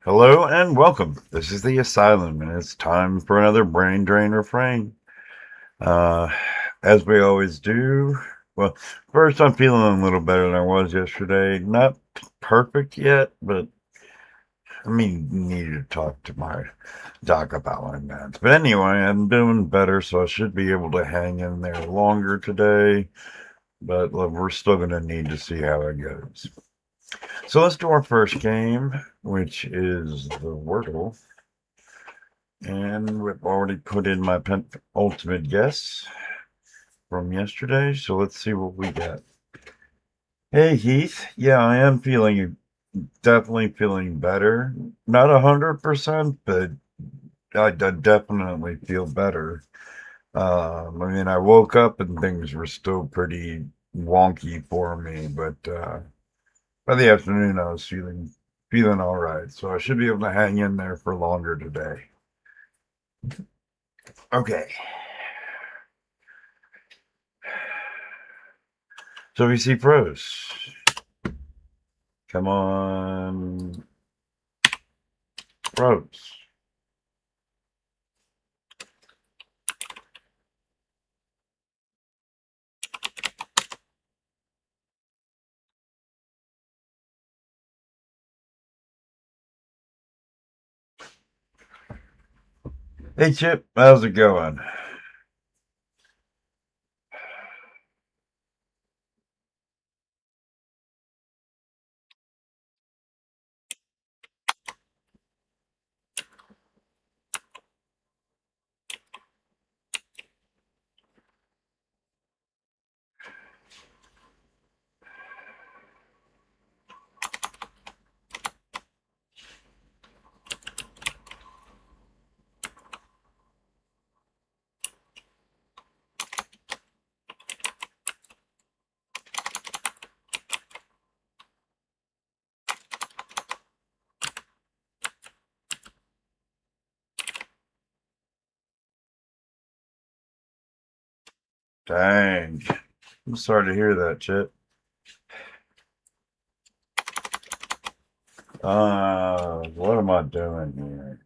Hello and welcome. This is the Asylum, and it's time for another Brain Drain Refrain. Uh, as we always do, well, first I'm feeling a little better than I was yesterday. Not perfect yet, but needed to talk to my doc about my meds. But anyway, I'm doing better, so I should be able to hang in there longer today. But look, we're still going to need to see how it goes. So let's do our first game, which is the Wordle. And we've already put in my penultimate guess from yesterday, so let's see what we got. Hey Heath, yeah, I am definitely feeling better. Not 100%, but I definitely feel better. I woke up and things were still pretty wonky for me, but by the afternoon I was feeling all right, so I should be able to hang in there for longer today. Okay. So we see pros. Come on, pros. Hey Chip, how's it going? Dang, I'm sorry to hear that, Chip. What am I doing here?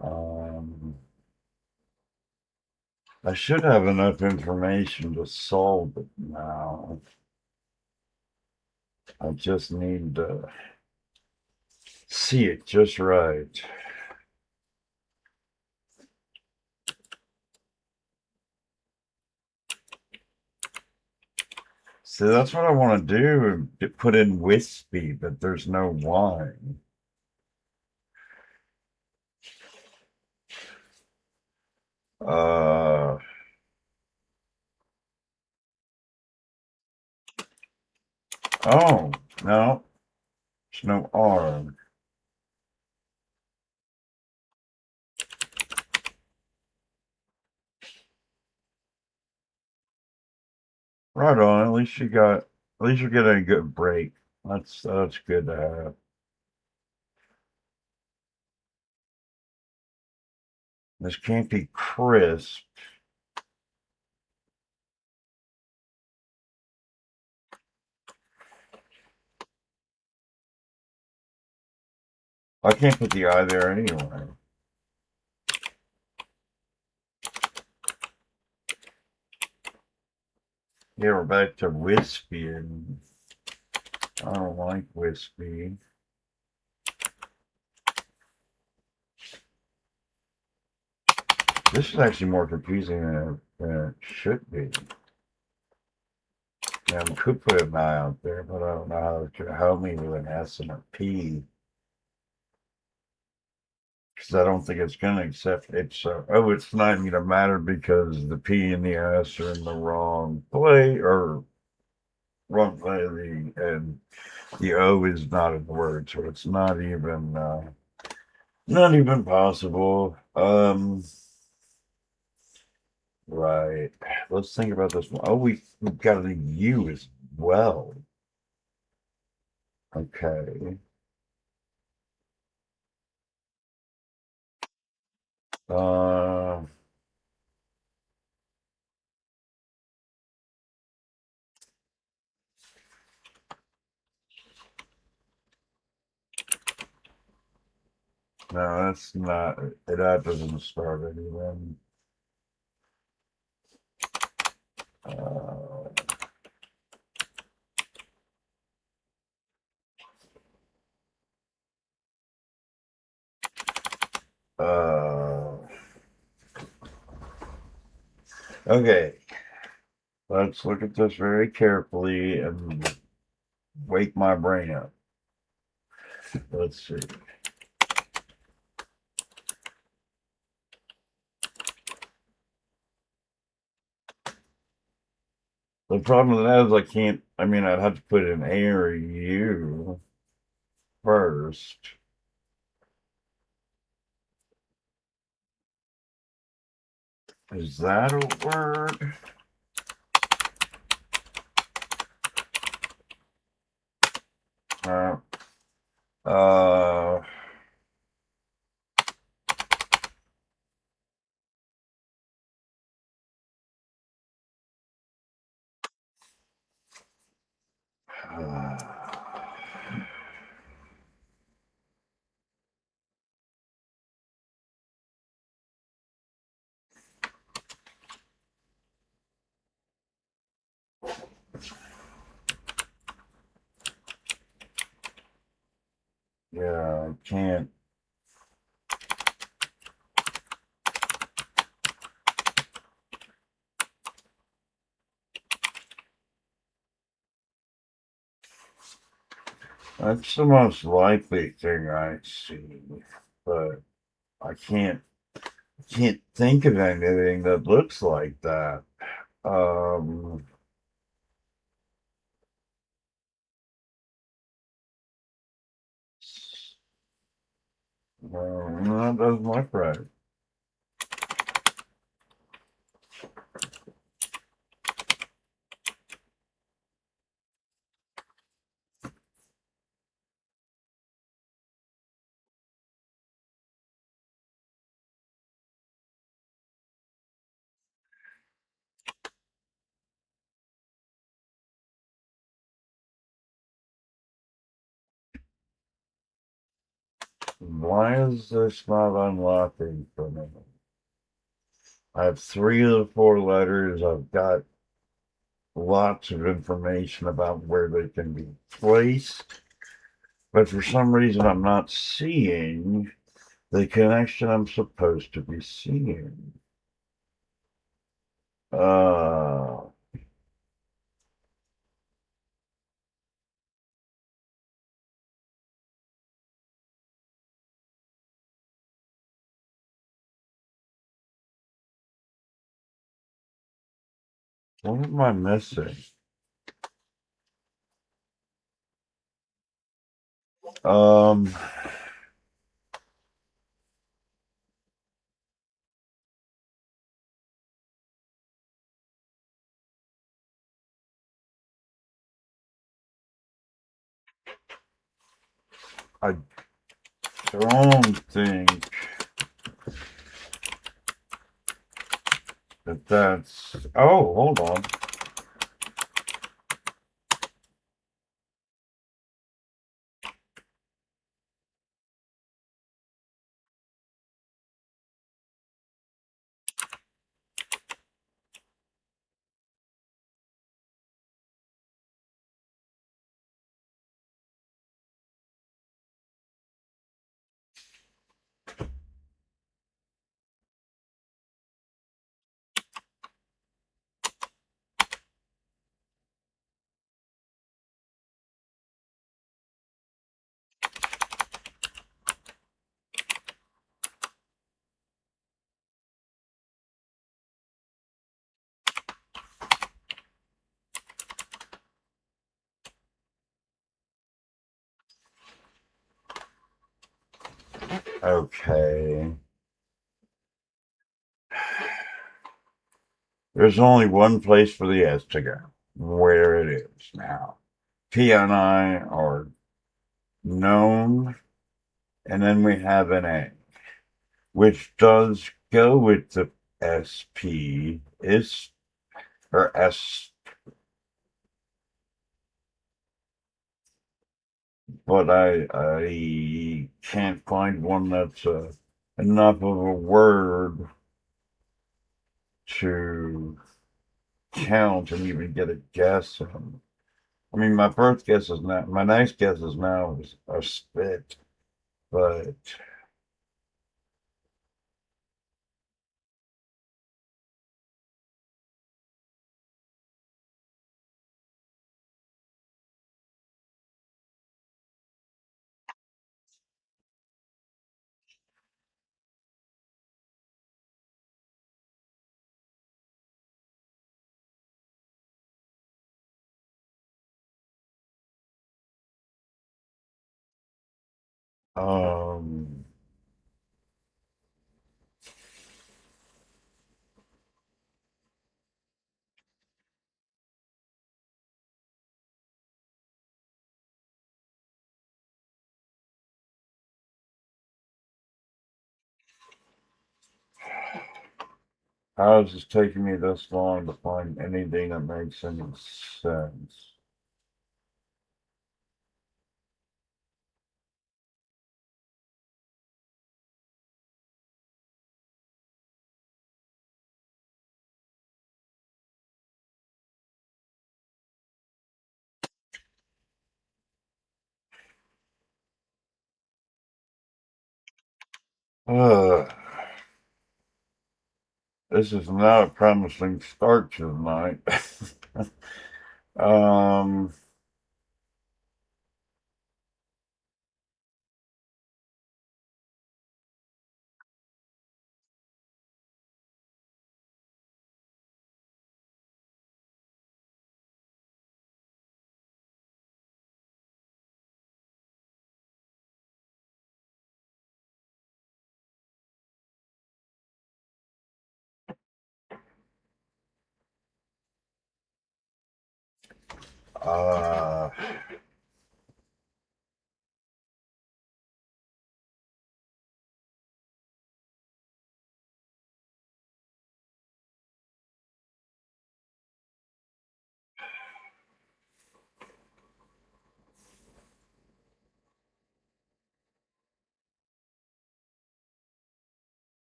Um, I should have enough information to solve it now. I just need to see it just right. See, that's what I want to do, to put in wispy, but there's no wine. Uh, oh, no, there's no R. Right on. At least you're getting a good break. That's good to have. This can't be crisp. I can't put the I there anyway. Yeah, we're back to wispy, and I don't like wispy. This is actually more confusing than it should be. Yeah, we could put an I out there, but I don't know how to help me with an S and a P. Because I don't think it's going to accept it. So, oh, it's not going to matter because the P and the S are in the wrong play, or wrong play of and the O is not in the word, so it's not even possible. Right. Let's think about this one. Oh, we've got a U as well. Okay. Uh, No, that's not. That doesn't start anything. Uh, uh, okay. Let's look at this very carefully and wake my brain up. Let's see. The problem with that is I can't. I mean, I'd have to put an A or a U first. Is that a word? Uh, uh, yeah, I can't. That's the most likely thing I see, but I can't think of anything that looks like that. Um, no, that doesn't look right. Why is this not unlocking for me? I have 3 of the 4 letters. I've got lots of information about where they can be placed, but for some reason I'm not seeing the connection I'm supposed to be seeing. Uh, what am I missing? Um, I don't think that that's. Oh, hold on. Okay. There's only one place for the S to go, where it is now. P and I are known, and then we have an A, which does go with the SP, is, or S, but I can't find one that's enough of a word to count and even get a guess on. I mean, my first guess is not, my nice guess is now is a spit, but um, how is this taking me this long to find anything that makes any sense? Ugh. This is not a promising start to the night. um, uh,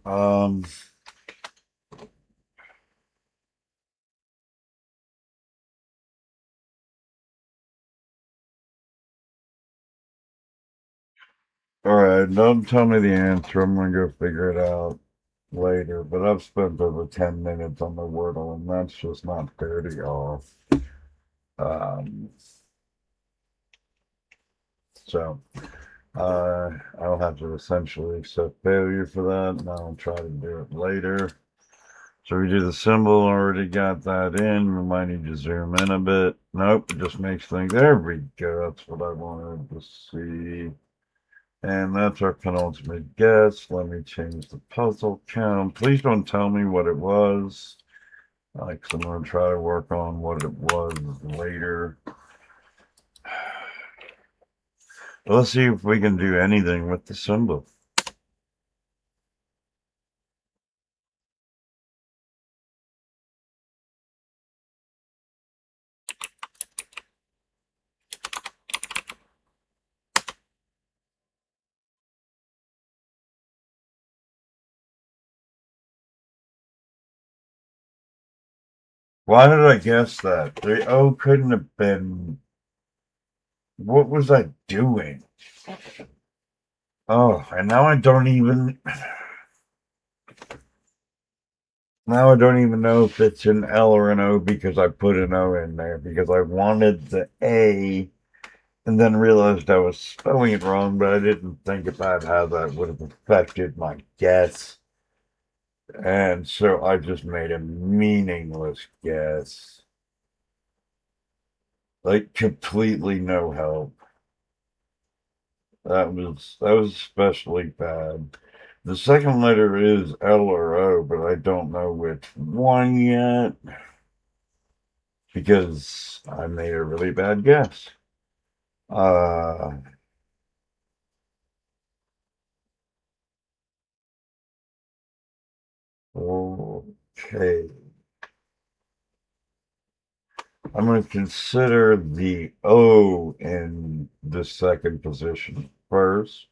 um, all right, don't tell me the answer. I'm gonna go figure it out later, but I've spent over 10 minutes on the Wordle, and that's just not fair to y'all. Um, so I'll have to essentially accept failure for that, and I'll try to do it later. So we do the symbol, already got that in. We might need to zoom in a bit. Nope, it just makes things, there we go. That's what I wanted to see. And that's our penultimate guess. Let me change the puzzle count. Please don't tell me what it was. Because I'm going to try to work on what it was later. Let's see if we can do anything with the symbol. Why did I guess that? The O couldn't have been. What was I doing? Oh, and now I don't even. Now I don't even know if it's an L or an O because I put an O in there because I wanted the A and then realized I was spelling it wrong, but I didn't think about how that would have affected my guess. And so I just made a meaningless guess. Like completely no help. That was especially bad. The second letter is L or O, but I don't know which one yet because I made a really bad guess. Uh, Okay. I'm going to consider the O in the second position first.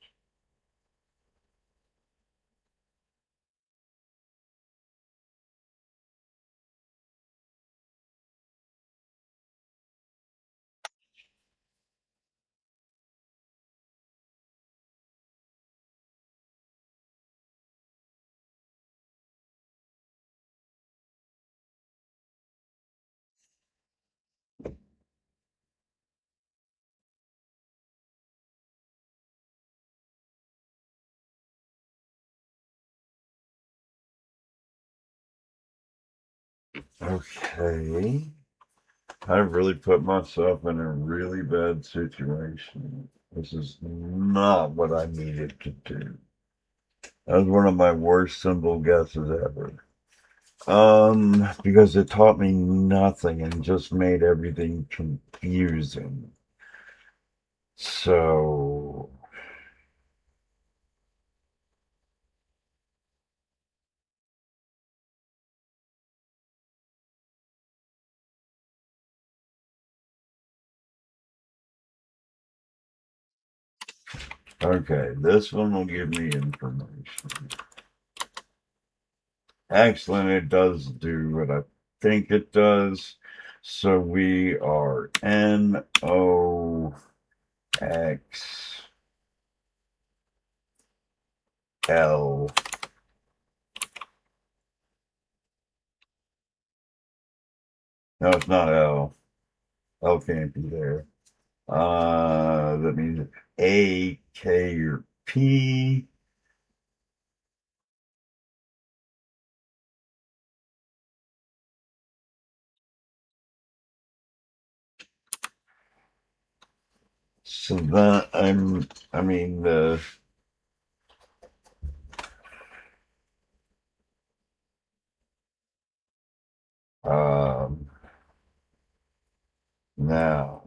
Okay. I've really put myself in a really bad situation. This is not what I needed to do. That was one of my worst Symble guesses ever. Because it taught me nothing and just made everything confusing. So, okay, this one will give me information. Excellent, it does do what I think it does. So we are NOXL. No, it's not L. L can't be there. That means A, K, or P. So that I mean, um, now,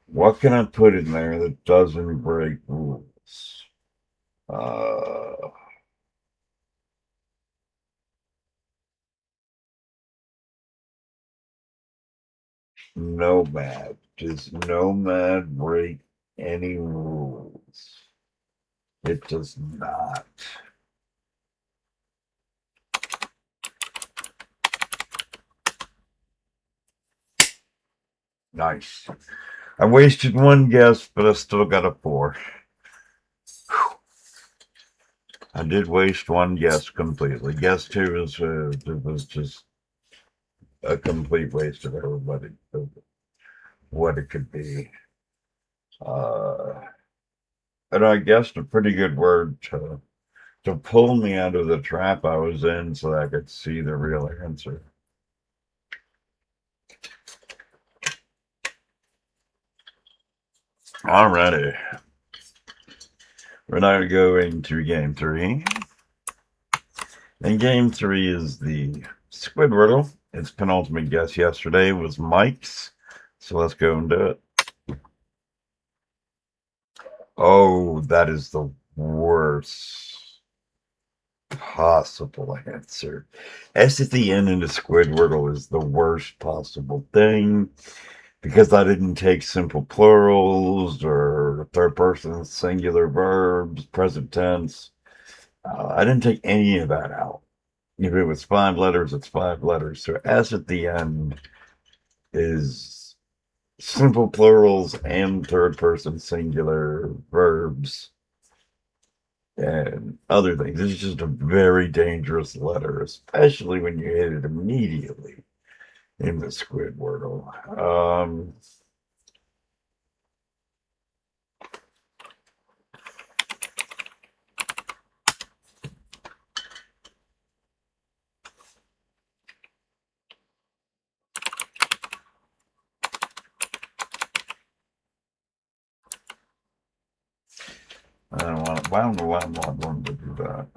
what can I put in there that doesn't break rules? Uh, Nomad. Does Nomad break any rules? It does not. Nice. I wasted one guess, but I still got a 4. I did waste one guess completely. Guess 2 was just a complete waste of everybody, of what it could be. Uh, and I guessed a pretty good word to pull me out of the trap I was in so that I could see the real answer. Alrighty. We're now going to game 3. And game 3 is the Squidwordle. Its penultimate guess yesterday was Mike's. So let's go and do it. Oh, that is the worst possible answer. S at the end in the Squidwordle is the worst possible thing because I didn't take simple plurals or third person singular verbs, present tense. I didn't take any of that out. If it was 5 letters, it's 5 letters. So S at the end is simple plurals and third person singular verbs and other things. It's just a very dangerous letter, especially when you hit it immediately in the Squidwardle. I don't want. I don't know why I'm not wanting to do that.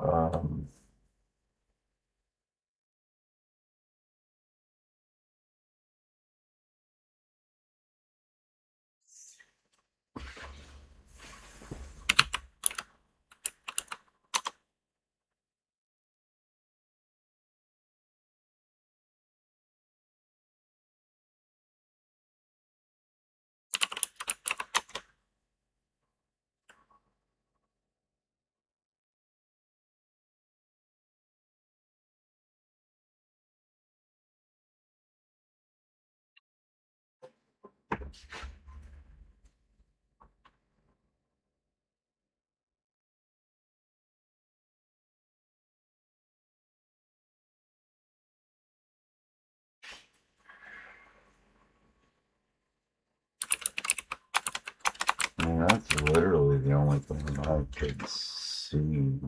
I mean, that's literally the only thing I could see.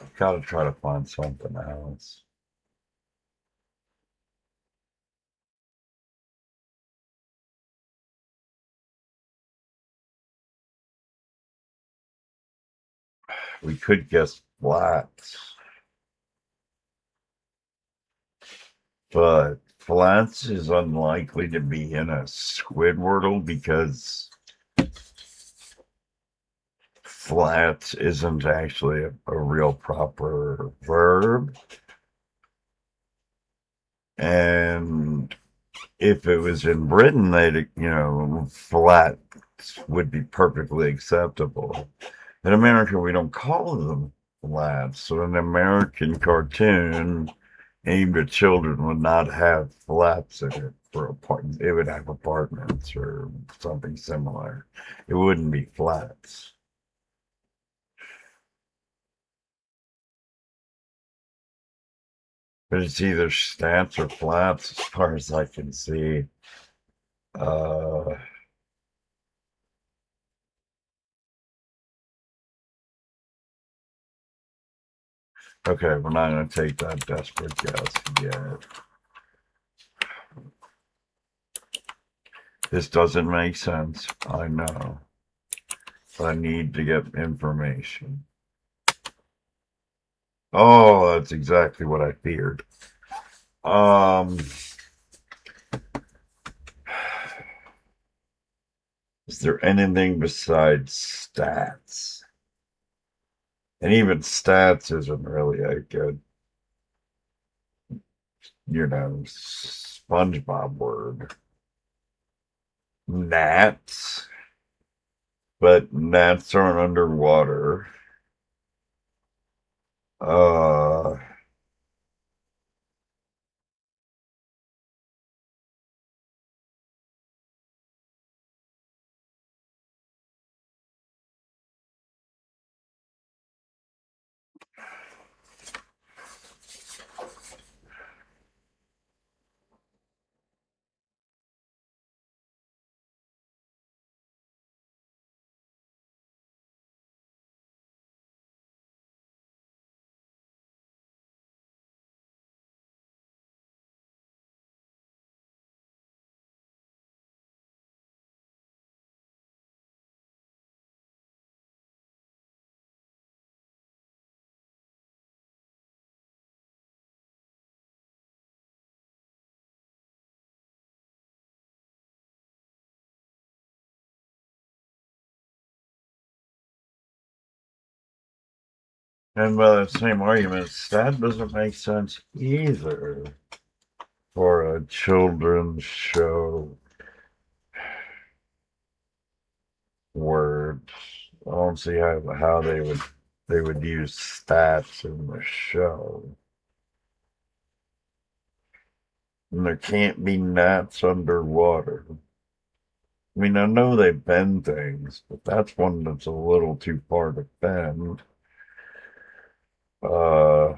I've got to try to find something else. We could guess flats, but flats is unlikely to be in a Squidwordle because flats isn't actually a real proper verb. And if it was in Britain, they'd, flat would be perfectly acceptable. In America, we don't call them flats. So an American cartoon aimed at children would not have flats in it for apartments. It would have apartments or something similar. It wouldn't be flats. But it's either stats or flats as far as I can see. Uh, okay, we're not going to take that desperate guess yet. This doesn't make sense. I know. But I need to get information. Oh, that's exactly what I feared. Is there anything besides stats? And even stats isn't really a good, SpongeBob word. Gnats, but gnats aren't underwater. Uh, and by the same argument, stat doesn't make sense either for a children's show word. I don't see how they would use stats in the show. And there can't be gnats underwater. I mean, I know they bend things, but that's one that's a little too far to bend. Uh,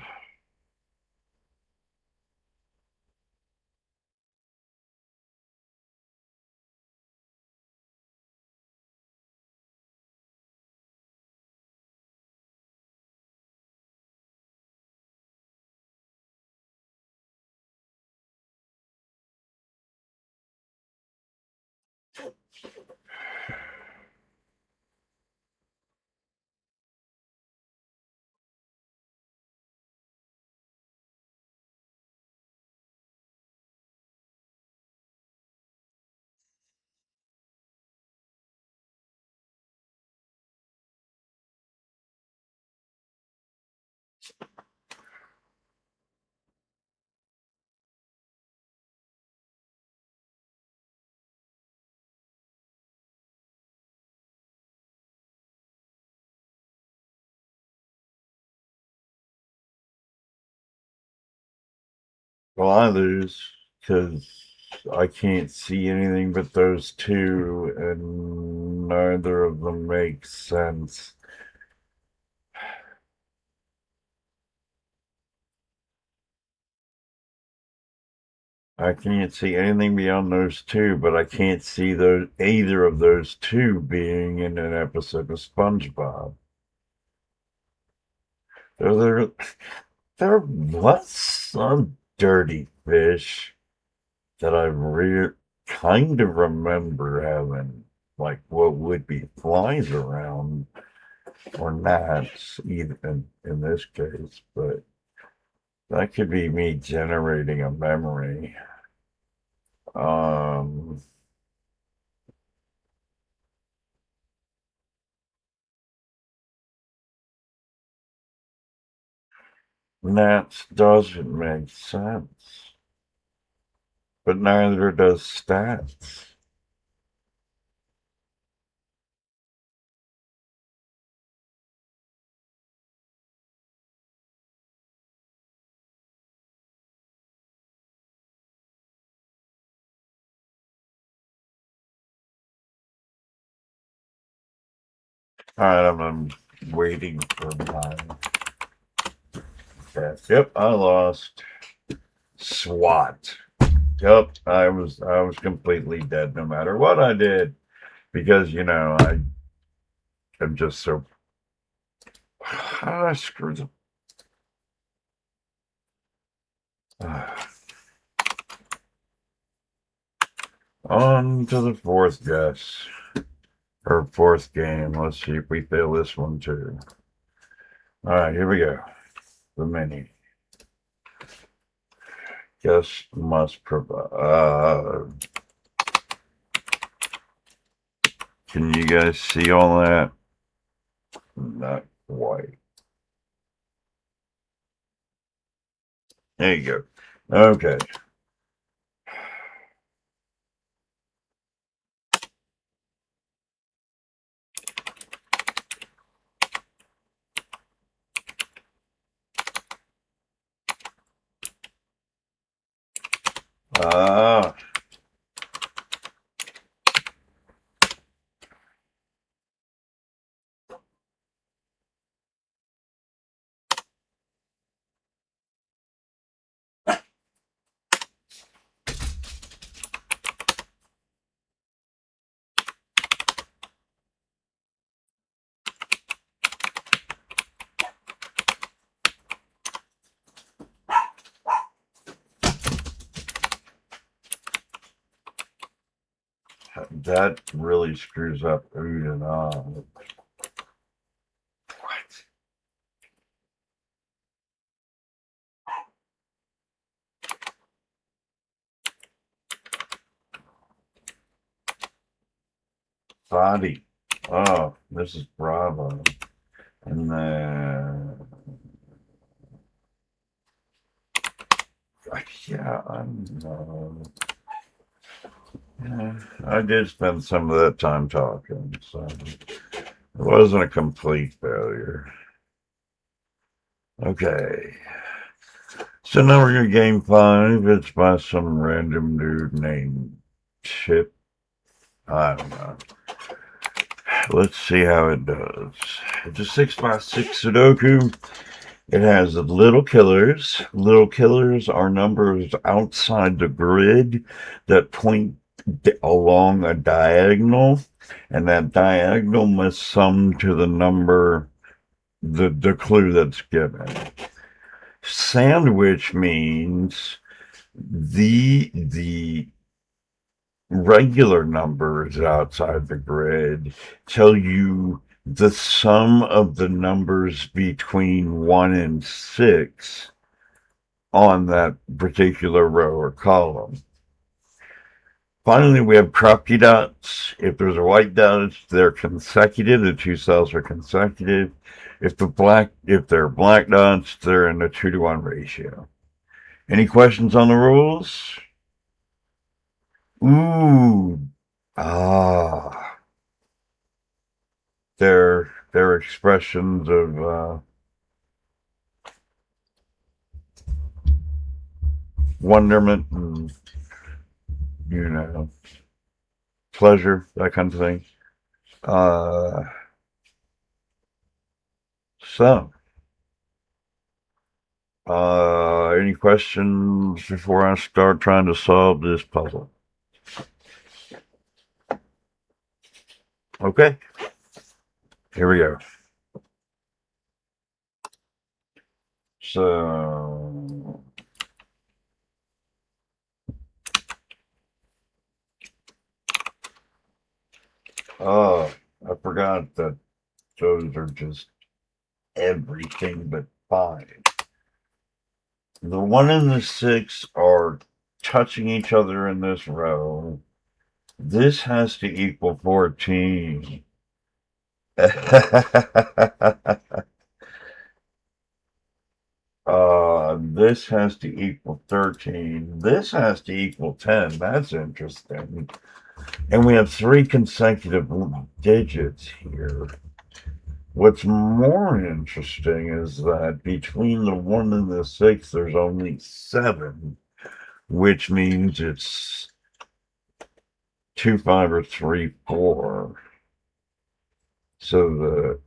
Well, I lose because I can't see anything but those two, and neither of them makes sense. I can't see anything beyond those two, but I can't see those either of those two being in an episode of SpongeBob. There, there was some dirty fish that I kind of remember having, like, what would be flies around, or gnats, even in this case, but that could be me generating a memory. Um, gnats doesn't make sense, but neither does stats. All right, I'm waiting for mine. Yep, I lost. SWAT. Yep, I was completely dead no matter what I did, because I am just so. How did I screw the? On to the fourth guess, or fourth game. Let's see if we fail this one too. All right, here we go. The mini. Guess must provide. Can you guys see all that? Not quite. There you go. Okay. Ah. That really screws up Ood and What? Body. Oh, this is Bravo. And then, yeah, yeah, I did spend some of that time talking, so it wasn't a complete failure. Okay. So now we're going to game 5. It's by some random dude named Chip. I don't know. Let's see how it does. It's a 6x6 Sudoku. It has little killers. Little killers are numbers outside the grid that point along a diagonal, and that diagonal must sum to the number, the clue that's given. Sandwich means the regular numbers outside the grid tell you the sum of the numbers between 1 and 6 on that particular row or column. Finally, we have crappy dots. If there's a white dot, they're consecutive. The two cells are consecutive. If they're black dots, they're in a 2-to-1 ratio. Any questions on the rules? Ooh, ah, they're expressions of wonderment and, you know, pleasure, that kind of thing. So, any questions before I start trying to solve this puzzle? Okay, here we go. So, I forgot that those are just everything but 5. The 1 and the 6 are touching each other in this row. This has to equal 14. This has to equal 13. This has to equal 10. That's interesting. And we have 3 consecutive digits here. What's more interesting is that between the 1 and the 6, there's only 7, which means it's 2, 5, or 3, 4. So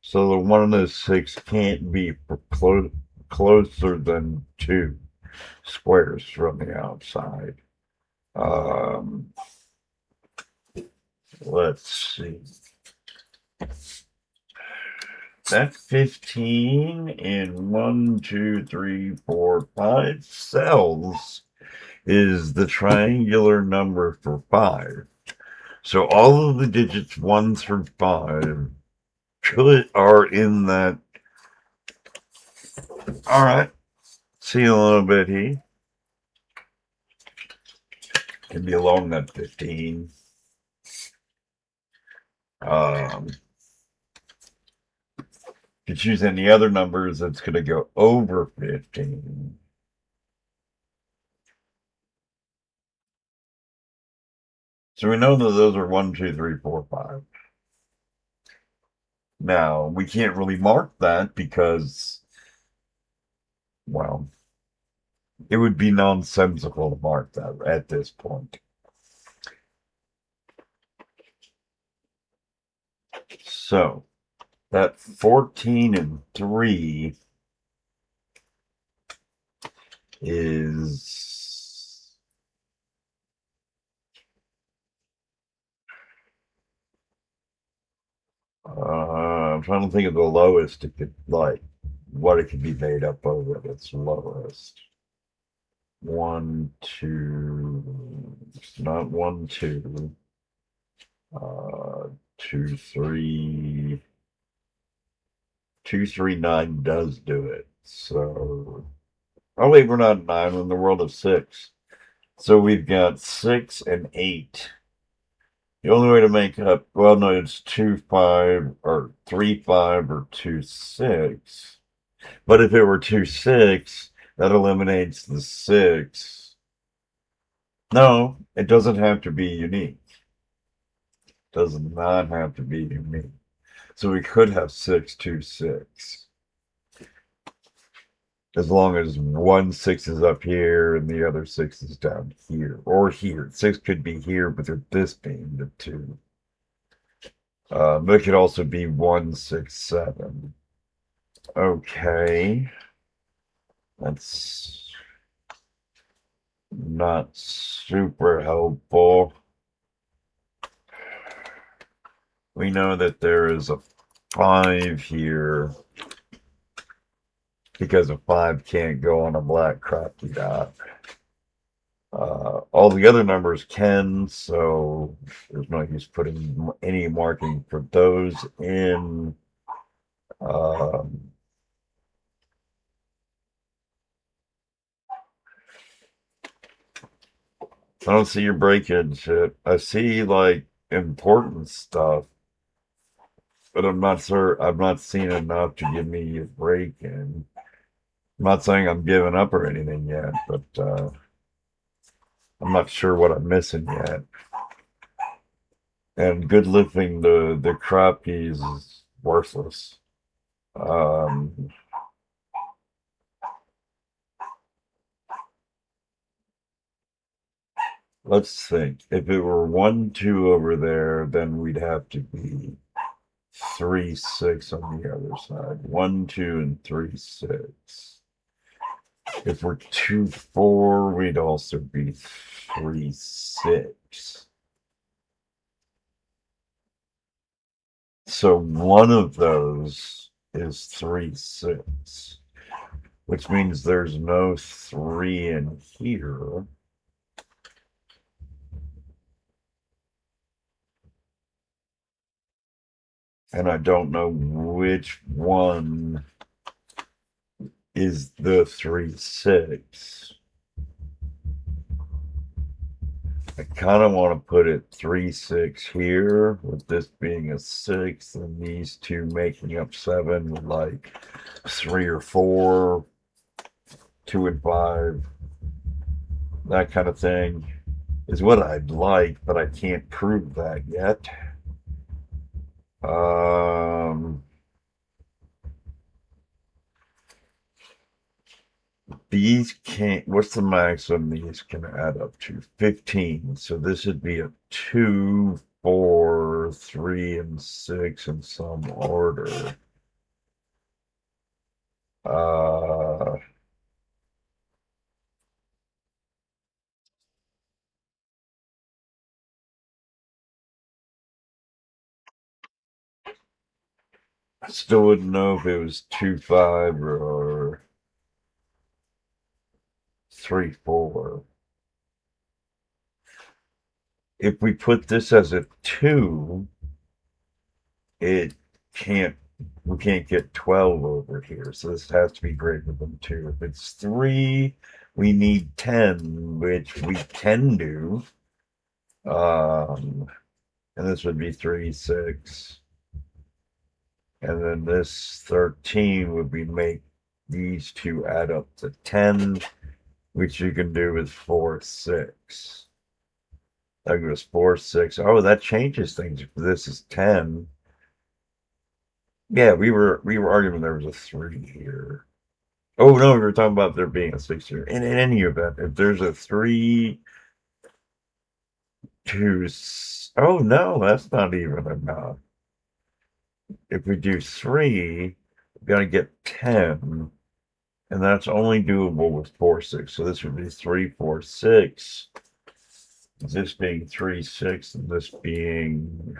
so the 1 and the 6 can't be closer than 2 squares from the outside. Let's see. That 15 in 1, 2, 3, 4, 5 cells is the triangular number for 5. So all of the digits 1 through 5 are in that. All right. See you in a little bit, Heath. Can be along that 15. If you choose any other numbers, it's going to go over 15. So we know that those are 1, 2, 3, 4, 5. Now, we can't really mark that because, well, it would be nonsensical to mark that at this point. So, that 14 and 3 is I'm trying to think of the lowest it could, like, what it could be made up of at its lowest. 1, 2, it's not 1, 2, 2, 3, 2, 3, 9 does do it. So, oh wait, we're not 9, we're in the world of 6. So we've got 6 and 8. The only way to make up, well, no, it's 2, 5, or 3, 5, or 2, 6. But if it were 2, 6, that eliminates the 6. No, it doesn't have to be unique. Does not have to be unique. So we could have 6, 2, 6. As long as 1 6 is up here and the other 6 is down here or here. 6 could be here, but this being the 2. But it could also be 1, 6, 7. Okay. That's not super helpful. We know that there is a 5 here because a 5 can't go on a black crappy dot. All the other numbers can, so there's no use putting any marking for those in. I don't see your break-in shit. I see, like, important stuff, but I'm not sure. I've not seen enough to give me a break-in. I'm not saying I'm giving up or anything yet, but I'm not sure what I'm missing yet. And good lifting the crop keys is worthless. let's think. If it were 1, 2 over there, then we'd have to be 3, 6 on the other side. 1, 2, and 3, 6. If we're 2, 4, we'd also be 3, 6. So one of those is 3, 6, which means there's no 3 in here. And I don't know which one is the 3, 6. I kind of want to put it 3, 6 here, with this being a 6, and these two making up 7, with like 3 or 4, 2 and 5, that kind of thing is what I'd like, but I can't prove that yet. These can't, what's the maximum these can add up to? 15. So this would be a 2, 4, 3, and 6 in some order. I still wouldn't know if it was 2, 5 or 3, 4. If we put this as a 2, it can't, we can't get 12 over here. So this has to be greater than 2. If it's 3, we need 10, which we can do. And this would be 3, 6. And then this 13 would be make these two add up to 10, which you can do with 4, 6. That goes 4, 6. Oh, that changes things. If this is 10. Yeah, we were arguing there was a 3 here. Oh no, we were talking about there being a 6 here. In any event, if there's a 3, 2, oh no, that's not even enough. If we do 3, we've got to get 10, and that's only doable with 4, 6. So this would be 3, 4, 6. This being 3, 6, and this being,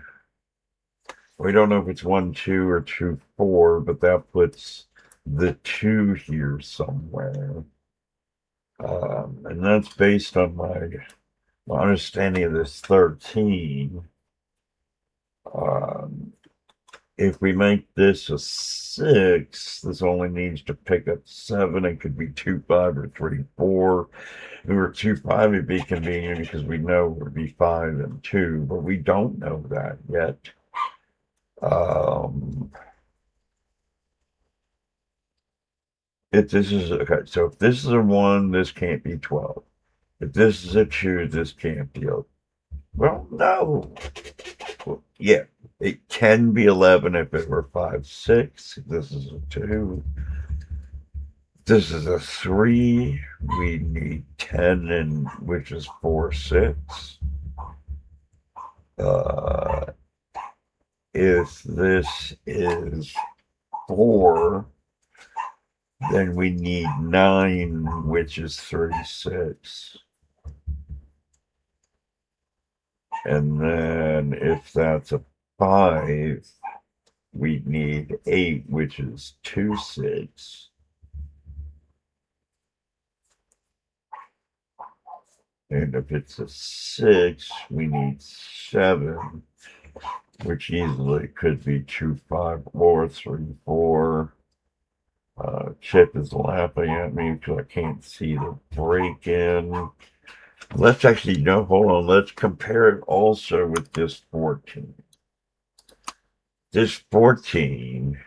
we don't know if it's 1, 2 or 2, 4, but that puts the 2 here somewhere. And that's based on my understanding of this 13. If we make this a 6, this only needs to pick up 7. It could be 2, 5, or 3, 4. If we were 2, 5, it'd be convenient because we know it would be 5 and 2, but we don't know that yet. If this is, okay, so if this is a 1, this can't be 12. If this is a 2, this can't be a, well, no. Well, yeah, it can be 11 if it were 5, 6. This is a 2. This is a 3. We need 10, and which is 4, 6. If this is 4, then we need 9, which is 3, 6. And then if that's a 5, we need 8, which is 2, 6. And if it's a 6, we need 7, which easily could be 2, 5, or 3, 4. Chip is laughing at me because I can't see the break in. Let's actually, no, hold on. Let's compare it also with this 14. This 14,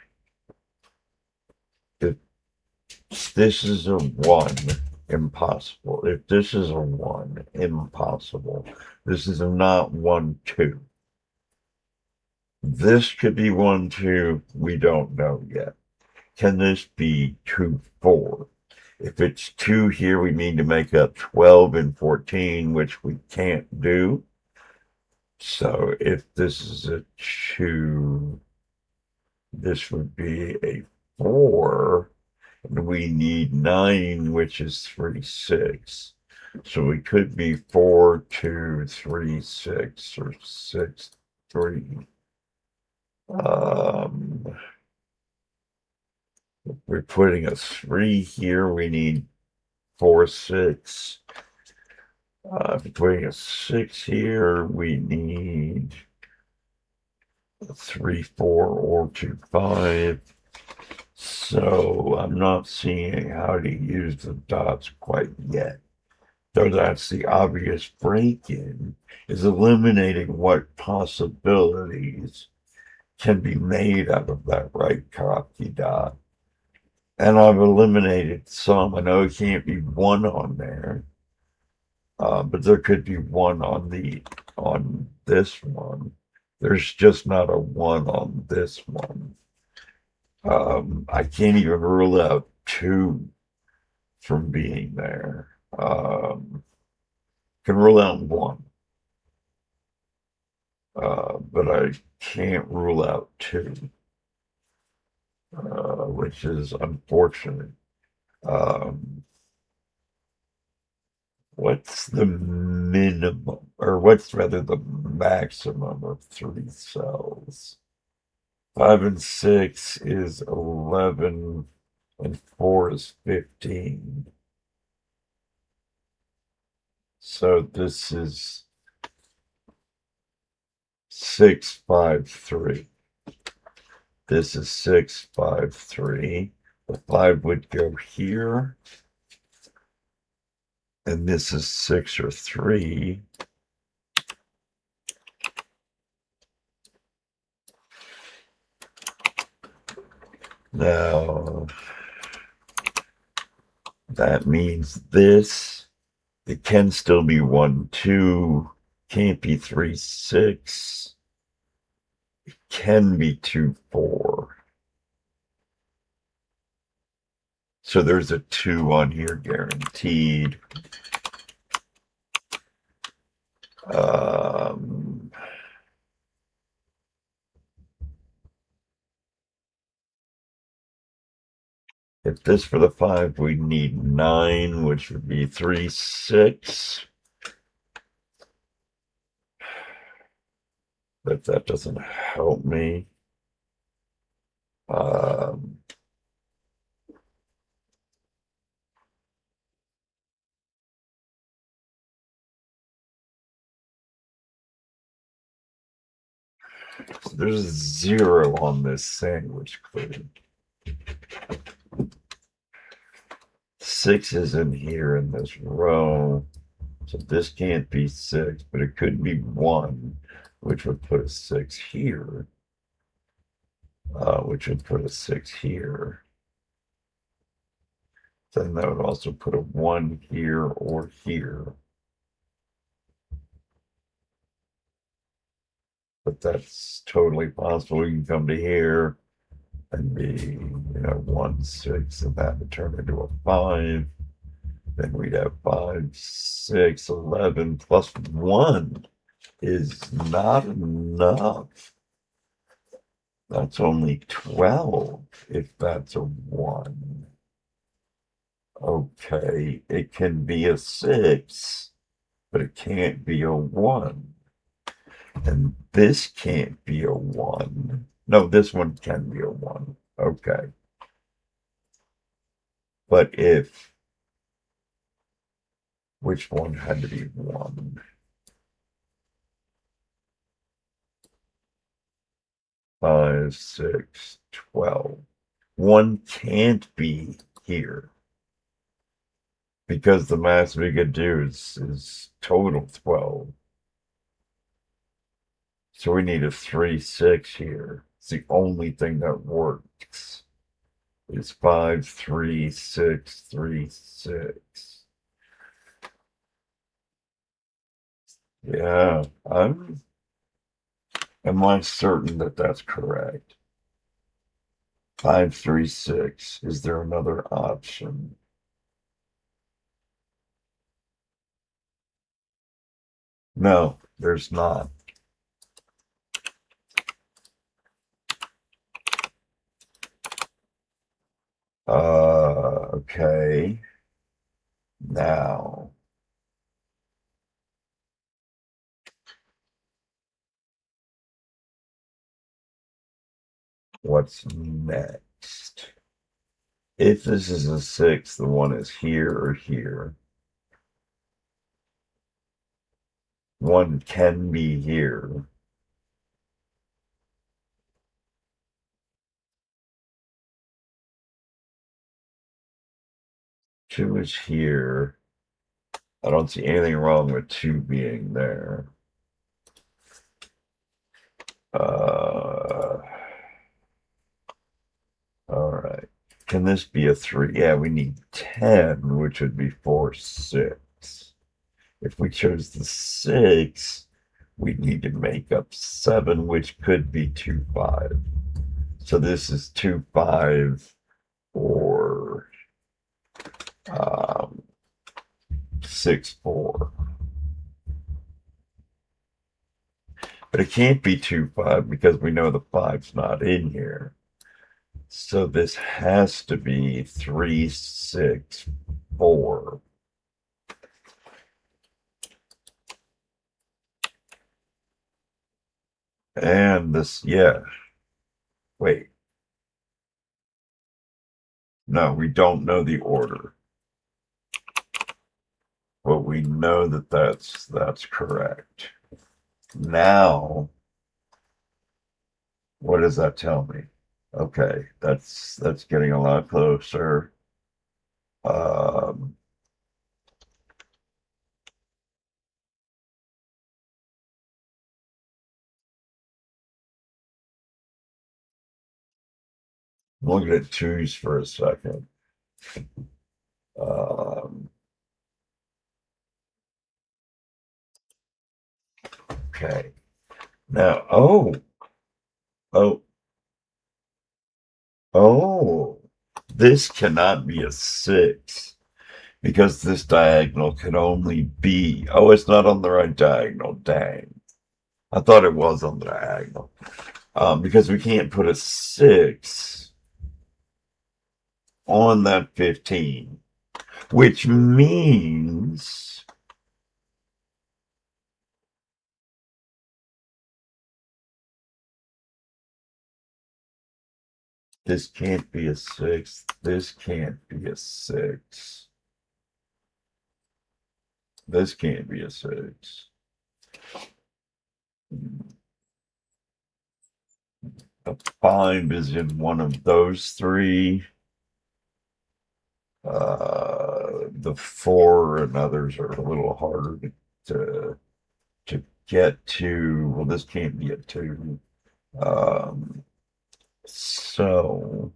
if this is a 1, impossible. If this is a 1, impossible. This is a not 1, 2. This could be 1, 2. We don't know yet. Can this be 2, 4? If it's 2 here, we need to make up 12 and 14, which we can't do. So if this is a 2, this would be a 4. And we need 9, which is 3, 6. So we could be 4, 2, 3, 6, or 6, 3. We're putting a 3 here. We need 4, 6. If we're putting a 6 here, we need a 3, 4, or 2, 5. So I'm not seeing how to use the dots quite yet. Though that's the obvious break-in, is eliminating what possibilities can be made out of that right copy dot. And I've eliminated some. I know it can't be 1 on there, but there could be 1 on this one. There's just not a 1 on this one. I can't even rule out 2 from being there. Can rule out 1, but I can't rule out 2, which is unfortunate. What's the minimum, or what's rather the maximum of 3 cells? 5 and 6 is 11, and 4 is 15. So this is 6, 5, 3. This is 6, 5, 3. The 5 would go here. And this is 6 or 3. Now, that means this, it can still be 1, 2, can't be 3, 6. It can be 2, 4. So there's a 2 on here guaranteed. If this for the 5, we need 9, which would be 3, 6. But that doesn't help me. There's a 0 on this sandwich clue. 6 is in here in this row. So this can't be 6, but it could be 1, which would put a 6 here. Which would put a 6 here. Then that would also put a 1 here or here. But that's totally possible. You can come to here and be, 1, 6, and that would turn into a 5. Then we'd have 5, 6, 11 plus 1 is not enough. That's only 12 if that's a 1. Okay, it can be a 6, but it can't be a 1. And this can't be a 1. No, this one can be a 1. Okay. But which one had to be 1? 5, 6, 12. 1 can't be here. Because the max we could do is total 12. So we need a 3, 6 here. It's the only thing that works. It's 5, 3, 6, 3, 6. Yeah, am I certain that that's correct? 5, 3, 6. Is there another option? No, there's not. Okay. Now, what's next? If this is a 6, the 1 is here or here. 1 can be here. Two is here. I don't see anything wrong with 2 being there. All right. Can this be a 3? Yeah, we need 10, which would be 4, 6. If we chose the 6, we need to make up 7, which could be 2, 5. So this is 2, 5, or 6, 4. But it can't be 2, 5 because we know the 5's not in here. So this has to be 3, 6, 4. And this, yeah. Wait. No, we don't know the order. But we know that that's correct. Now, what does that tell me? Okay, that's getting a lot closer. Looking at 2's for a second. Okay. Now, this cannot be a 6 because this diagonal can only be, it's not on the right diagonal. Dang. I thought it was on the diagonal. Because we can't put a 6 on that 15, which means this can't be a 6. This can't be a 6. This can't be a 6. A 5 is in one of those 3. The 4 and others are a little harder to get to. Well, this can't be a 2. So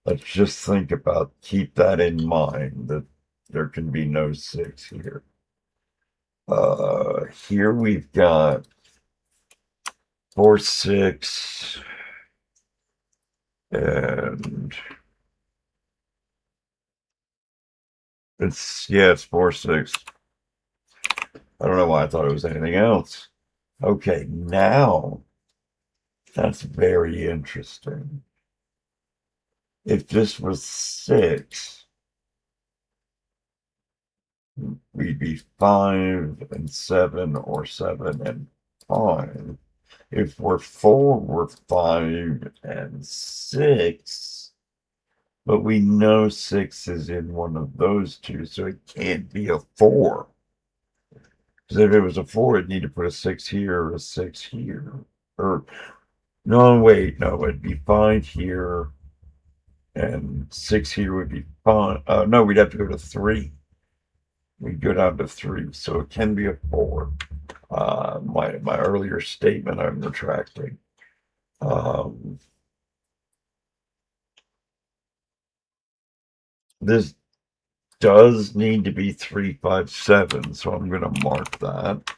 let's just think about, keep that in mind, that there can be no 6 here. Here we've got 4, 6, and it's 4, 6. I don't know why I thought it was anything else. Okay, now that's very interesting. If this was 6, we'd be 5 and 7, or 7 and 5. If we're 4, we're 5 and 6. But we know 6 is in one of those 2, so it can't be a 4. Because if it was a 4, it'd need to put a 6 here or a 6 here. Or, no, wait, no, it'd be 5 here, and 6 here would be 5. No, we'd have to go to 3. We'd go down to 3, so it can be a 4. My earlier statement I'm retracting. This does need to be 3, 5, 7, so I'm going to mark that.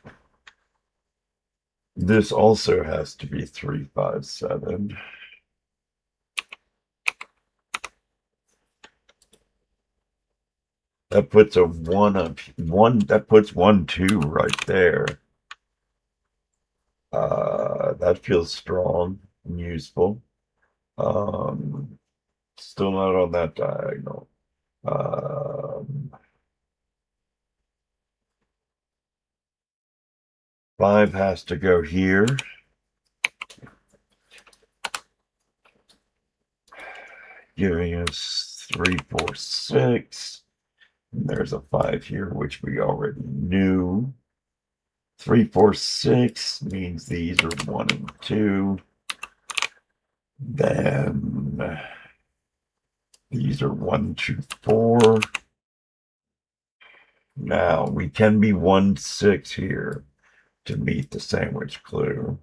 This also has to be 3, 5, 7. That puts a 1 up, that puts 1, 2 right there. That feels strong and useful. Still not on that diagonal. 5 has to go here. Giving us 3, 4, 6. And there's a 5 here, which we already knew. 3, 4, 6 means these are 1 and 2. Then these are 1, 2, 4. Now we can be 1, 6 here to meet the sandwich clue.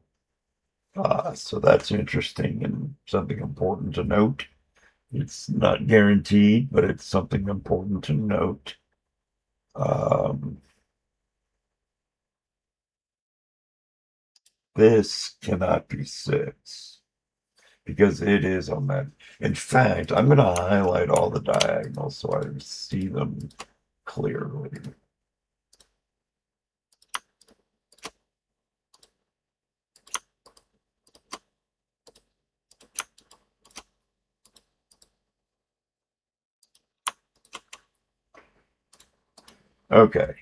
So that's interesting and something important to note. It's not guaranteed, but it's something important to note. This cannot be 6 because it is on that. In fact, I'm going to highlight all the diagonals so I see them clearly. Okay,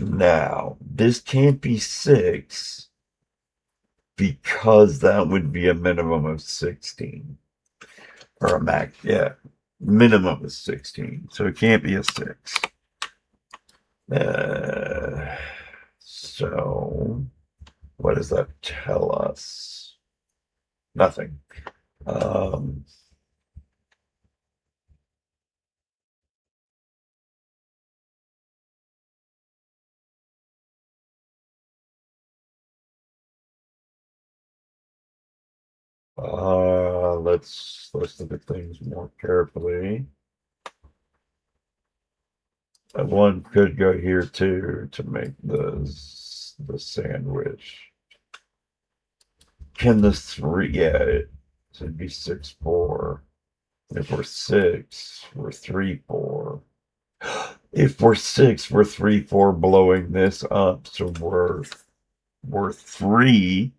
now this can't be 6 because that would be a minimum of 16. Or a max, yeah, minimum of 16. So it can't be a 6. So what does that tell us? Nothing. Let's look at things more carefully. And one could go here too to make the sandwich. Can the 3? Yeah, it should be 6, 4. If we're 6, we're 3, 4. If we're 6, we're 3, 4, blowing this up. So we're 3,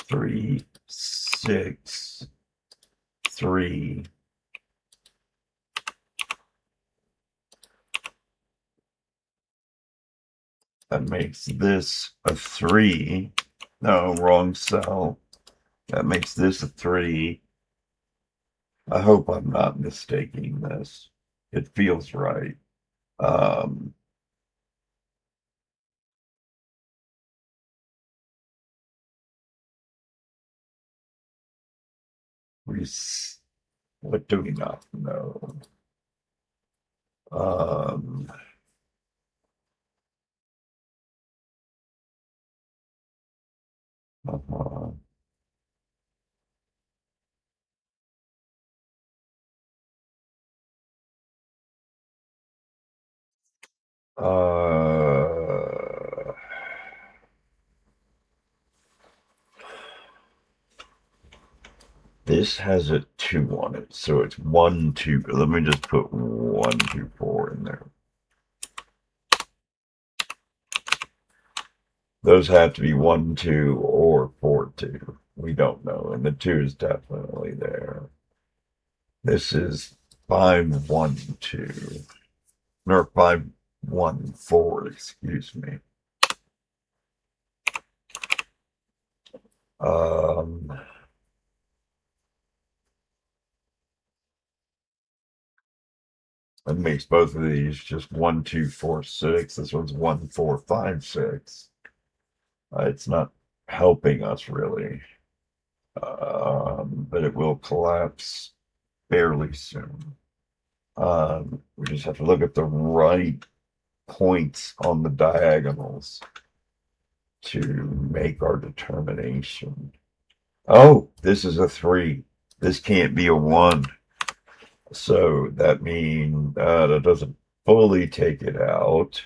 3, 6, 3. That makes this a 3. No, wrong cell. That makes this a 3. I hope I'm not mistaking this. It feels right. What do we not know? Um, uh, uh, this has a 2 on it, so it's 1, 2. Let me just put 1, 2, 4 in there. Those have to be 1, 2 or 4, 2. We don't know, and the 2 is definitely there. This is 5, 1, 2. Or 5, 1, 4, excuse me. That makes both of these just 1, 2, 4, 6. This one's 1, 4, 5, 6. It's not helping us really, but it will collapse fairly soon. We just have to look at the right points on the diagonals to make our determination. Oh, this is a 3. This can't be a 1. So that means that doesn't fully take it out.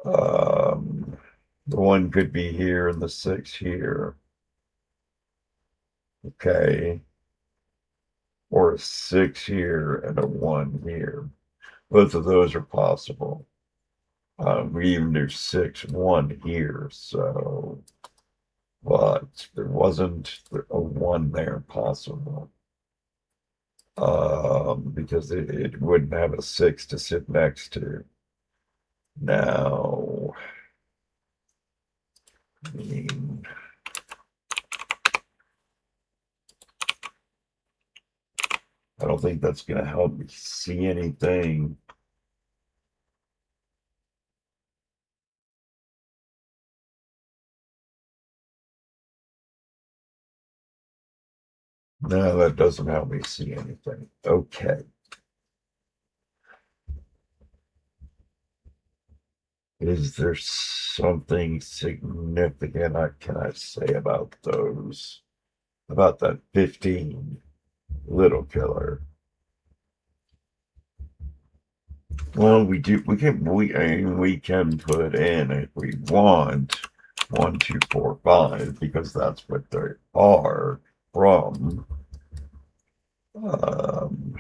The 1 could be here and the 6 here. Okay. Or a 6 here and a 1 here. Both of those are possible. We even do 6-1 here, so, but there wasn't a 1 there possible. Because it wouldn't have a 6 to sit next to. Now, I mean, I don't think that's going to help me see anything. No, that doesn't help me see anything. Okay. Is there something significant can I say about those? About that 15 little killer? Well, we can put in if we want 1, 2, 4, 5 because that's what they are from. Um,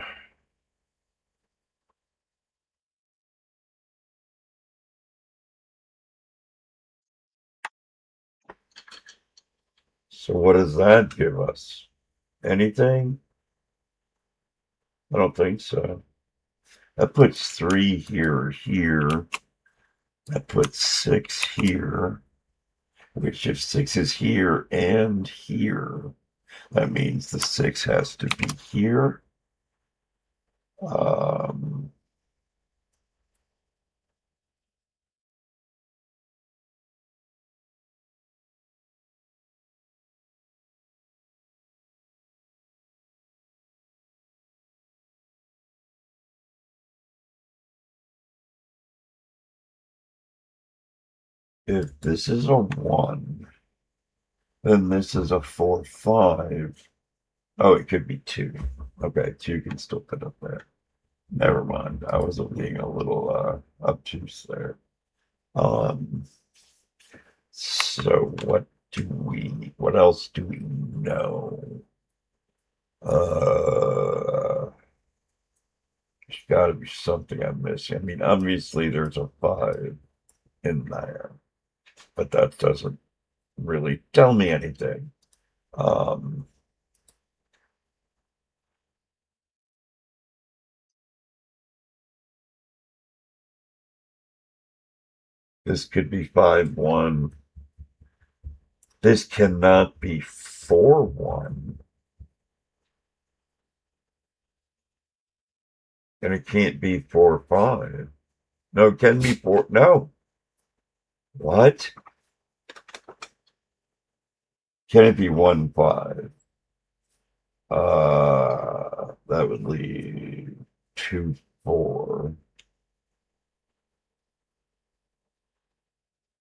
so what does that give us? Anything? I don't think so. That puts 3 here. That puts 6 here. Which if 6 is here and here, that means the 6 has to be here. Um, if this is a 1, then this is a 4, 5. Oh, it could be 2. Okay, 2 can still put up there. Never mind. I was being a little obtuse there. Um, so what else do we know? There's got to be something I'm missing. I mean, obviously there's a 5 in there, but that doesn't really tell me anything. Um, this could be 5-1. This cannot be 4-1. And it can't be 4-5. No, it can be 4. No. What? Can it be 1-5? That would leave 2-4.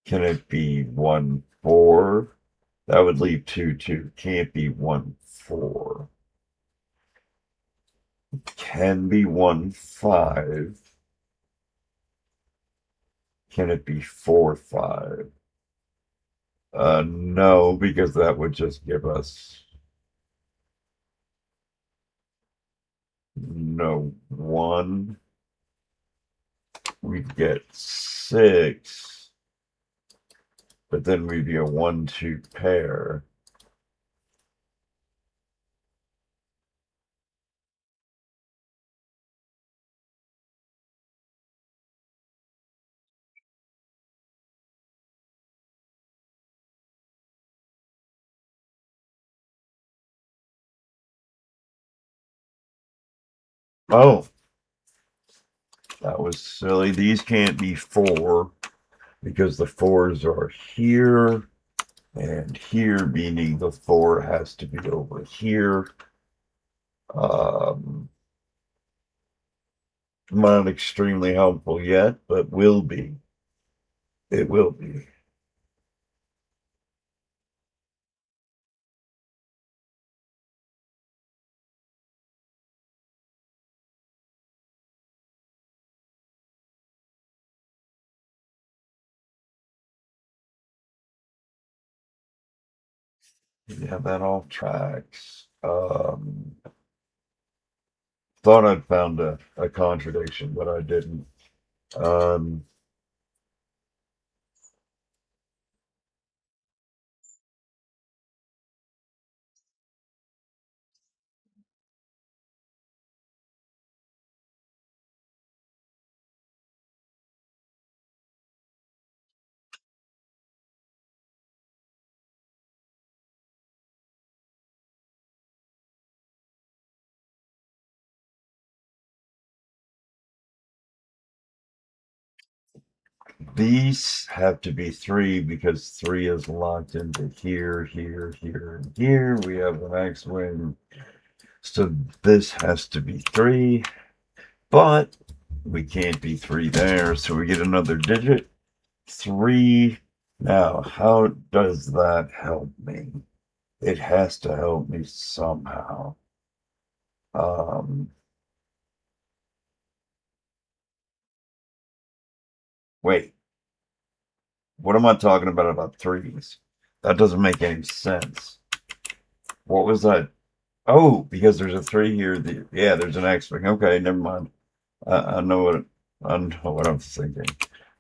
Can it be 1-4? That would leave 2-2. Can't be 1-4. Can be 1-5. Can it be 4-5? No, because that would just give us no 1. We'd get 6, but then we'd be a 1-2 pair. Oh, that was silly. These can't be 4 because the 4s are here and here, meaning the 4 has to be over here. Not extremely helpful yet, but will be. It will be. Yeah, that all tracks. thought I'd found a contradiction, but I didn't. Um, these have to be three because three is locked into here, here, here, and here. We have an X-wing. So this has to be three, but we can't be three there. So we get another digit. Three. Now, how does that help me? It has to help me somehow. Um, wait, what am I talking about threes? That doesn't make any sense. What was that? Oh, because there's a three here. Yeah, there's an X wing. Okay, never mind. I know what I'm thinking.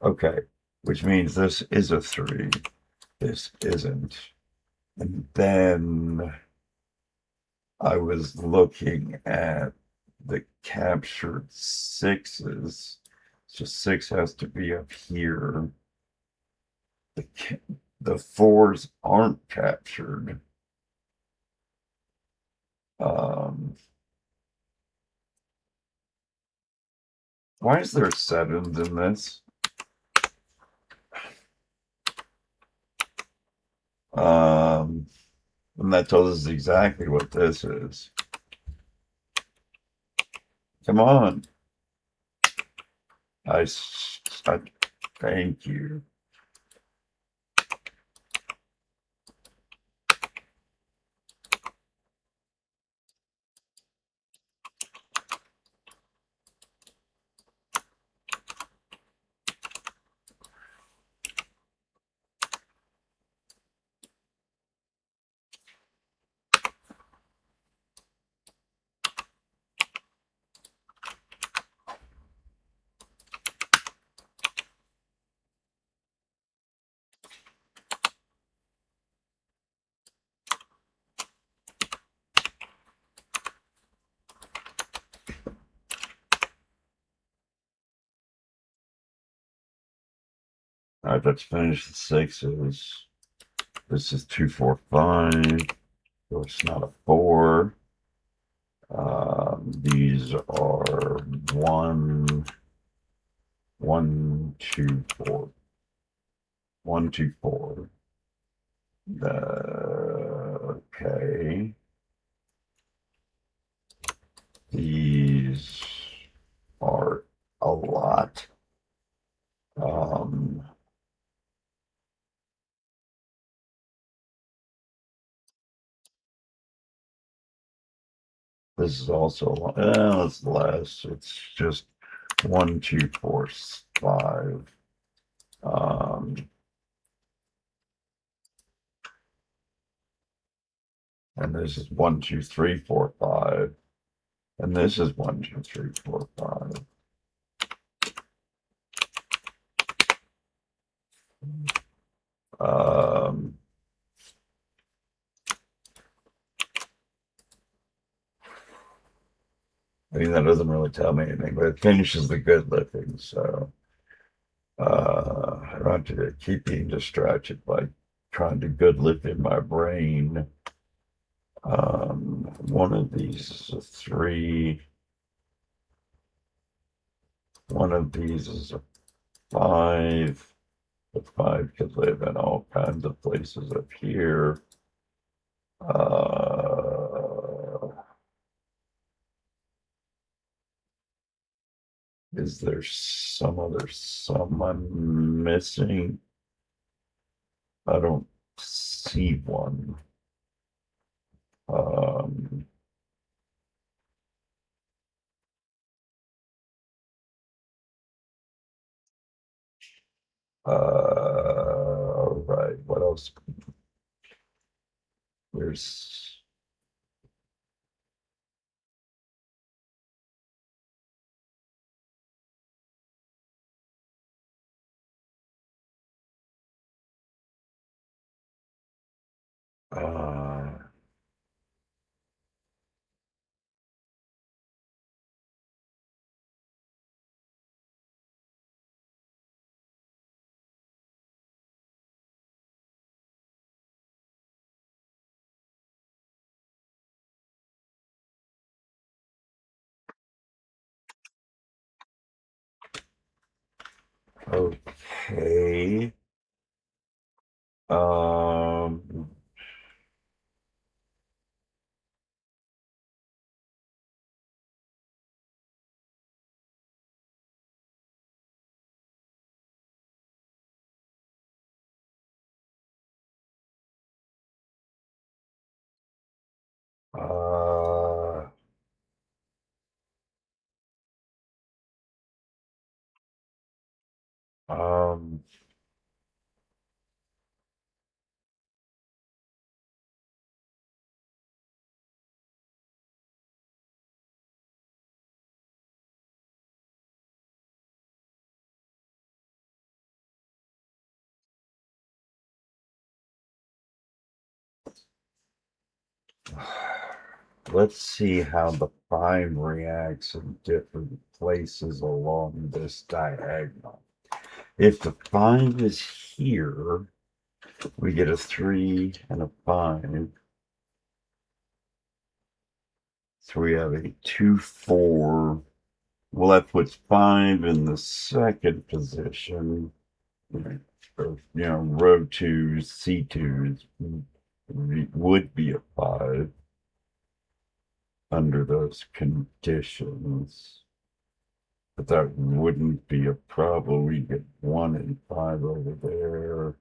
Okay, which means this is a three. This isn't. And then I was looking at the captured sixes. So six has to be up here. The the fours aren't captured. Um, why is there sevens in this? And that tells us exactly what this is. Come on. I thank you. All right, let's finish the sixes. This is 2, 4, 5. So it's not a 4. These are 1, 1, 2, 4. 1, 2, 4. Okay. These are a lot. Um, this is also a lot. It's less. It's just 1, 2, 4, 5. And this is 1, 2, 3, 4, 5. And this is 1, 2, 3, 4, 5. Um, I mean, that doesn't really tell me anything, but it finishes the good lifting. So I don't have to keep being distracted by trying to good lift in my brain. One of these is a 3. One of these is a 5. The 5 could live in all kinds of places up here. Is there some other sum I'm missing? I don't see one. Um, all right, what else? There's Uh, okay. Um, uh, um, let's see how the 5 reacts in different places along this diagonal. If the 5 is here, we get a 3 and a 5. So we have a 2, 4. Well, that puts 5 in the second position. Or, row 2, C2 would be a 5 under those conditions. But that wouldn't be a problem. We get 1 and 5 over there.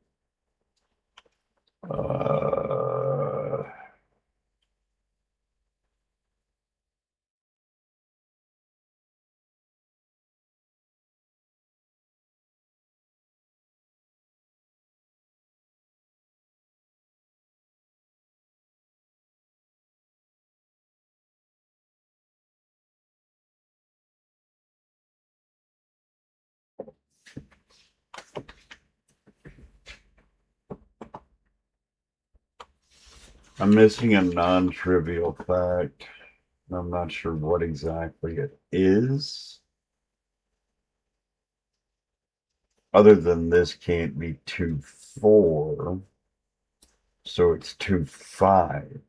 I'm missing a non-trivial fact. I'm not sure what exactly it is. Other than this can't be 2, 4. So it's 2, 5.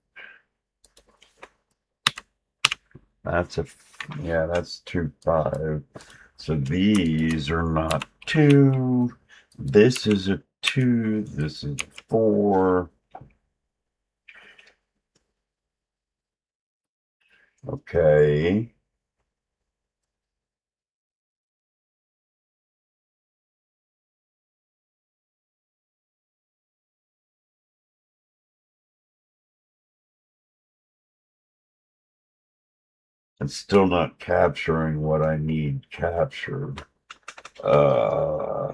That's that's 2, 5. So these are not 2. This is a 2. This is 4. Okay. It's still not capturing what I need captured. Uh,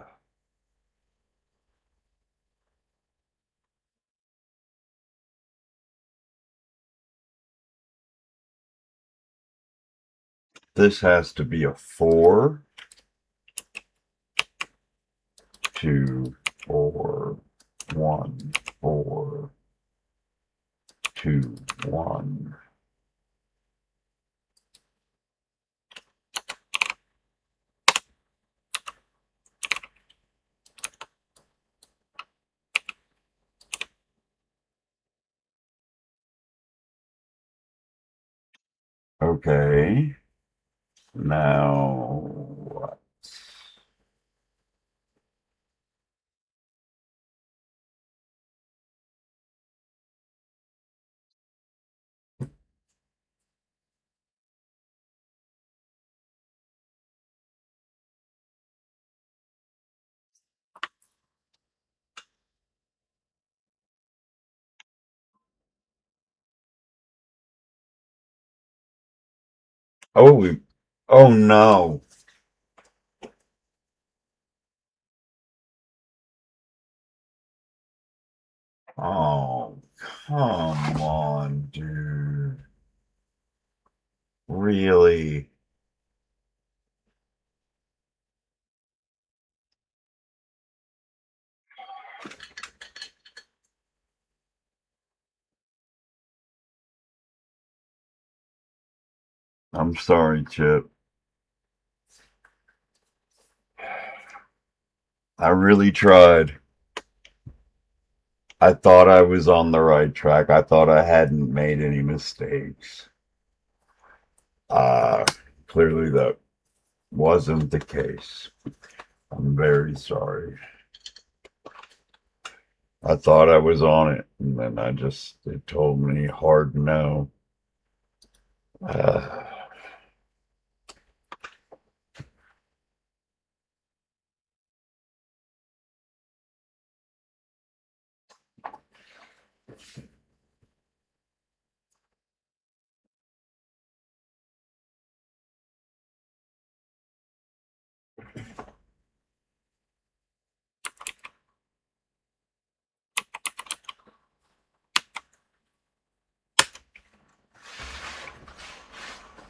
this has to be a 4, 2, 4, 1, 4, 2, 1. Okay. Now what? Oh, oh no. Oh, come on, dude. Really? I'm sorry, Chip. I really tried. I thought I was on the right track. I thought I hadn't made any mistakes. Uh, Clearly that wasn't the case. I'm very sorry. I thought I was on it, and then it told me hard no. Uh,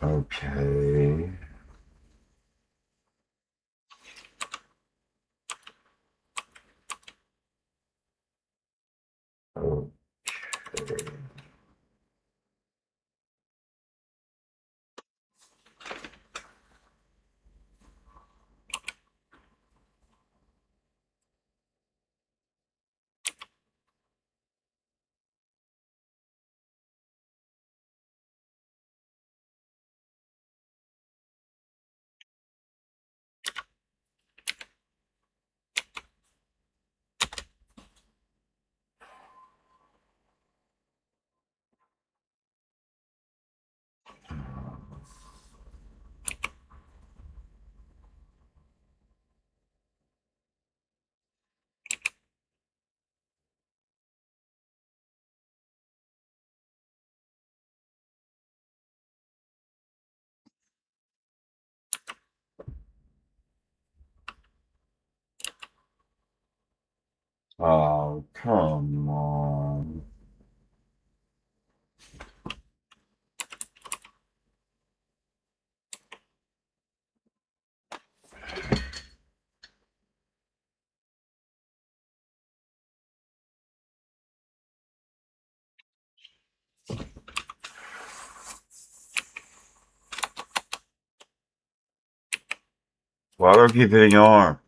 okay. Okay. Oh, come on. Why do I keep hitting your arm?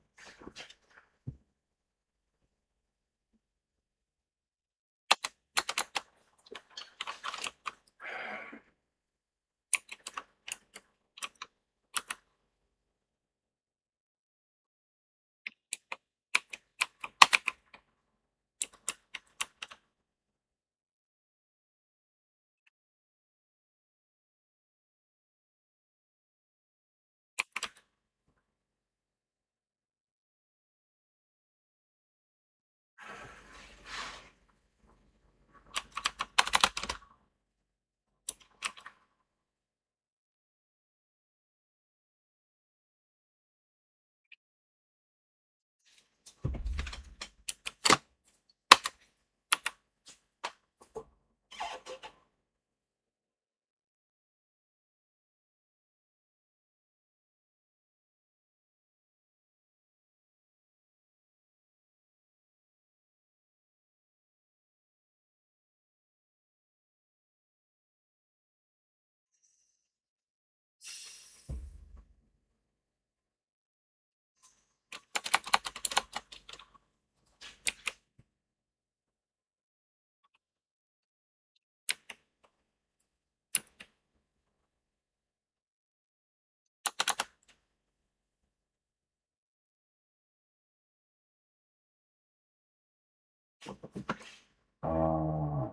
Uh,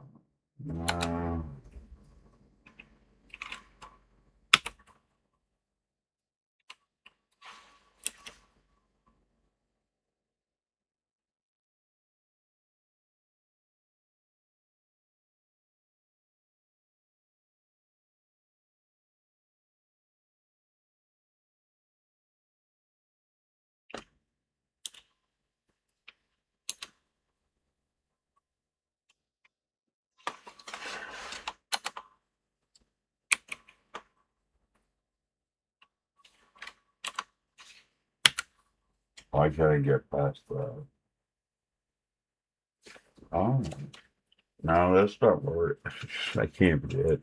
no. Why can't I get past that? Oh, no, that's not work. I can't be it.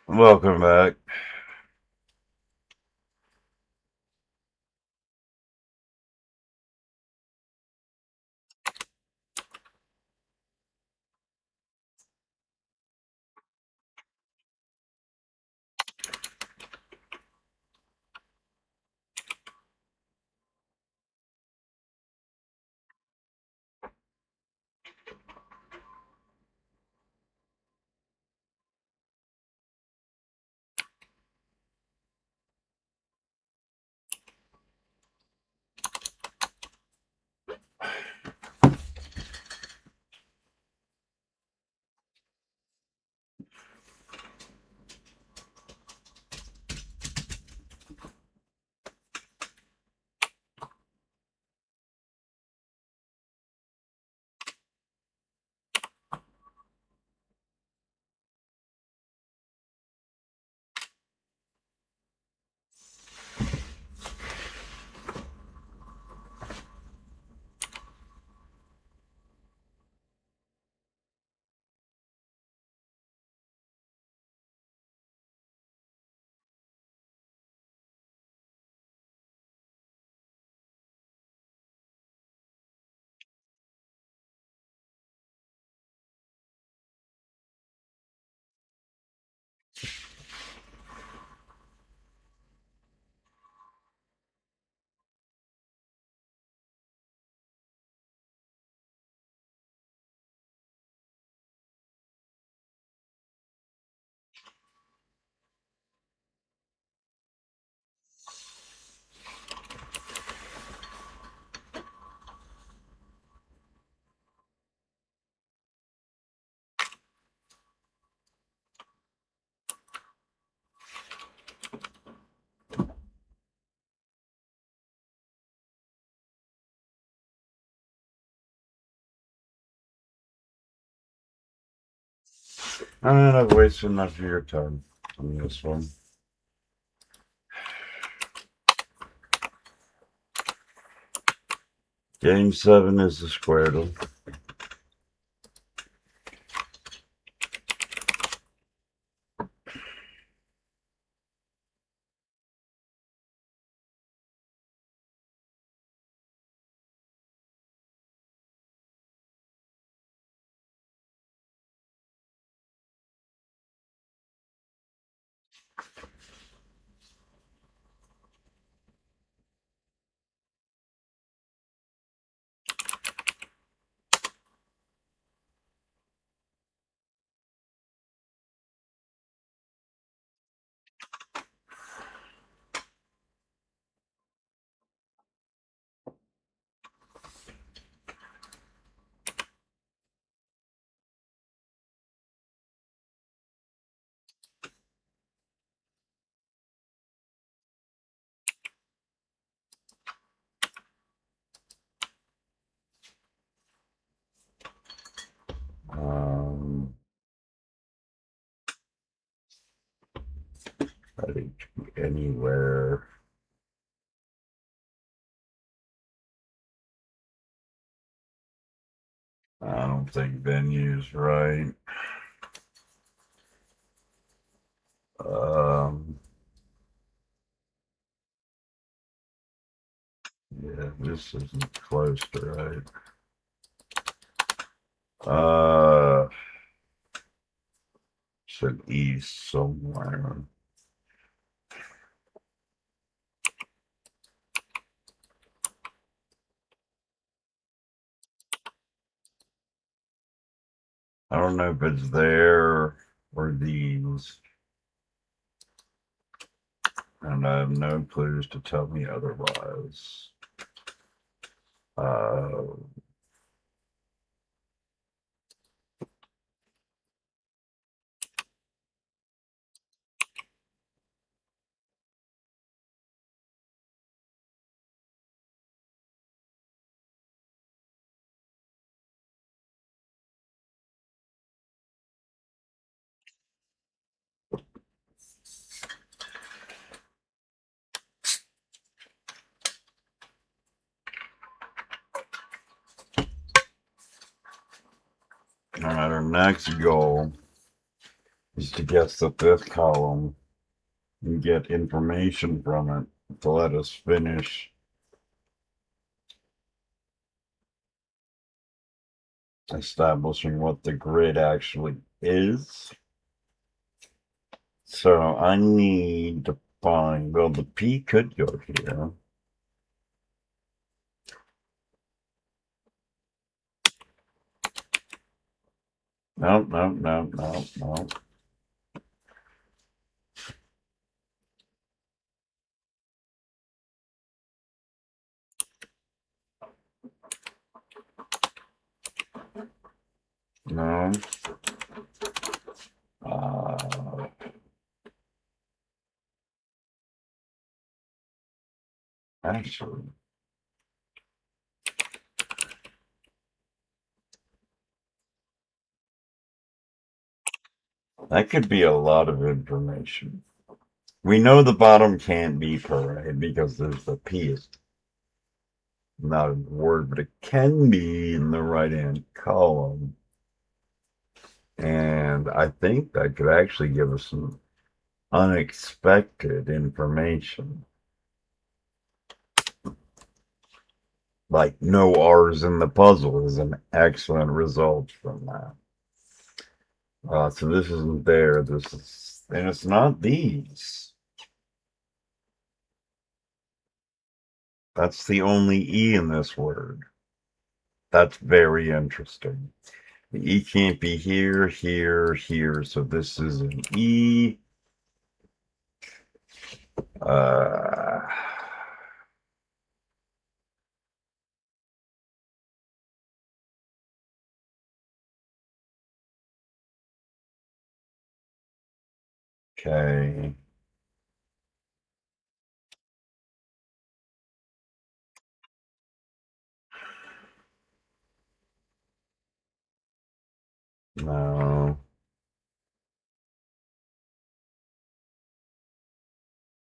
Welcome back. And I've wasted enough of your time on this one. Game 7 is the Squidwardle. That could be anywhere. I don't think venue's right. Yeah, this isn't close to right. Said east somewhere. I don't know if it's there or these. And I have no clues to tell me otherwise. All right, our next goal is to guess the fifth column and get information from it to let us finish establishing what the grid actually is. So I need to find, well, the P could go here. No, no, no, no, no. No. Actually, that could be a lot of information. We know the bottom can't be parade because there's the P is not a word, but it can be in the right-hand column. And I think that could actually give us some unexpected information. Like no R's in the puzzle is an excellent result from that. So this isn't there. This is, and it's not these. That's the only E in this word. That's very interesting. The E can't be here, here, here. So this is an E. Okay. No.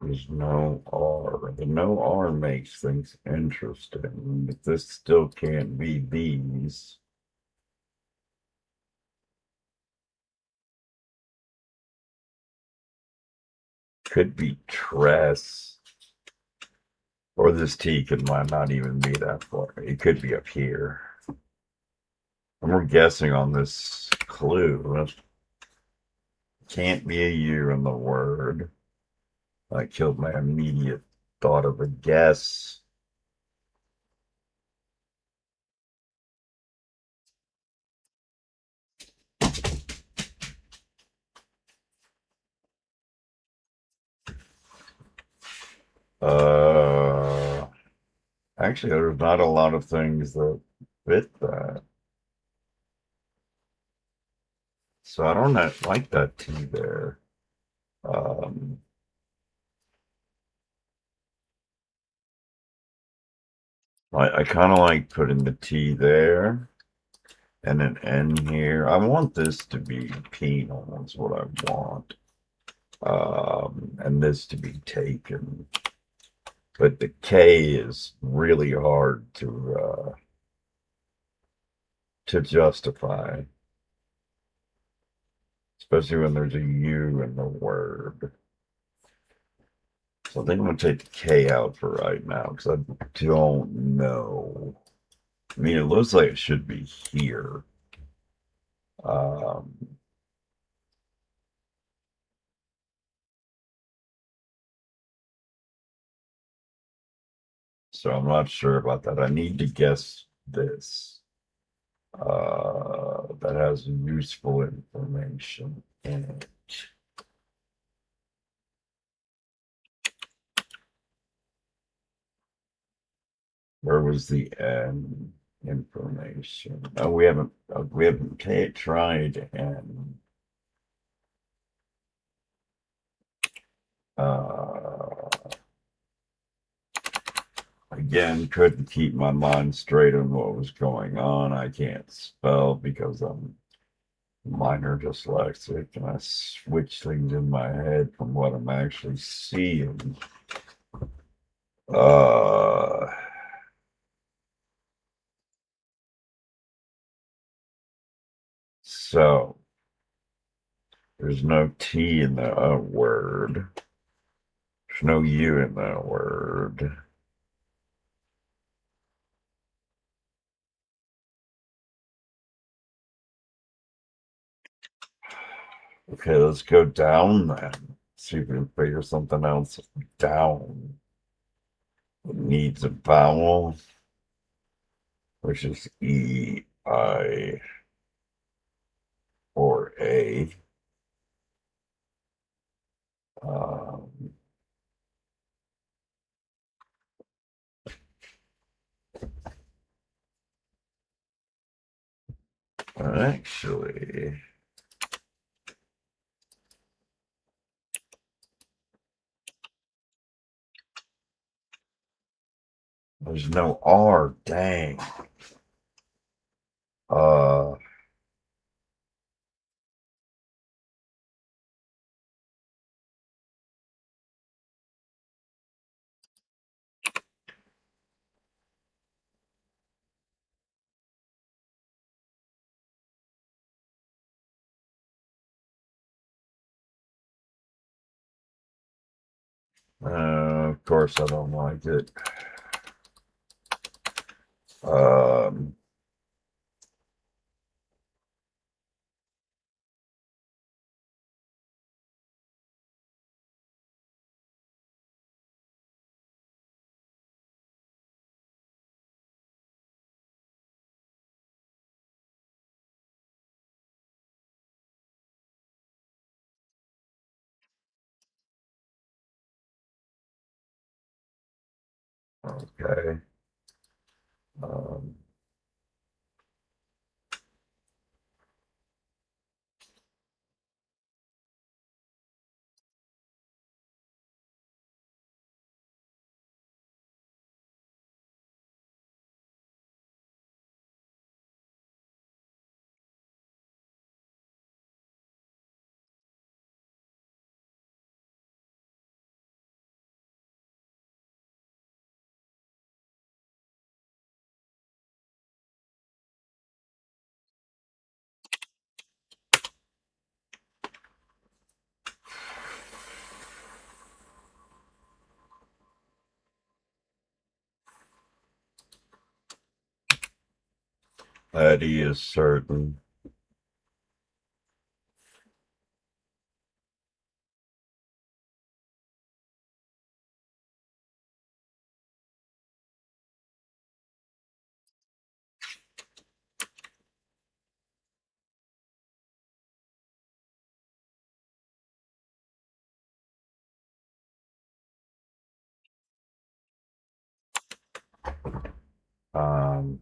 There's no R. The no R makes things interesting, but this still can't be these. Could be Tress. Or this T could might not even be that far. It could be up here. And we're guessing on this clue. Can't be a U in the word. I killed my immediate thought of a guess. Actually, there's not a lot of things that fit that. So I don't like that T there. I kind of like putting the T there and an N here. I want this to be penal is what I want. And this to be taken. But the K is really hard to justify, especially when there's a U in the word. So I think I'm going to take the K out for right now because I don't know. I mean, it looks like it should be here. So I'm not sure about that. I need to guess this. That has useful information in it. Where was the N information? Oh, we haven't tried N. Again, couldn't keep my mind straight on what was going on. I can't spell because I'm minor dyslexic and I switch things in my head from what I'm actually seeing. So There's no T in the word. There's no U in that word. Okay, let's go down then. See if we can figure something else down. It needs a vowel, which is E, I, or A. Um, actually, there's no R. Dang. Uh, of course, I don't like it. Um, okay. Um, that E is certain. Um,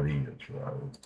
that is right.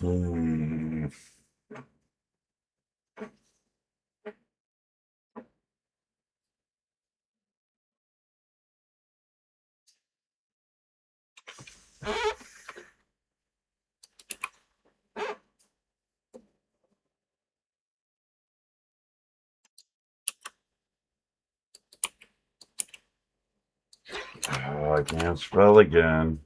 Hmm. Oh, I can't spell again.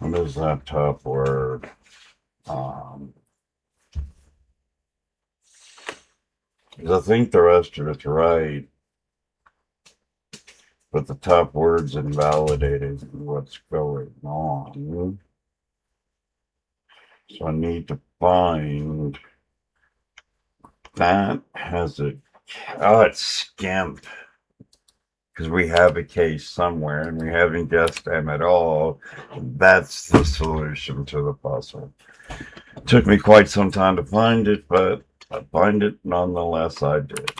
What is that top word? Um, 'Cause I think the rest of it's right, but the top word's invalidating what's going on. So I need to find that has a, oh, it's skimp. Because we have a case somewhere and we haven't guessed them at all. That's the solution to the puzzle. It took me quite some time to find it, but I find it nonetheless. I did.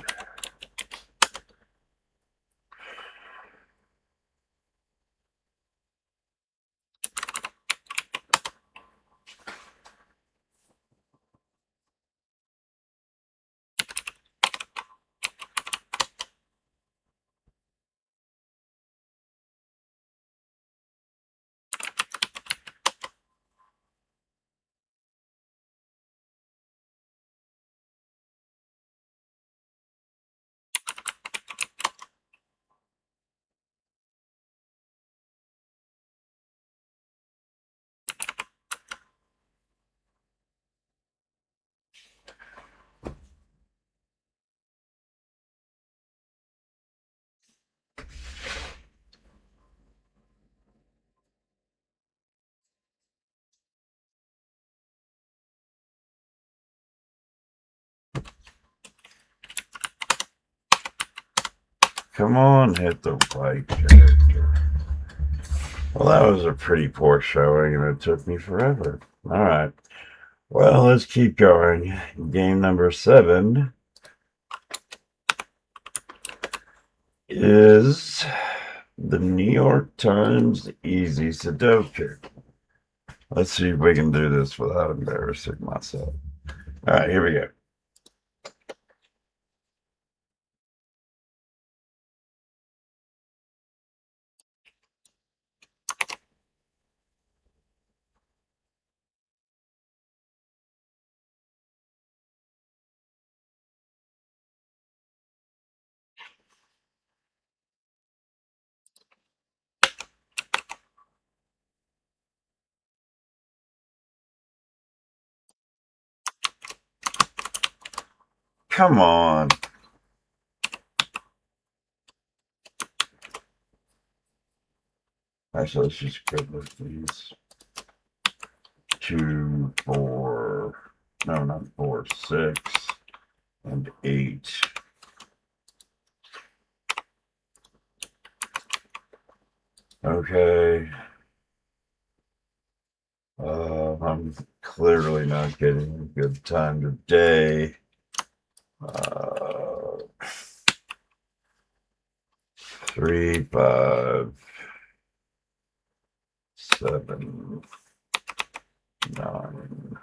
Come on, hit the right character. Well, that was a pretty poor showing, and it took me forever. All right. Well, let's keep going. Game number 7 is the New York Times Easy Sudoku. Let's see if we can do this without embarrassing myself. All right, here we go. Come on. Actually, let's just go with these 2, 4, no, not 4, 6, and 8. Okay. I'm clearly not getting a good time today. 3, 5, 7, 9.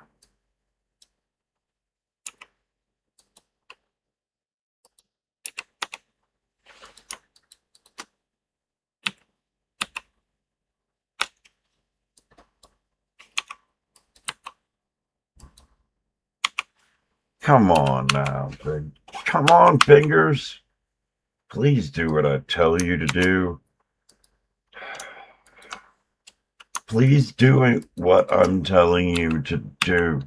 Come on now, come on, fingers. Please do what I tell you to do. Please do what I'm telling you to do.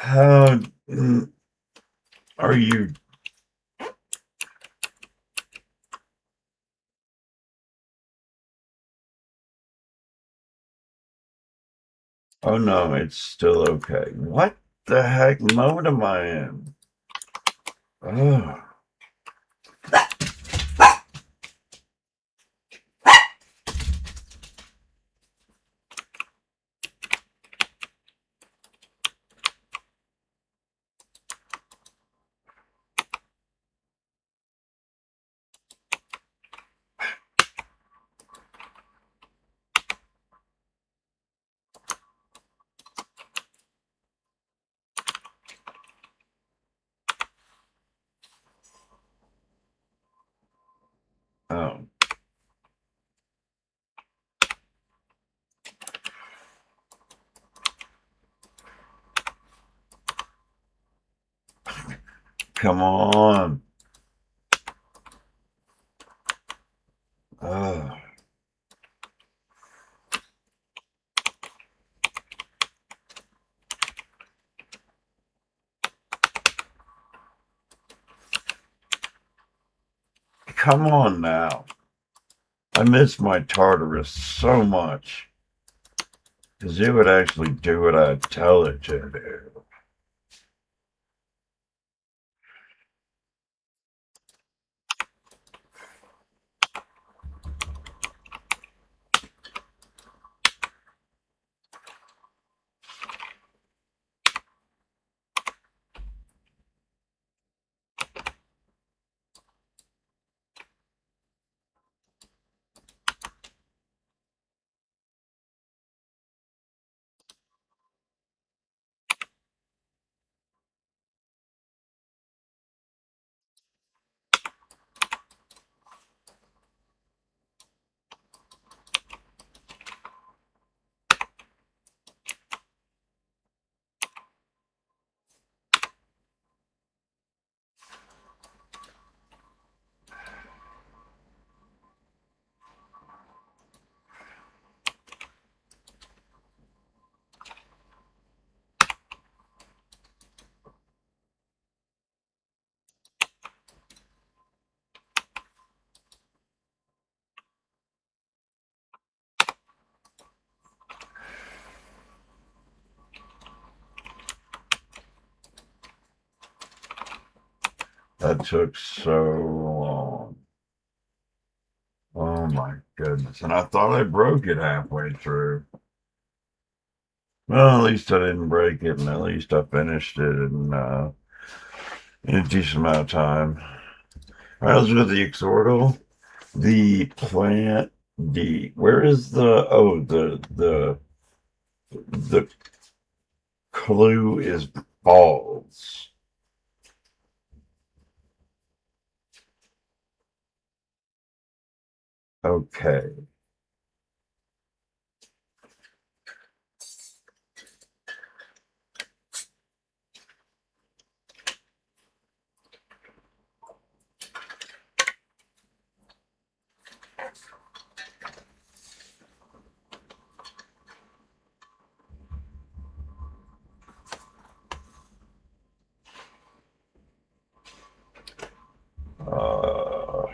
How are you? Oh no, it's still okay. What the heck mode am I in? Oh, oh. Come on. Oh. Come on now. I miss my Tartarus so much. Because it would actually do what I tell it to do. That took so long. Oh my goodness. And I thought I broke it halfway through. Well, at least I didn't break it, and at least I finished it in a decent amount of time. All right, let's go to the exordal. The plant, where is the clue is balls. Okay. Uh,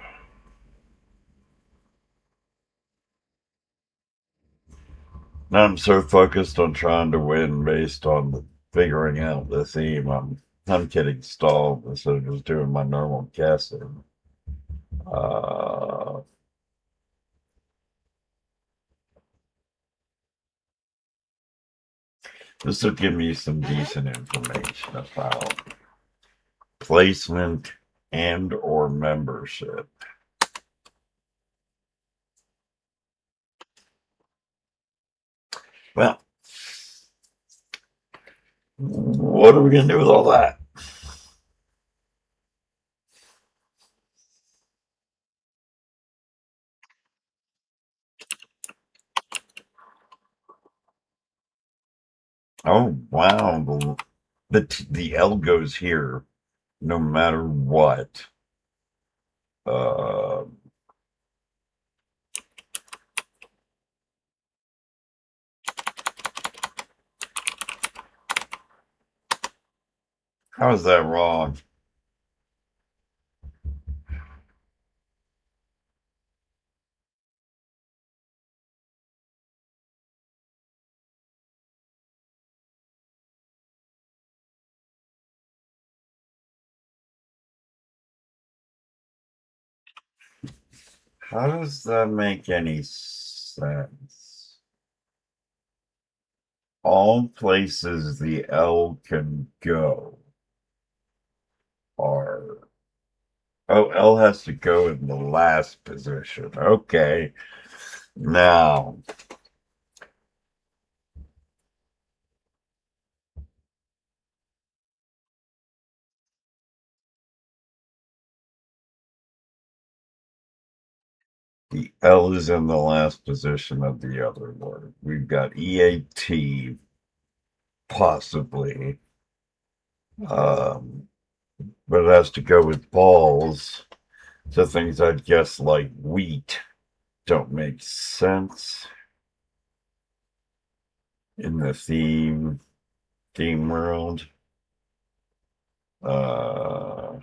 I'm so focused on trying to win based on figuring out the theme. I'm getting stalled instead of just doing my normal guessing. Uh, this will give me some decent information about placement and or membership. Well, what are we going to do with all that? Oh, wow. The L goes here no matter what. Uh, how is that wrong? How does that make any sense? All places the L can go are. Oh, L has to go in the last position. Okay. Now, the L is in the last position of the other word. We've got EAT, possibly. Um, but it has to go with balls. So things I'd guess like wheat don't make sense in the theme world. Uh,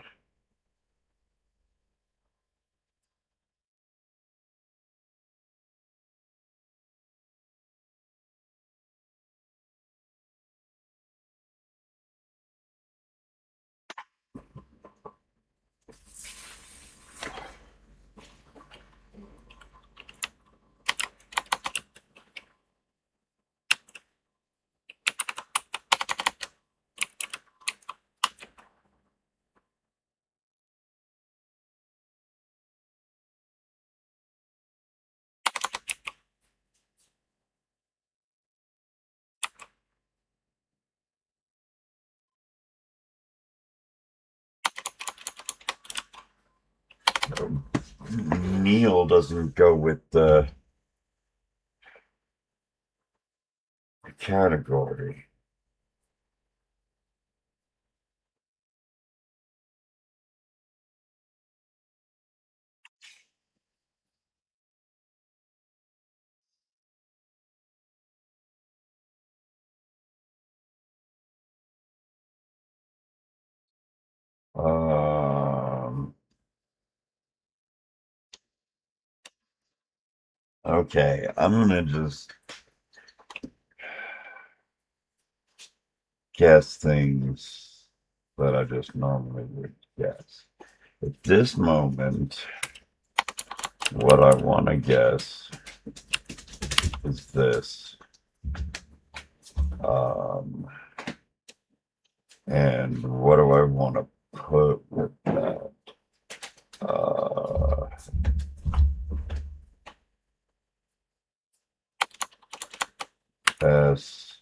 Neil doesn't go with the category. Um, okay, I'm gonna just guess things that I just normally would guess. At this moment, what I want to guess is this. And what do I want to put with that? S.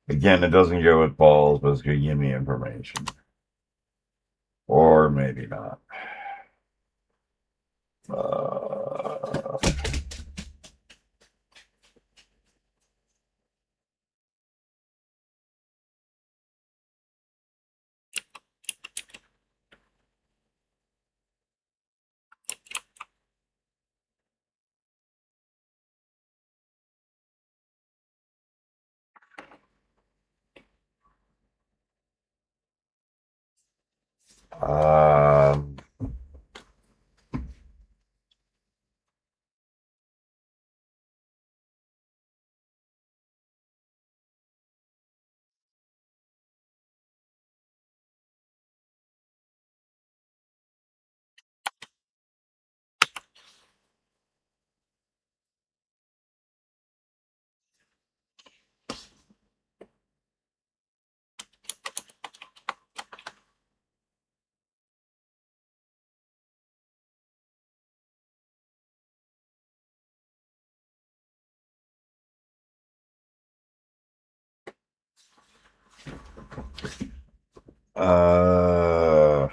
Again, it doesn't go with balls, but it's going to give me information. Or maybe not. Um, uh,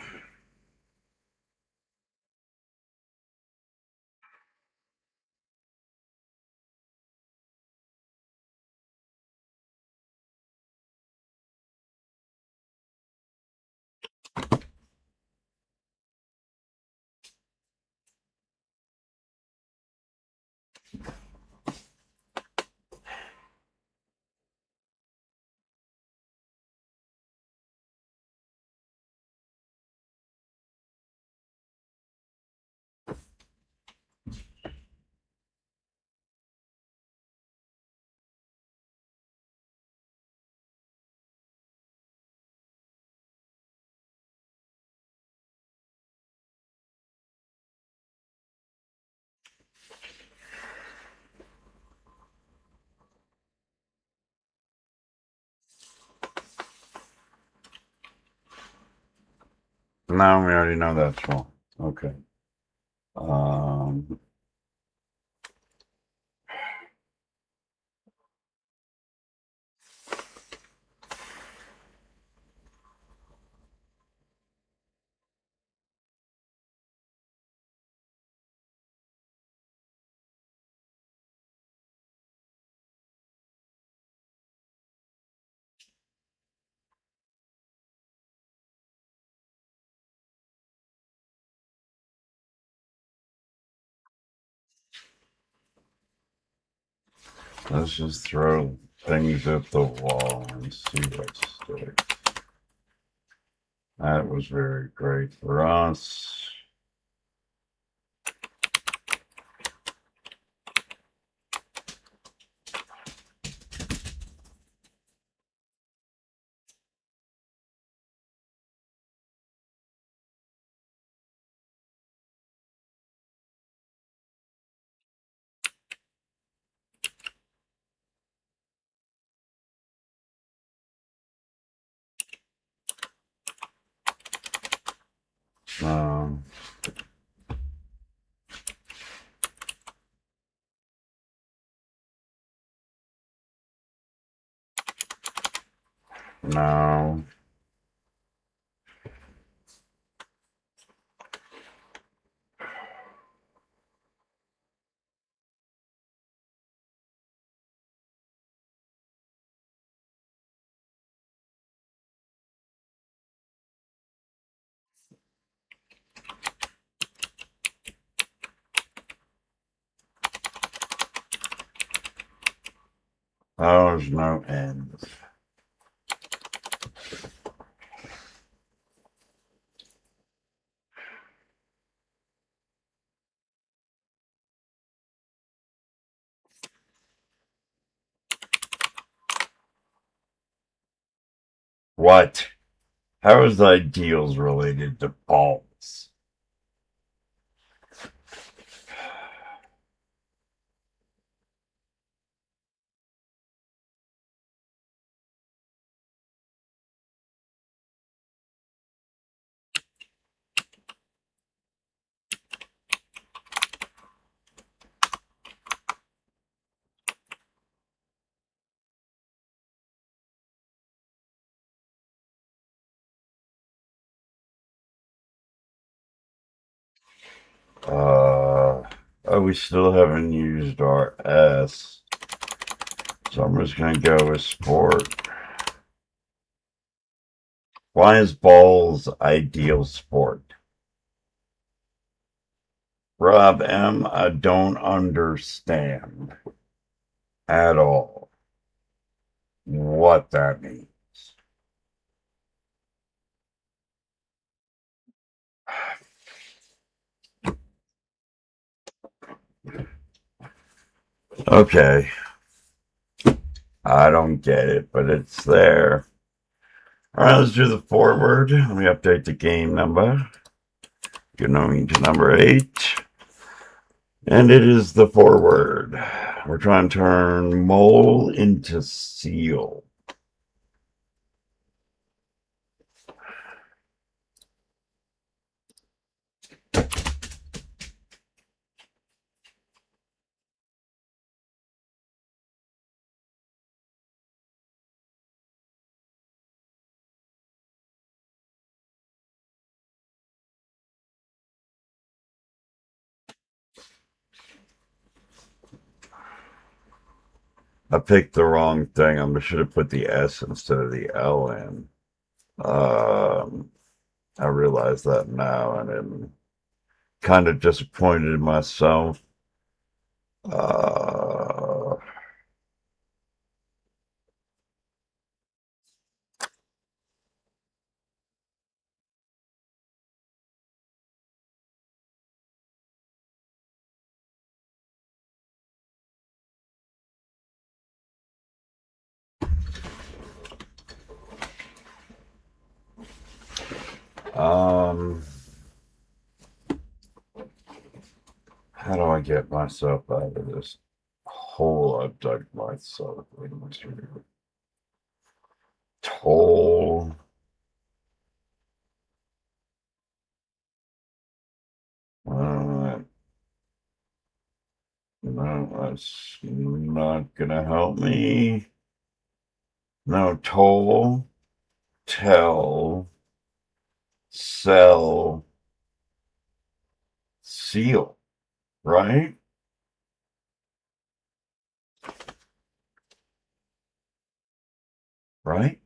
no, we already know that's wrong. Okay. Um, let's just throw things at the wall and see what sticks. That was very great for us. Um, no. Oh, there's no ends. What? How is ideals related to balls? Oh, we still haven't used our S. So I'm just going to go with sport. Why is balls ideal sport? Rob M., I don't understand at all what that means. Okay. I don't get it, but it's there. All right, let's do the forward. Let me update the game number. Going to number 8. And it is the forward. We're trying to turn mole into seal. I picked the wrong thing. I should have put the S instead of the L in. I realize that now, and I'm kind of disappointed in myself. Uh, um, how do I get myself out of this hole I've dug myself into? Toll. Uh, no, that's not gonna help me. No, toll, tell, sell, seal, right? Right?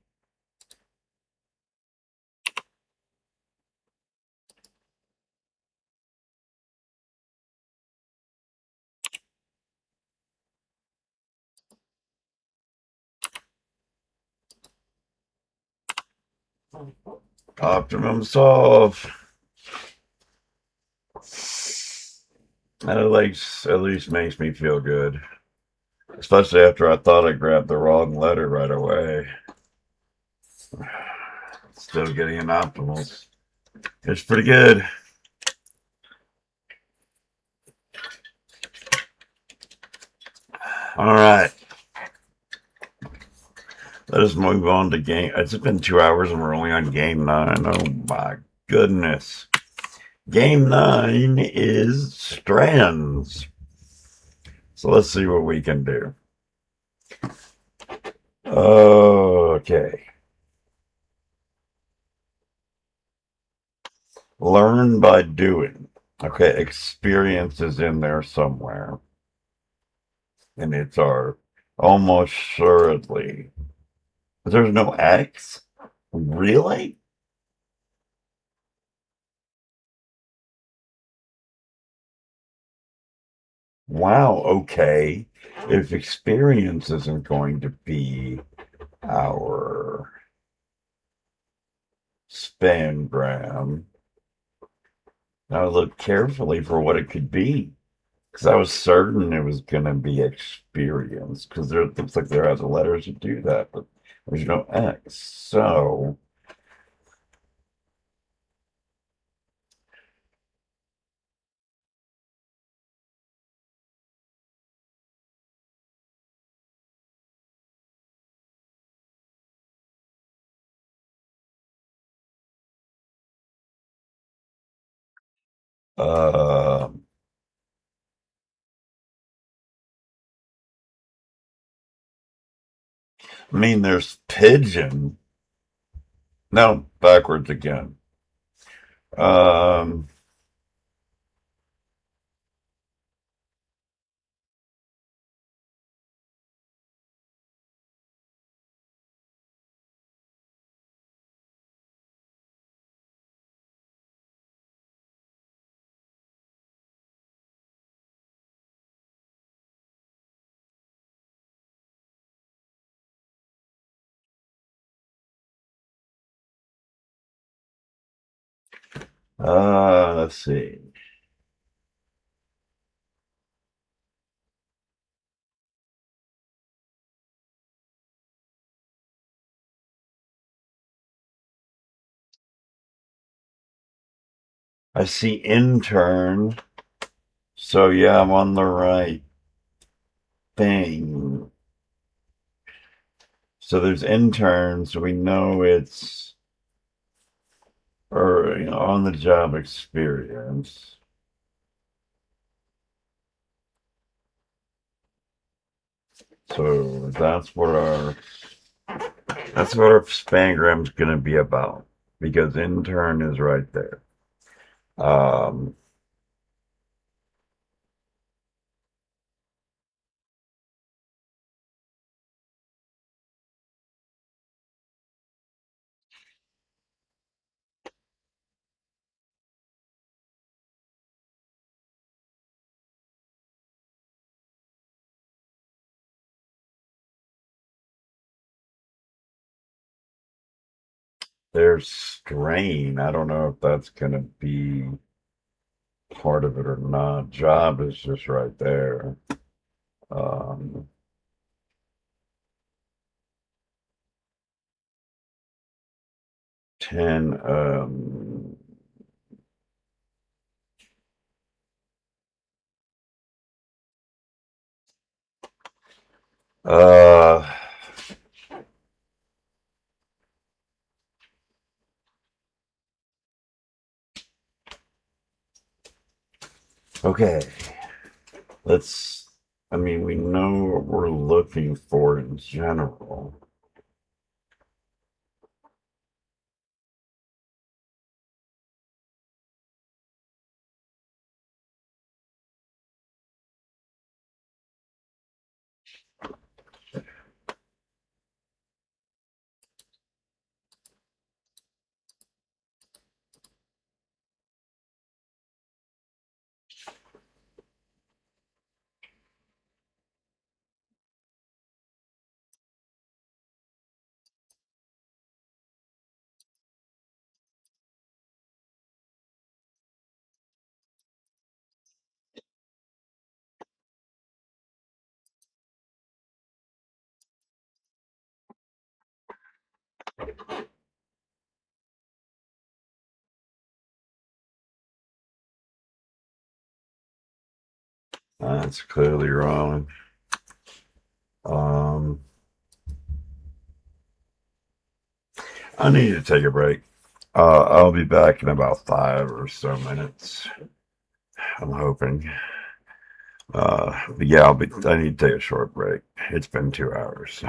Optimum solve. That at least makes me feel good. Especially after I thought I grabbed the wrong letter right away. Still getting an optimal. It's pretty good. All right. Let us move on to game. It's been 2 hours and we're only on game 9. Oh my goodness. Game 9 is strands. So let's see what we can do. Okay. Learn by doing. Okay, experience is in there somewhere. And it's our almost assuredly. But there's no X? Really? Wow, okay. If experience isn't going to be our spangram, now look carefully for what it could be. Because I was certain it was going to be experience, because there it looks like there are the letters to do that, but there's no X. So, uh, I mean, there's pigeon. No, backwards again. Um, let's see. I see intern. So yeah, I'm on the right thing. So there's interns. So we know it's or on the job experience. So that's what our spangram's gonna be about because intern is right there. Um, there's strain. I don't know if that's gonna be part of it or not. Job is just right there. Um, 10. Uh, okay. Let's. I mean, we know what we're looking for in general. That's clearly wrong. Um, I need to take a break. I'll be back in about 5 or so minutes. I'm hoping. But yeah, I need to take a short break. It's been 2 hours.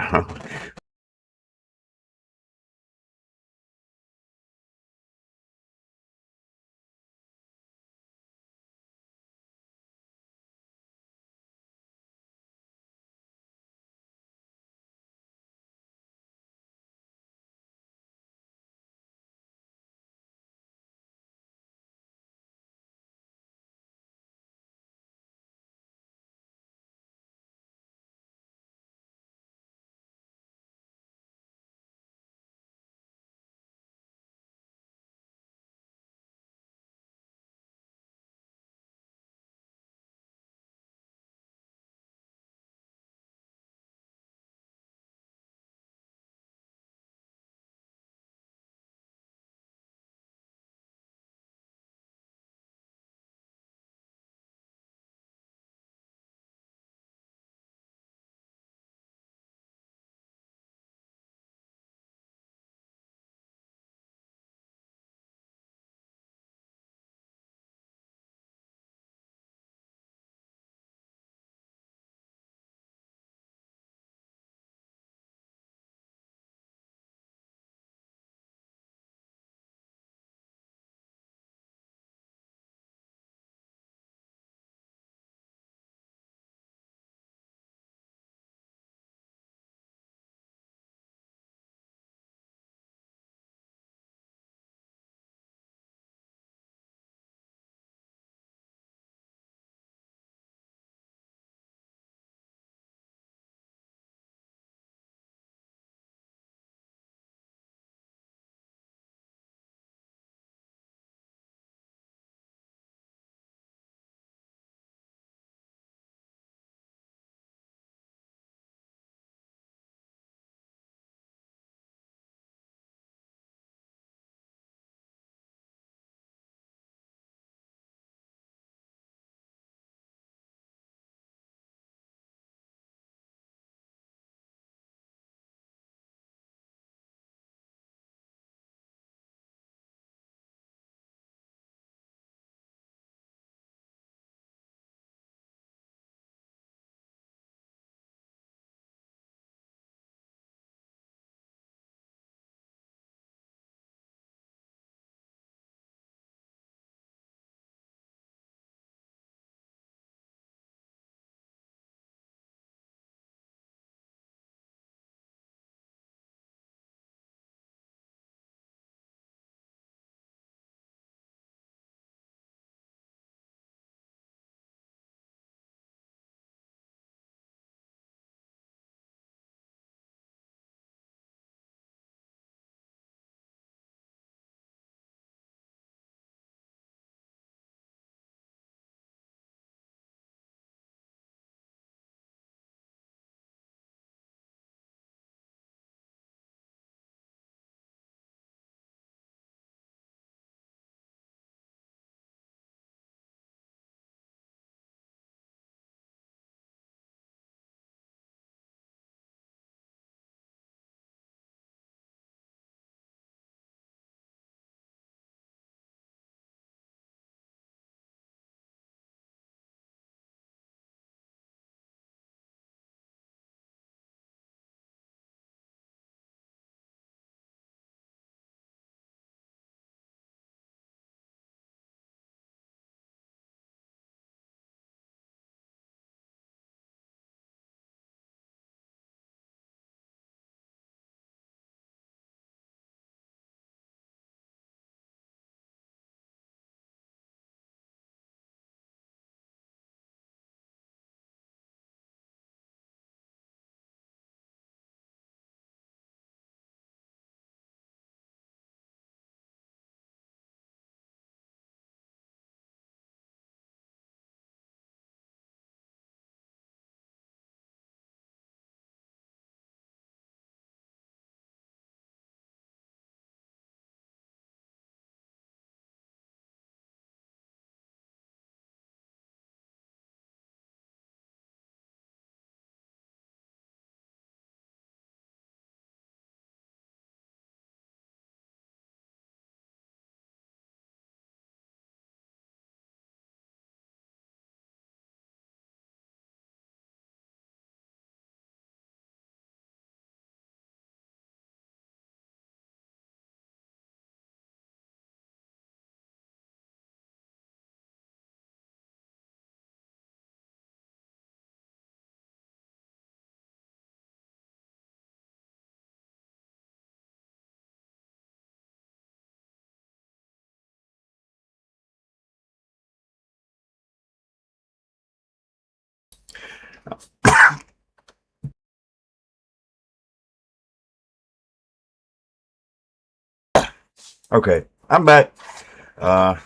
Okay, I'm back.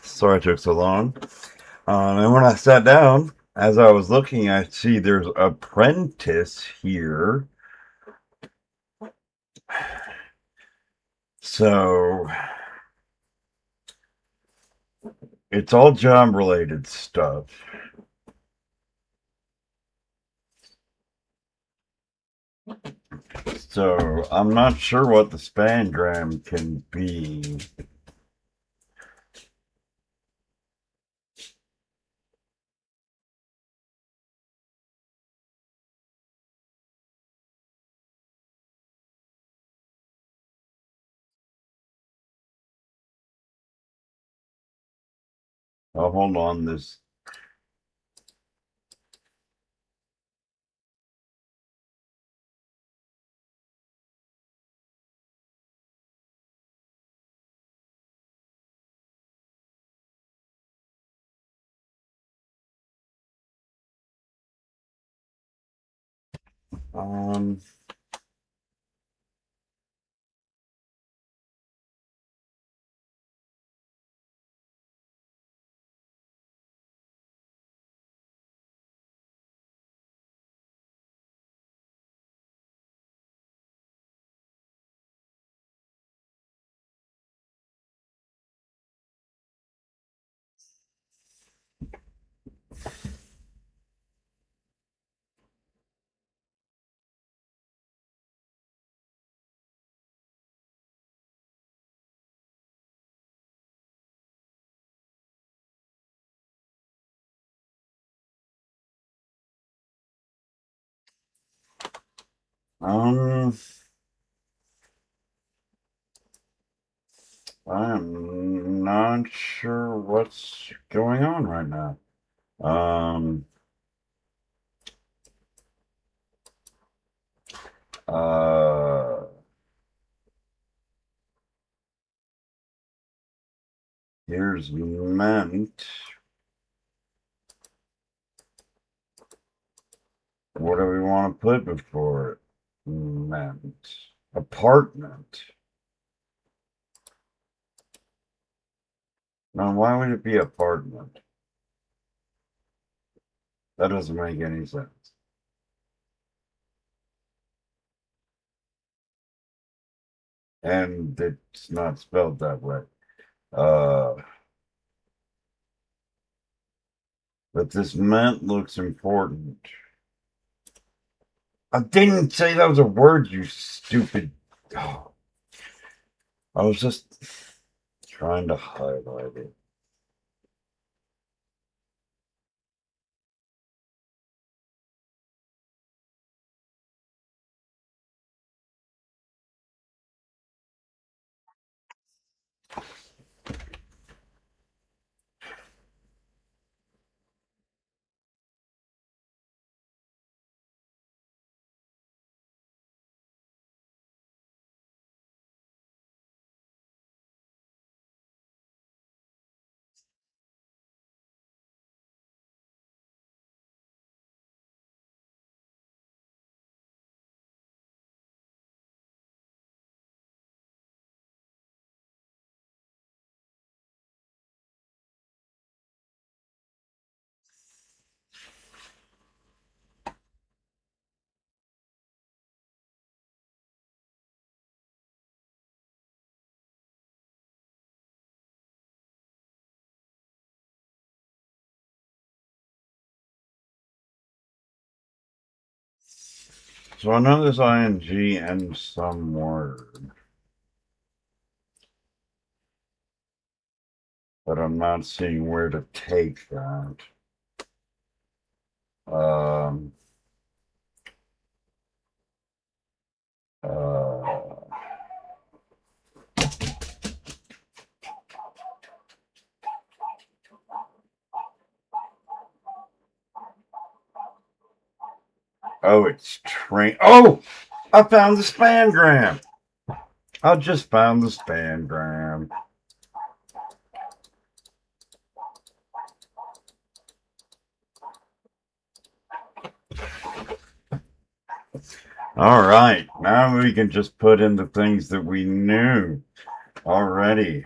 Sorry it took so long. And when I sat down, as I was looking, I see there's apprentice here. So it's all job related stuff. So I'm not sure what the spangram can be. Oh, hold on. This. Um. Um. I'm not sure what's going on right now. Um. Uh. Here's meant. What do we want to put before it? Meant. Apartment. Now, why would it be apartment? That doesn't make any sense. And it's not spelled that way. Uh, but this meant looks important. I didn't say that was a word, you stupid. Oh, I was just trying to highlight it. So I know this ing ends some word, but I'm not seeing where to take that. Um, uh, oh, it's train. Oh, I found the spangram. I just found the spangram. All right, now we can just put in the things that we knew already.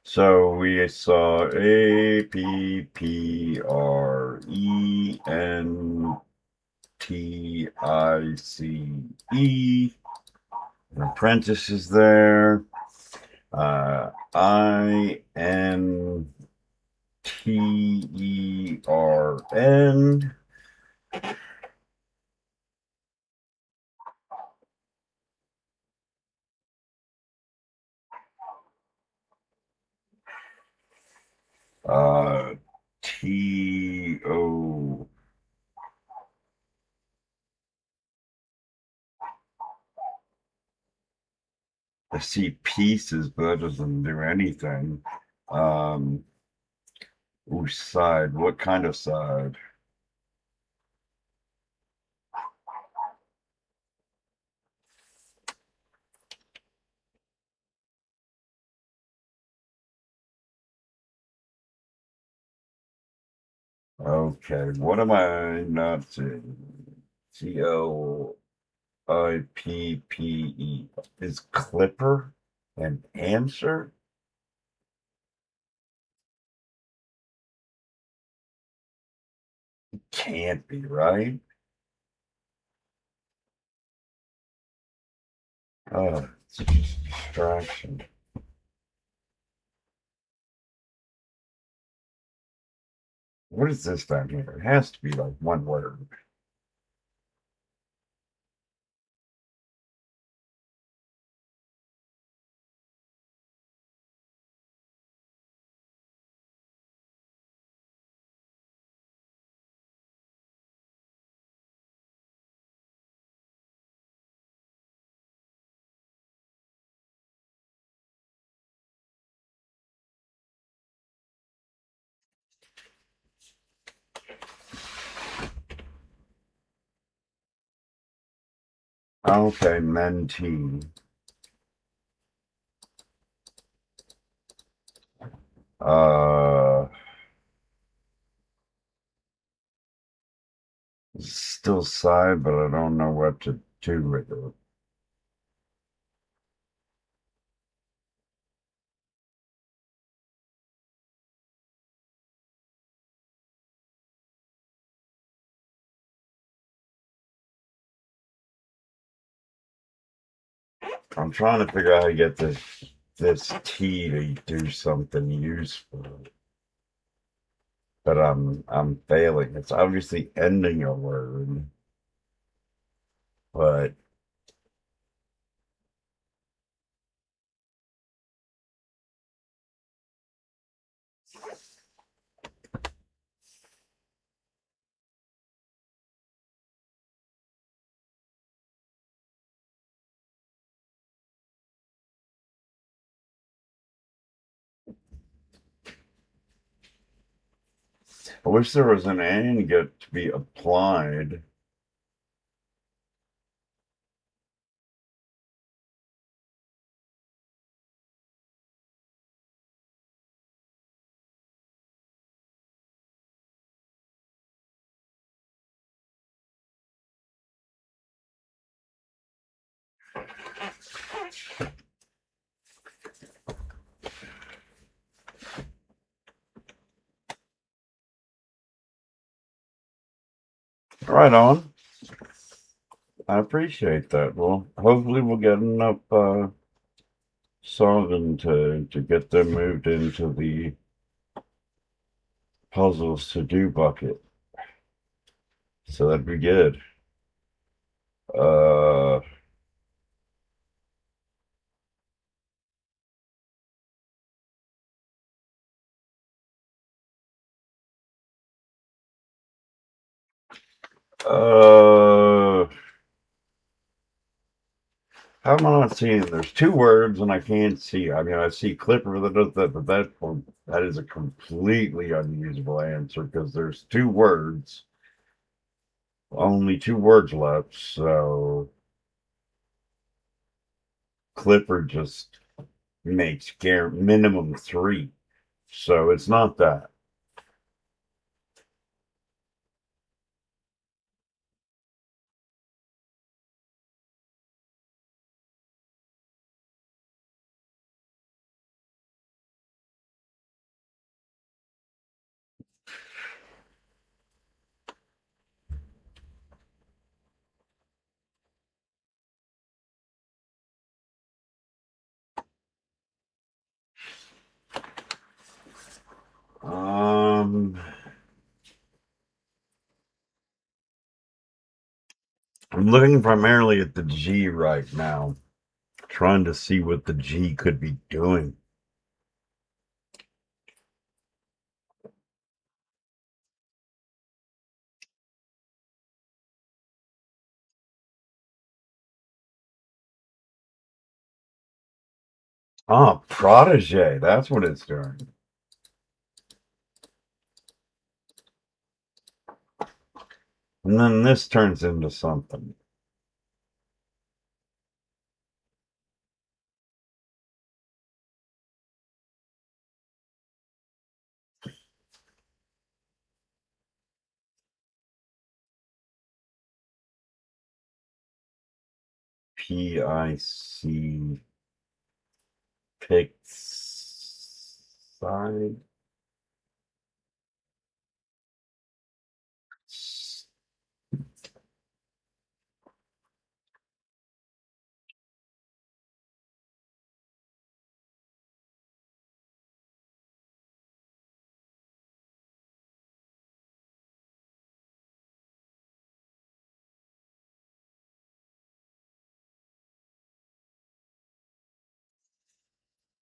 So we saw APPRENTICE. An apprentice is there. INTERN. TO. I see pieces, but that doesn't do anything. Ooh, side. What kind of side? Okay, what am I not seeing? CLIPPE. Is Clipper an answer? Can't be, right? Oh, it's a distraction. What is this down here? It has to be like one word. Okay, mentee. Uh, Still side, but I don't know what to do with it. I'm trying to figure out how to get this T to do something useful, but I'm failing. It's obviously ending a word, but I wish there was an and get to be applied. Right on. I appreciate that. Well, hopefully we'll get enough solving to get them moved into the puzzles to do bucket. So that'd be good. Uh, uh, how am I not seeing? There's two words and I can't see. I mean, I see Clipper that does that, but that is a completely unusable answer because there's two words, only two words left. So Clipper just makes minimum three. So it's not that. I'm looking primarily at the G right now, trying to see what the G could be doing. Ah, protege. That's what it's doing. And then this turns into something. PIC pick side.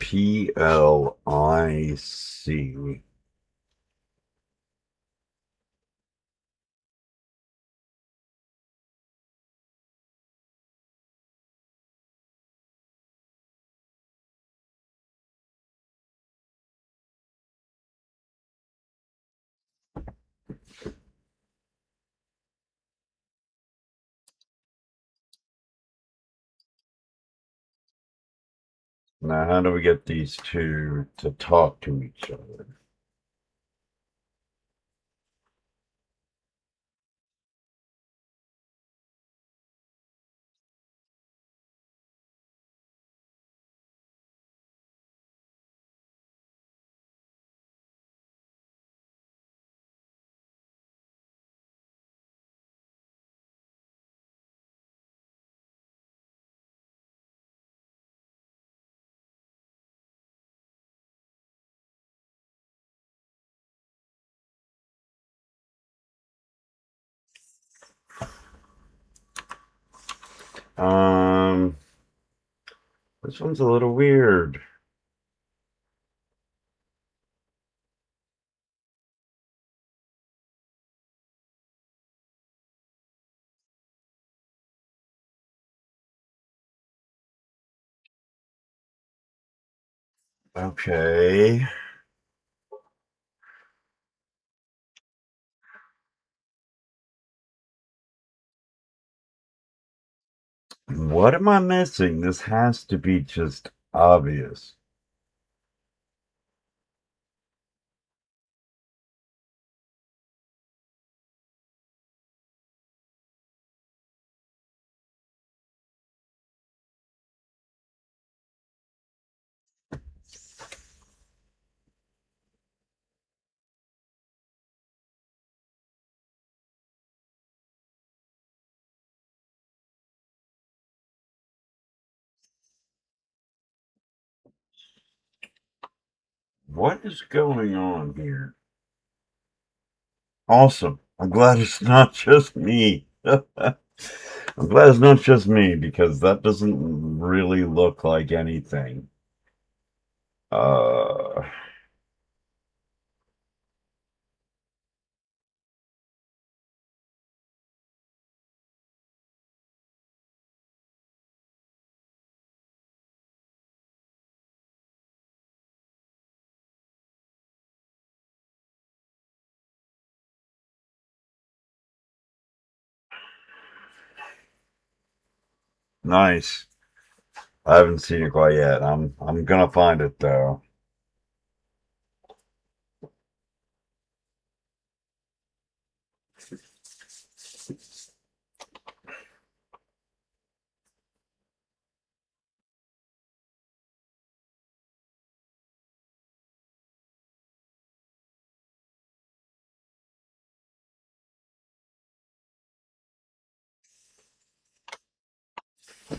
PLIC. Now, how do we get these two to talk to each other? Um, this one's a little weird. Okay. What am I missing? This has to be just obvious. What is going on here? Awesome. I'm glad it's not just me. I'm glad it's not just me because that doesn't really look like anything. Uh, nice. I haven't seen it quite yet. I'm gonna find it though.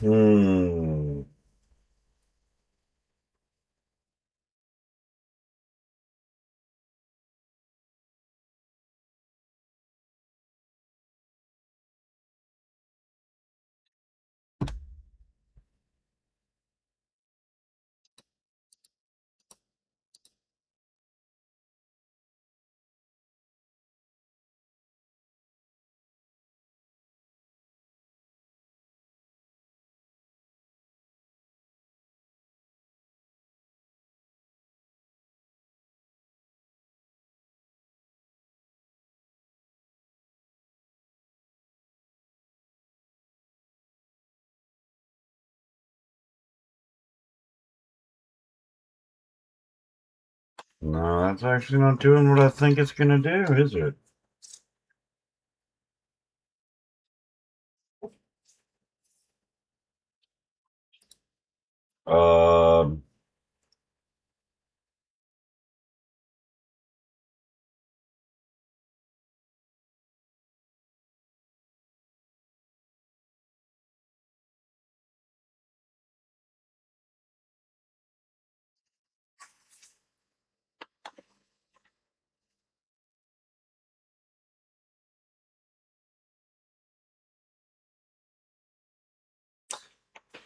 Hmm. No, that's actually not doing what I think it's going to do, is it? Um,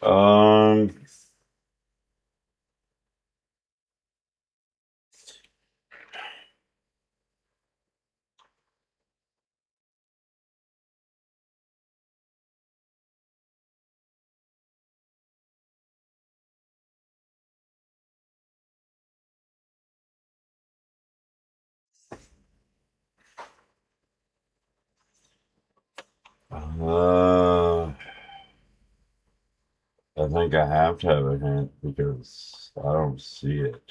um, uh, I think I have to have a hint because I don't see it.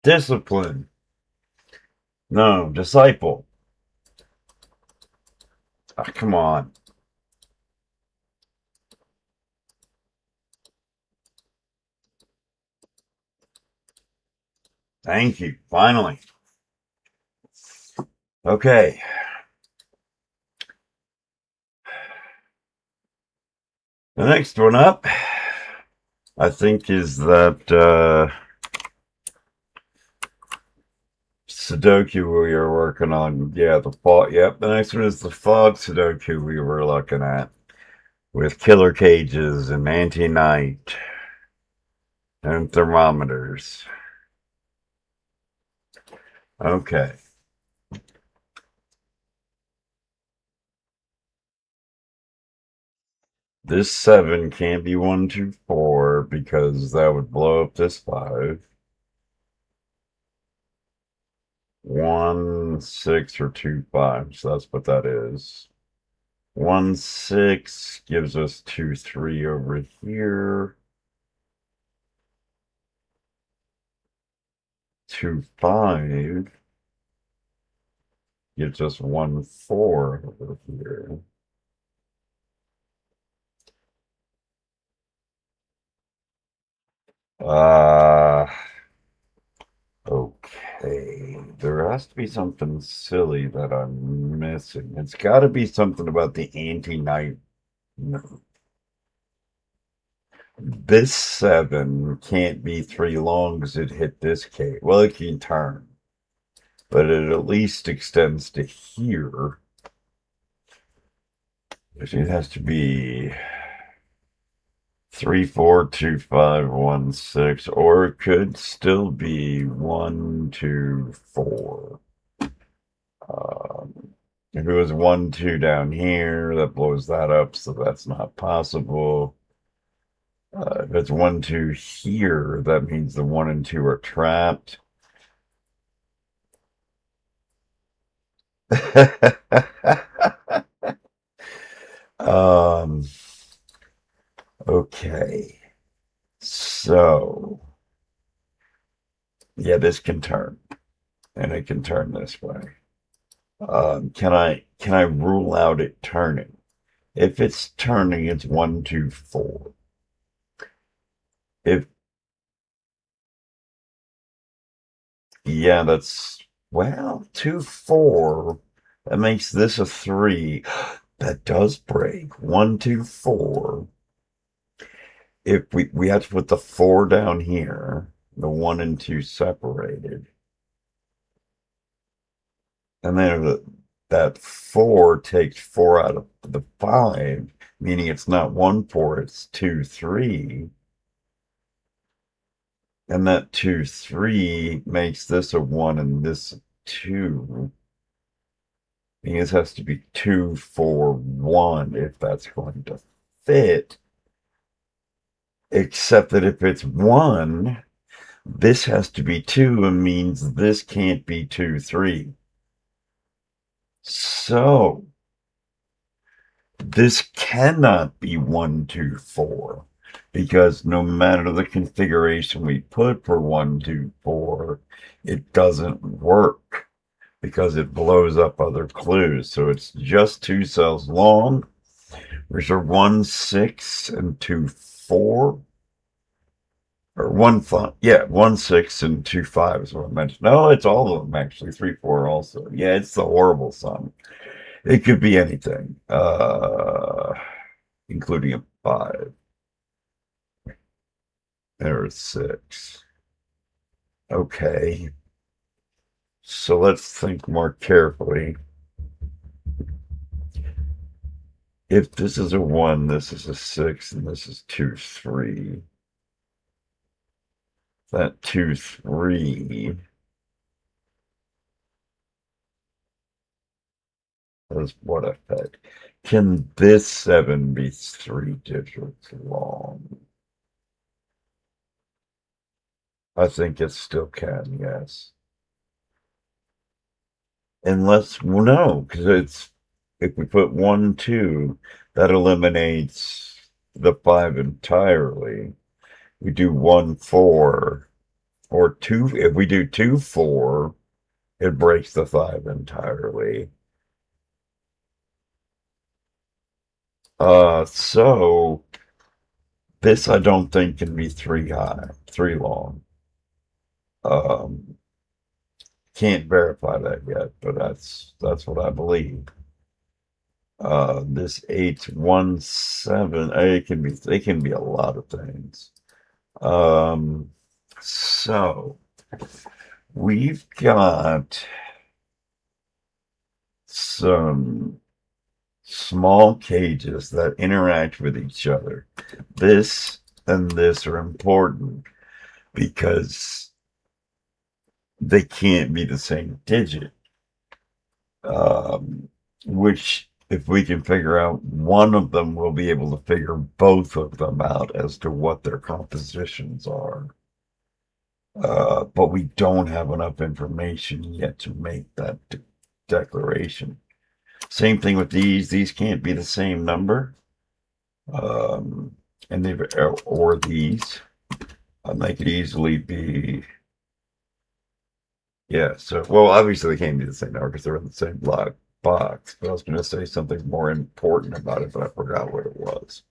Discipline. No, disciple. Oh, come on. Thank you. Finally. Okay. The next one up, I think, is that Sudoku we were working on. Yeah, the fog. Yep, the next one is the fog Sudoku we were looking at with killer cages and anti-night and thermometers. Okay. This 7 can't be 1, 2, 4 because that would blow up this 5. 1, 6, or 2, 5. So that's what that is. 1, 6 gives us 2, 3 over here. 2, 5 gives us 1, 4 over here. Uh, okay. There has to be something silly that I'm missing. It's got to be something about the anti-night. No. This 7 can't be 3 long because it hit this K. Well, it can turn, but it at least extends to here. Which it has to be 3, 4, 2, 5, 1, 6, or it could still be 1, 2, 4. If it was 1, 2 down here, that blows that up, so that's not possible. If it's 1, 2 here, that means the 1 and 2 are trapped. um, okay. So, yeah, this can turn, and it can turn this way. Can I rule out it turning? If it's turning, it's 1, 2, 4. If yeah, that's well 2, 4. That makes this a 3. That does break 1, 2, 4. If we have to put the 4 down here, the 1 and 2 separated, and then that 4 takes 4 out of the 5, meaning it's not 1, 4, it's 2, 3. And that 2, 3 makes this a 1 and this a 2. Meaning this has to be 2, 4, 1 if that's going to fit. Except that if it's 1, this has to be 2 and means this can't be 2, 3. So this cannot be 1, 2, 4 because no matter the configuration we put for 1, 2, 4, it doesn't work because it blows up other clues. So it's just 2 cells long, which are 1, 6, and 2, 4. Or 1, 5. Yeah, 1, 6, and 2, 5 is what I mentioned. No, it's all of them actually. 3, 4 also. Yeah, it's the horrible sum. It could be anything, including a 5 or a 6. Okay. So let's think more carefully. If this is a 1, this is a 6, and this is 2, 3. That 2, 3 has what effect? Can this 7 be 3 digits long? I think it still can, yes. Unless, well, no, because it's, if we put 1, 2, that eliminates the 5 entirely. We do 1, 4, or 2, if we do 2, 4, it breaks the 5 entirely. So this I don't think can be 3 high, 3 long. Can't verify that yet, but that's what I believe. This 8, 1, 7, it can be a lot of things. So we've got some small cages that interact with each other. This and this are important because they can't be the same digit. Which, if we can figure out one of them, we'll be able to figure both of them out as to what their compositions are. But we don't have enough information yet to make that declaration. Same thing with these. These can't be the same number. And they or these. They could easily be. Yeah, so, well, obviously they can't be the same number because they're in the same box. But I was going to say something more important about it, but I forgot what it was.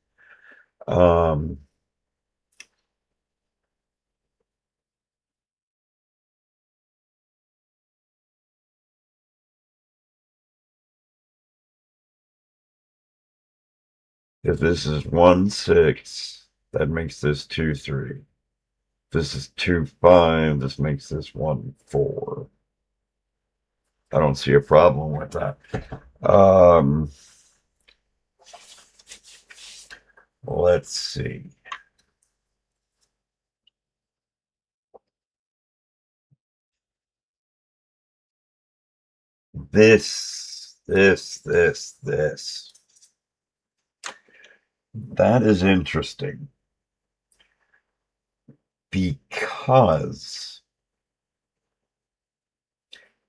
If this is 1, 6, that makes this 2, 3. This is 2, 5, this makes this 1, 4. I don't see a problem with that. Let's see. This. That is interesting because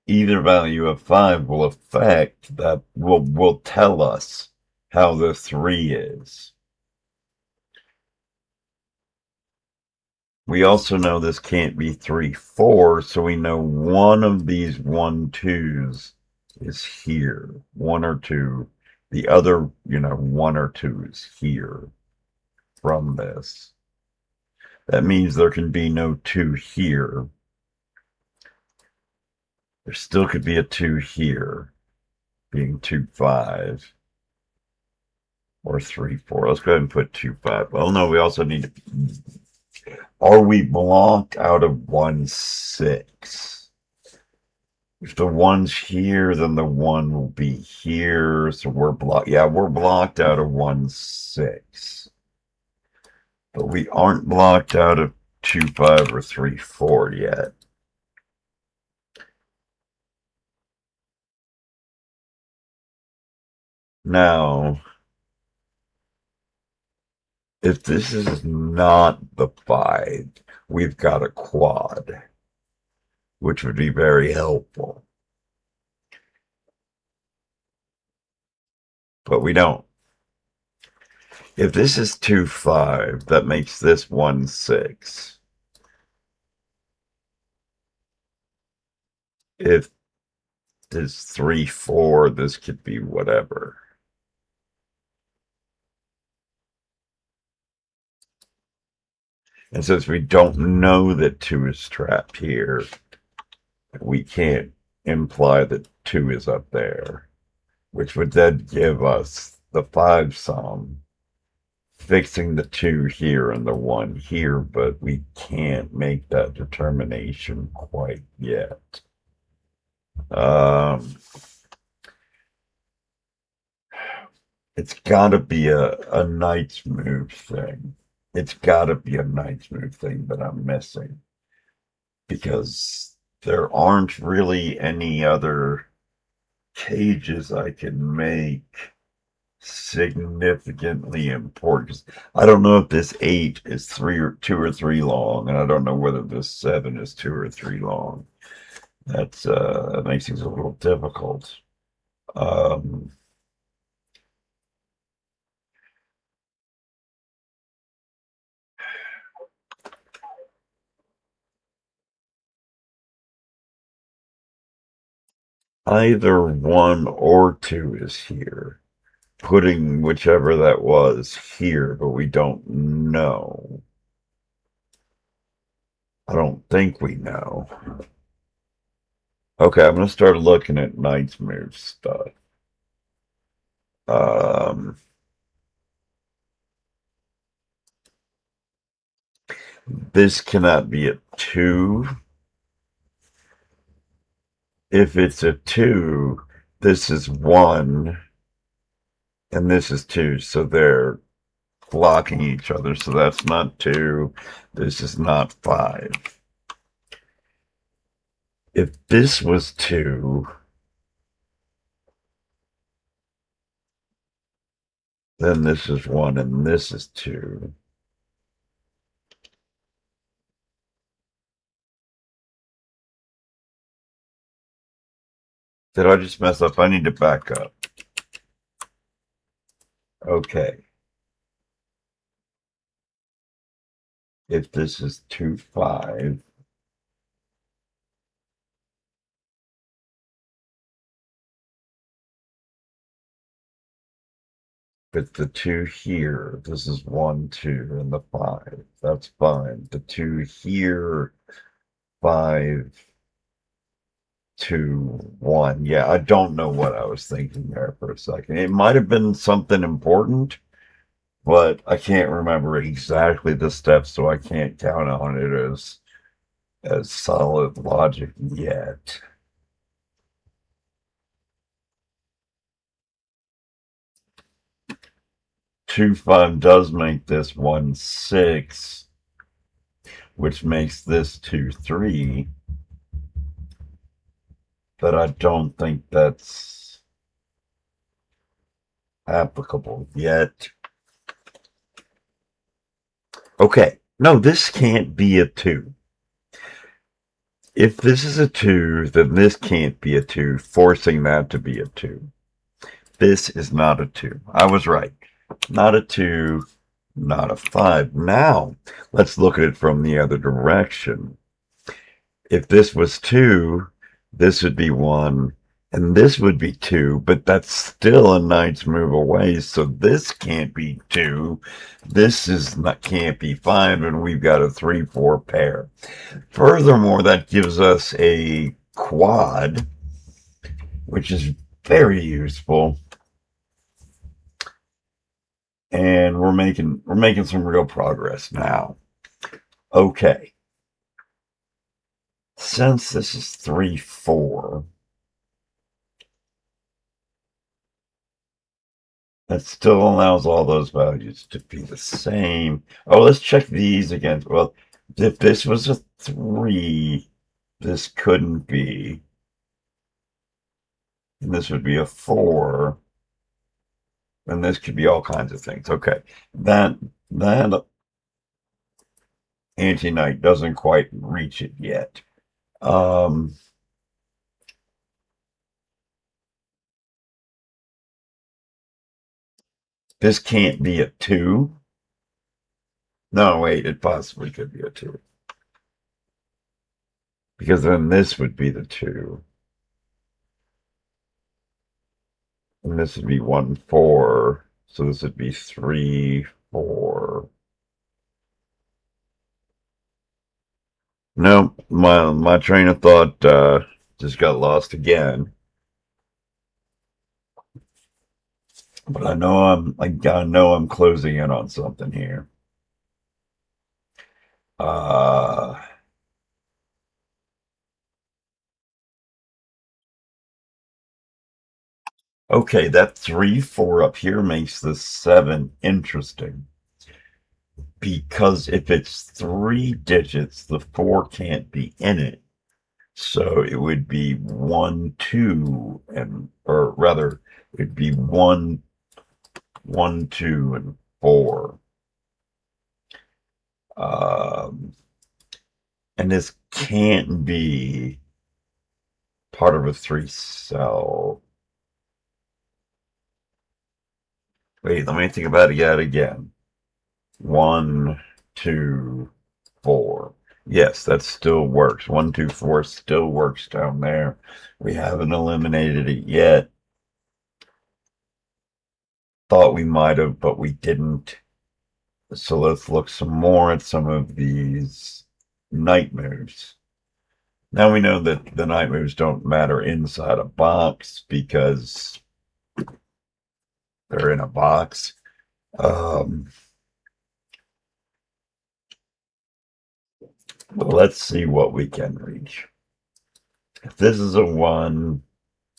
either value of 5 will affect that, will tell us how the 3 is. We also know this can't be 3, 4, so we know one of these 1, 2s is here. 1 or 2. The other, 1 or 2 is here from this. That means there can be no 2 here. There still could be a 2 here, being 2, 5. Or 3, 4. Let's go ahead and put 2, 5. Well, no, we also need to... Are we blocked out of 1, 6? If the one's here, then the one will be here. So we're blocked. Yeah, we're blocked out of 1, 6. But we aren't blocked out of 2, 5, or 3, 4 yet. Now, if this is not the 5, we've got a quad, which would be very helpful. But we don't. If this is 2, 5, that makes this 1, 6. If this 3, 4, this could be whatever. And since we don't know that 2 is trapped here, we can't imply that 2 is up there, which would then give us the 5-sum, fixing the 2 here and the 1 here, but we can't make that determination quite yet. It's got to be a knight's move thing. It's got to be a knight's move thing that I'm missing, because there aren't really any other cages I can make significantly important. I don't know if this 8 is 2 or 3 long, and I don't know whether this 7 is 2 or 3 long. That makes things a little difficult. Either 1 or 2 is here, putting whichever that was here, but we don't know. I don't think we know. Okay, I'm going to start looking at knight's move stuff. This cannot be a 2. If it's a 2, this is 1, and this is 2, so they're blocking each other, so that's not 2. This is not 5. If this was 2, then this is 1, and this is 2. Did I just mess up? I need to back up. Okay. If this is 2, 5, but the 2 here, this is 1, 2, and the 5. That's fine. The 2 here, 5, 2, 1. Yeah, I don't know what I was thinking there for a second. It might have been something important, but I can't remember exactly the steps, so I can't count on it as solid logic yet. Two, 5 does make this 1, 6, which makes this 2, 3. But I don't think that's applicable yet. Okay, no, this can't be a 2. If this is a 2, then this can't be a 2, forcing that to be a 2. This is not a 2. I was right. Not a 2, not a 5. Now, let's look at it from the other direction. If this was 2, this would be 1, and this would be 2, but that's still a knight's move away, so this can't be 2. This can't be 5, and we've got a 3, 4 pair. Furthermore, that gives us a quad, which is very useful. And we're making some real progress now. Okay. Since this is 3, 4, that still allows all those values to be the same. Oh, let's check these again. Well, if this was a 3, this couldn't be. And this would be a 4. And this could be all kinds of things. Okay. That anti-night doesn't quite reach it yet. This can't be a 2. No, wait, it possibly could be a 2. Because then this would be the 2. And this would be 1, 4. So this would be 3, 4. No, my train of thought just got lost again. But I know I'm closing in on something here. Okay, that 3, 4 up here makes the 7 interesting. Because if it's 3 digits, the 4 can't be in it. So it would be 1, 2, or rather, it'd be 1, 1, 2, and 4. And this can't be part of a 3 cell. Wait, let me think about it yet again. 1, 2, 4. Yes, that still works. 1, 2, 4 still works down there. We haven't eliminated it yet. Thought we might have, but we didn't. So let's look some more at some of these night moves. Now we know that the night moves don't matter inside a box because they're in a box. Let's see what we can reach. If this is a 1,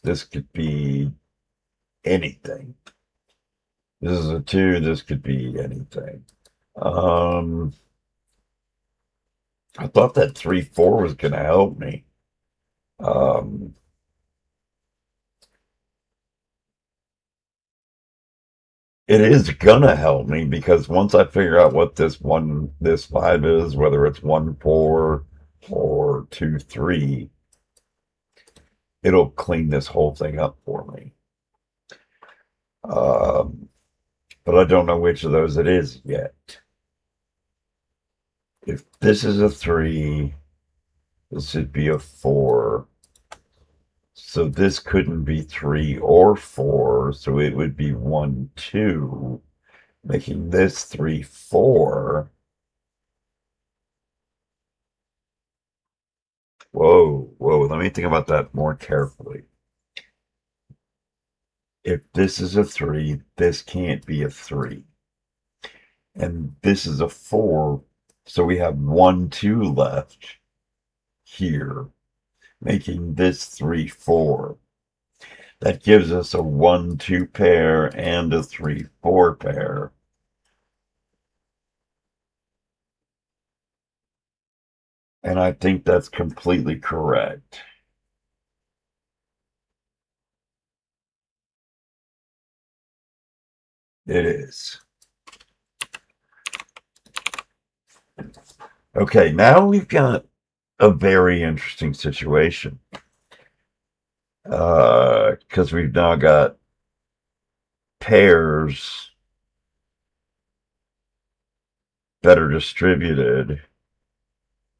this could be anything. This is a 2, this could be anything. I thought that 3, 4 was going to help me. It is gonna help me because once I figure out what this 5 is, whether it's 1, 4 or 2, 3, it'll clean this whole thing up for me. But I don't know which of those it is yet. If this is a 3, this would be a 4. So this couldn't be 3 or 4, so it would be 1, 2, making this 3, 4. Whoa, let me think about that more carefully. If this is a 3, this can't be a 3. And this is a 4, so we have 1, 2 left here, making this 3, 4. That gives us a 1, 2 pair and a 3, 4 pair. And I think that's completely correct. It is. Okay, now we've got a very interesting situation. Because we've now got pairs that are distributed,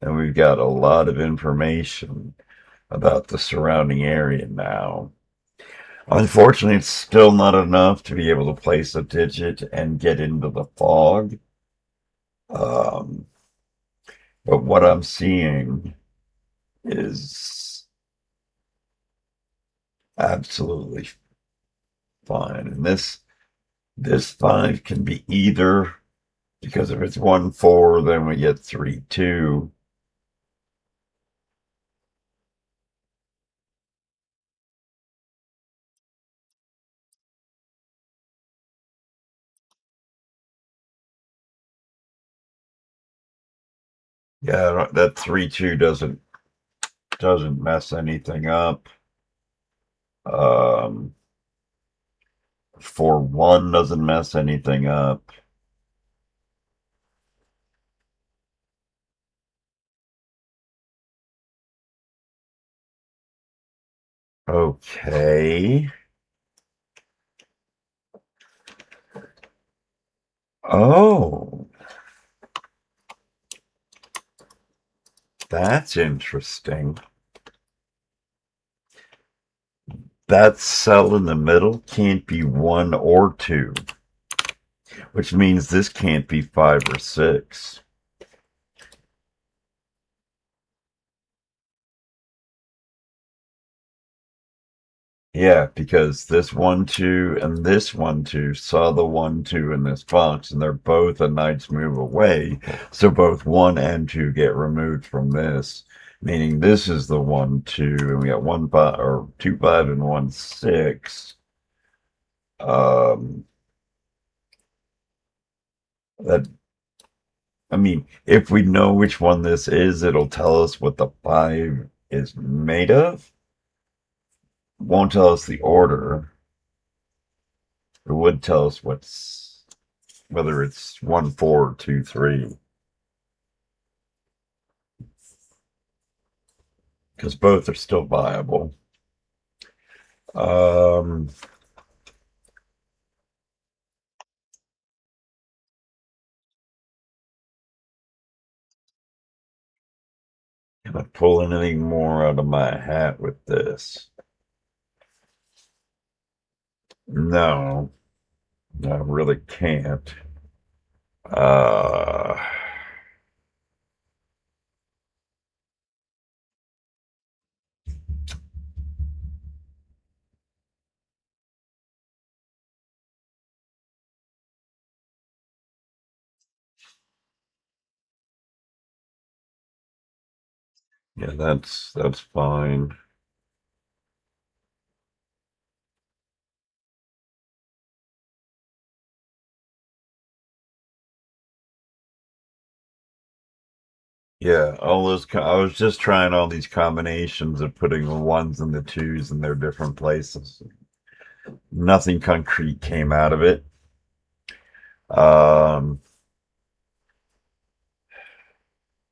and we've got a lot of information about the surrounding area now. Unfortunately, it's still not enough to be able to place a digit and get into the fog. But what I'm seeing is absolutely fine. And this 5 can be either, because if it's 1, 4, then we get 3, 2. Yeah, that 3-2 doesn't mess anything up. 4-1 doesn't mess anything up. Okay. Oh, that's interesting. That cell in the middle can't be 1 or 2, which means this can't be 5 or 6. Yeah, because this 1-2 and this 1-2 saw the 1-2 in this box, and they're both a knight's move away. So both 1 and 2 get removed from this, meaning this is the 1-2, and we got 1-5 or 2-5 and 1-6. Um, that I mean, if we know which one this is, it'll tell us what the 5 is made of. Won't tell us the order. It would tell us whether it's 1-4 or 2-3. Because both are still viable. Um, can I pull anything more out of my hat with this? No, I really can't. Uh, yeah, that's fine. Yeah, all those. I was just trying all these combinations of putting the 1s and the 2s in their different places. Nothing concrete came out of it. Um,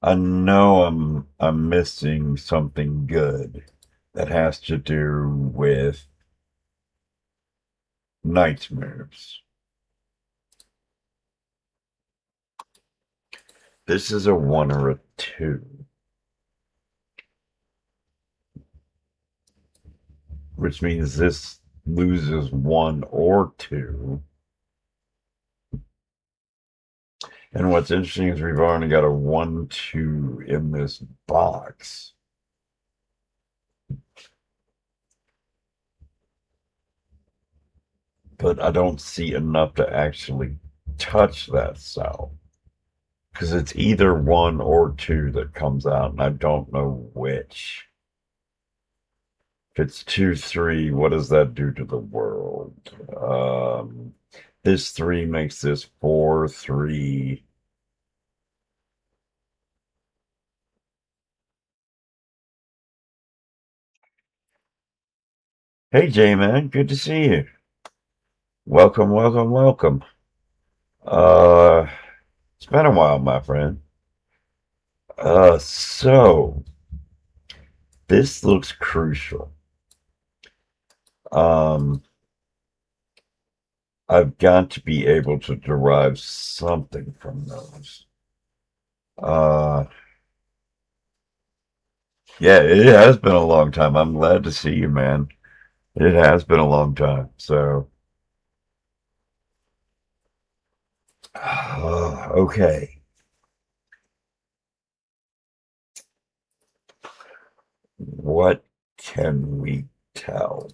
I know I'm missing something good that has to do with knight's moves. This is a 1 or a 2, which means this loses 1 or 2. And what's interesting is we've already got a 1-2 in this box. But I don't see enough to actually touch that cell. Because it's either 1 or 2 that comes out, and I don't know which. If it's 2-3, what does that do to the world? This 3 makes this 4-3. Hey, J man, good to see you. Welcome, welcome, welcome. Uh, it's been a while, my friend. So this looks crucial. Um, I've got to be able to derive something from those. Uh, yeah, it has been a long time. I'm glad to see you, man. It has been a long time. So, okay. What can we tell?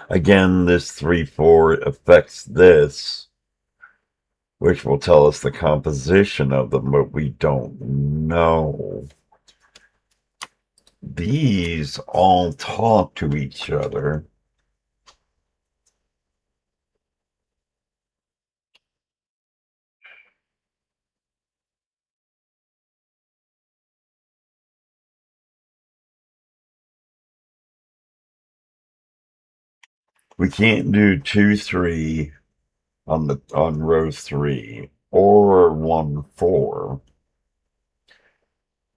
Again, this 3-4 affects this, which will tell us the composition of them, but we don't know. These all talk to each other. We can't do 2, 3 on row 3 or 1, 4.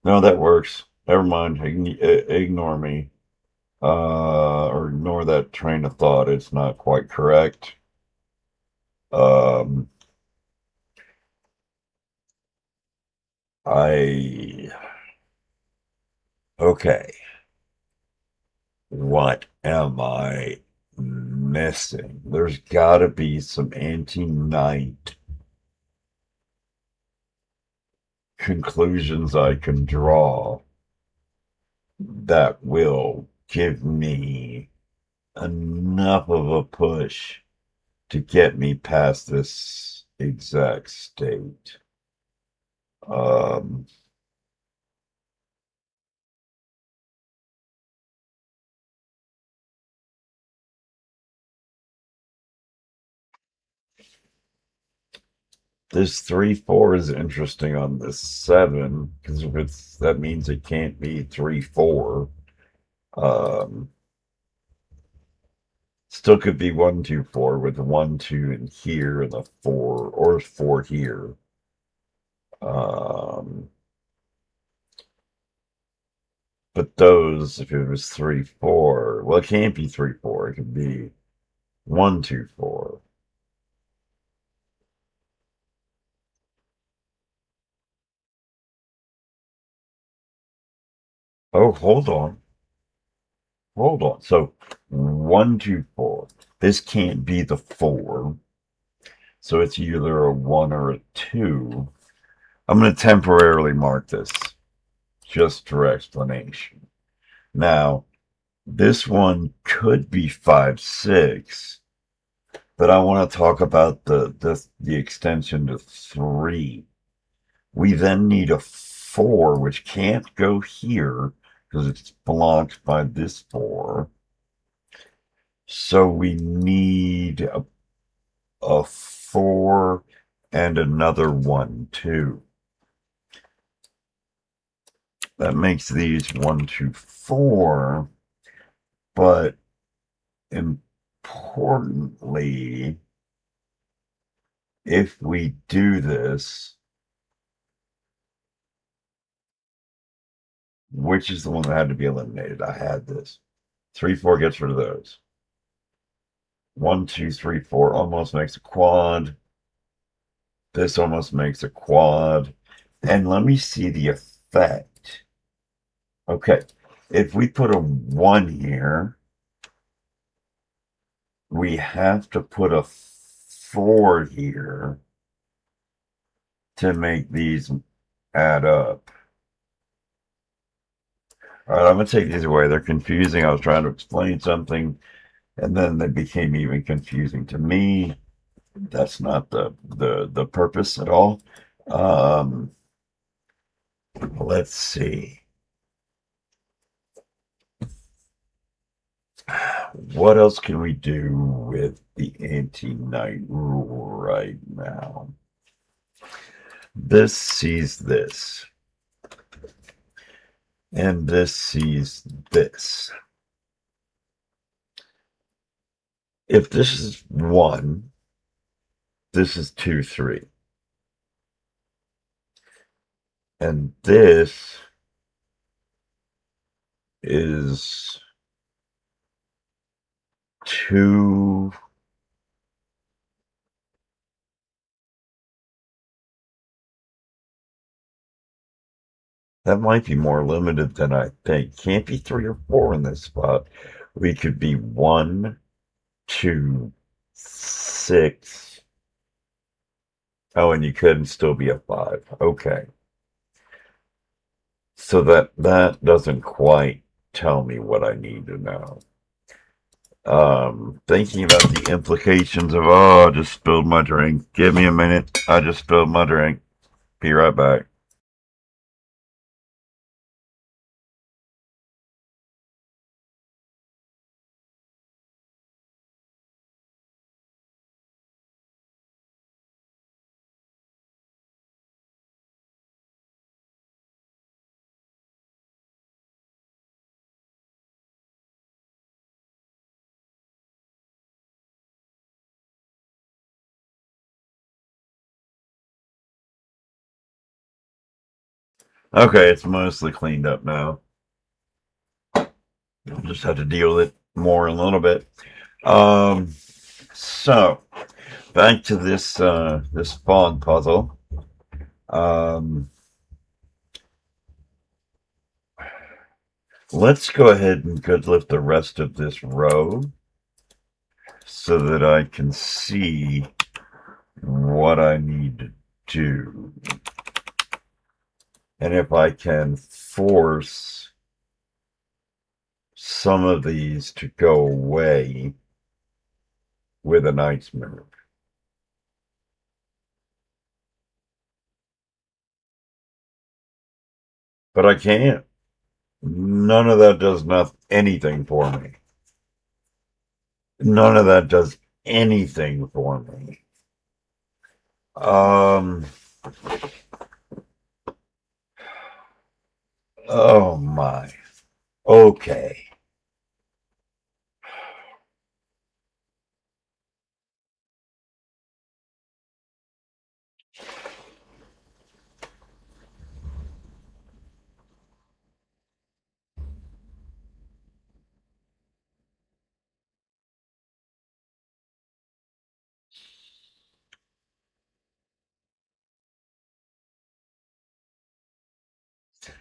No, that works. Never mind. Ignore me. Or ignore that train of thought. It's not quite correct. Um, I okay. What am I missing? There's got to be some anti-night conclusions I can draw that will give me enough of a push to get me past this exact state. Um, this 3, 4 is interesting on this 7 because if it's that means it can't be 3, 4. Um, Still could be 1, 2, 4 with the 1, 2 in here and the 4 or 4 here. Um, but those, if it was 3, 4, well, it can't be 3, 4. It could be 1, 2, 4. Oh, hold on. Hold on. So 1, 2, 4. This can't be the 4. So it's either a 1 or a 2. I'm going to temporarily mark this just for explanation. Now, this one could be 5, 6, but I want to talk about the extension to 3. We then need a 4, which can't go here because it's blocked by this 4. So we need a 4 and another 1, 2. That makes these 1, 2, 4. But importantly, if we do this, which is the one that had to be eliminated? I had this. 3, 4 gets rid of those. 1, 2, 3, 4 almost makes a quad. This almost makes a quad. And let me see the effect. Okay, if we put a 1 here, we have to put a 4 here to make these add up. All right, I'm going to take these away. They're confusing. I was trying to explain something, and then they became even confusing to me. That's not the purpose at all. Um, let's see. What else can we do with the anti-night rule right now? This sees this, and this sees this. If this is 1, this is 2, 3. And this is 2. That might be more limited than I think. Can't be 3 or 4 in this spot. We could be 1, 2, 6. Oh, and you couldn't still be a 5. Okay. So that doesn't quite tell me what I need to know. Thinking about the implications of, I just spilled my drink. Give me a minute. I just spilled my drink. Be right back. Okay, it's mostly cleaned up now. I'll just have to deal with it more in a little bit. So back to this fog puzzle. Um, let's go ahead and good lift the rest of this row so that I can see what I need to do. And if I can force some of these to go away with a nice move. But I can't. None of that does anything for me. None of that does anything for me. Oh my. Okay.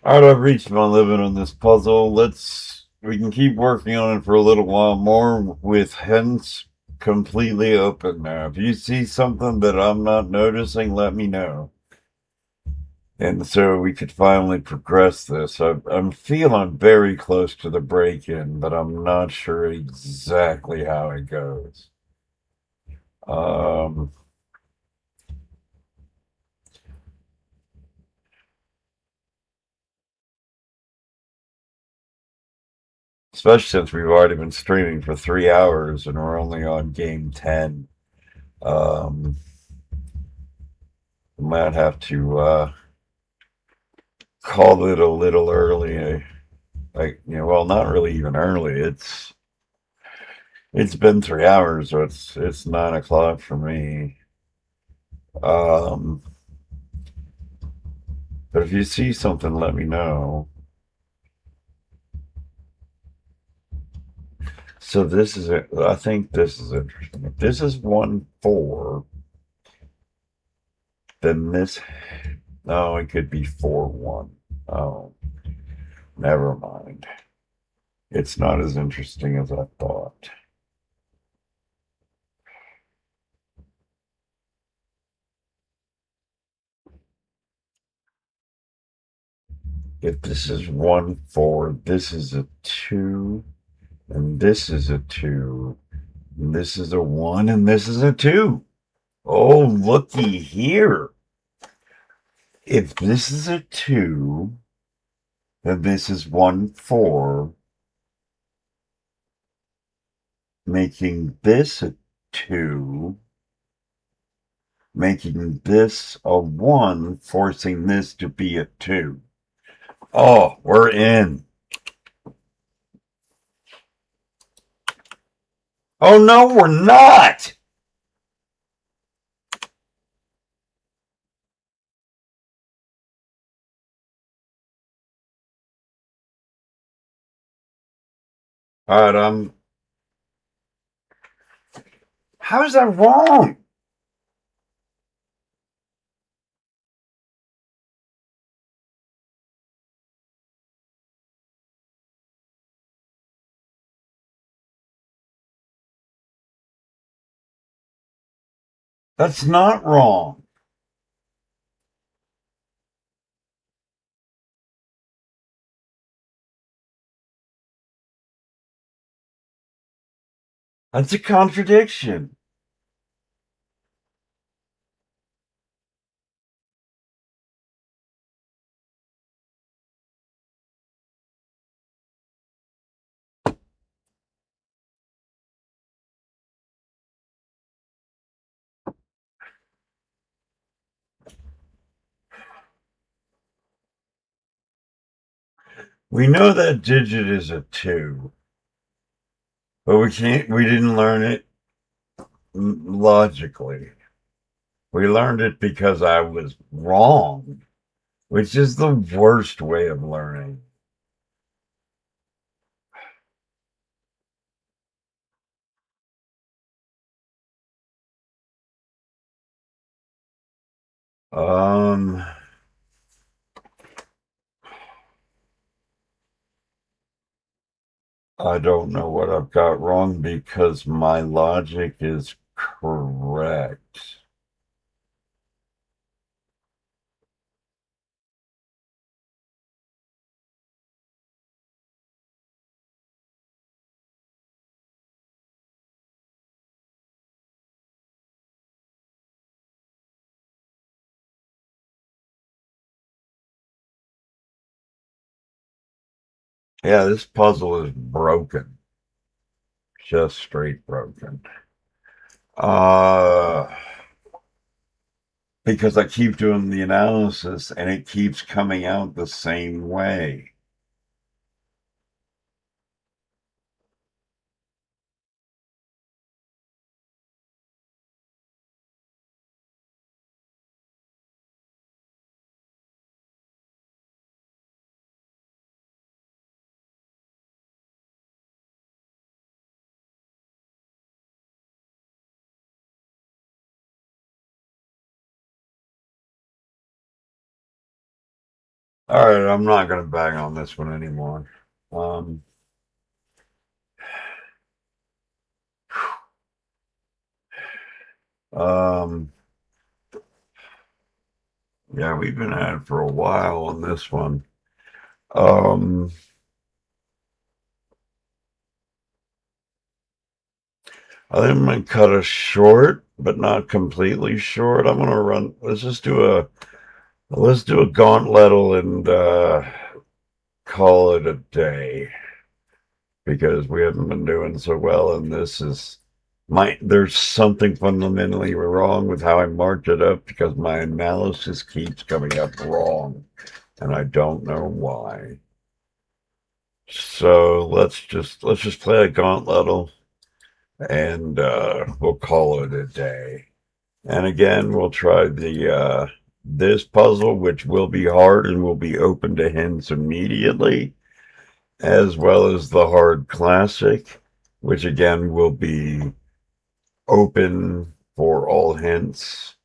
All right, I've reached my limit on this puzzle. We can keep working on it for a little while more with hints completely open now. If you see something that I'm not noticing, let me know. And so we could finally progress this. I'm feeling very close to the break-in, but I'm not sure exactly how it goes. Um, Especially since we've already been streaming for 3 hours and we're only on game 10. Um, we might have to call it a little early. Well, not really even early. It's been 3 hours, so it's 9 o'clock for me. Um, but if you see something, let me know. So this is it. I think this is interesting. If this is 1-4, then this. No, it could be 4-1. Oh, never mind. It's not as interesting as I thought. If this is 1-4, this is a 2, and this is a 2, and this is a 1, and this is a 2. Oh, looky here. If this is a 2, then this is 1-4, making this a 2, making this a 1, forcing this to be a 2. Oh, we're in. Oh, no, we're not. All right, how is that wrong? That's not wrong. That's a contradiction. We know that digit is a 2, but we didn't learn it logically. We learned it because I was wrong. which is the worst way of learning. Um, I don't know what I've got wrong because my logic is correct. Yeah, this puzzle is broken. Just straight broken. Uh, because I keep doing the analysis and it keeps coming out the same way. All right, I'm not going to bang on this one anymore. Um, um, yeah, we've been at it for a while on this one. Um, I think I'm going to cut us short, but not completely short. I'm going to run. Let's do a gauntlet and call it a day because we haven't been doing so well, and this is there's something fundamentally wrong with how I marked it up because my analysis keeps coming up wrong, and I don't know why. So let's just play a gauntlet and we'll call it a day. And again, we'll try the this puzzle, which will be hard and will be open to hints immediately, as well as the hard classic, which again will be open for all hints.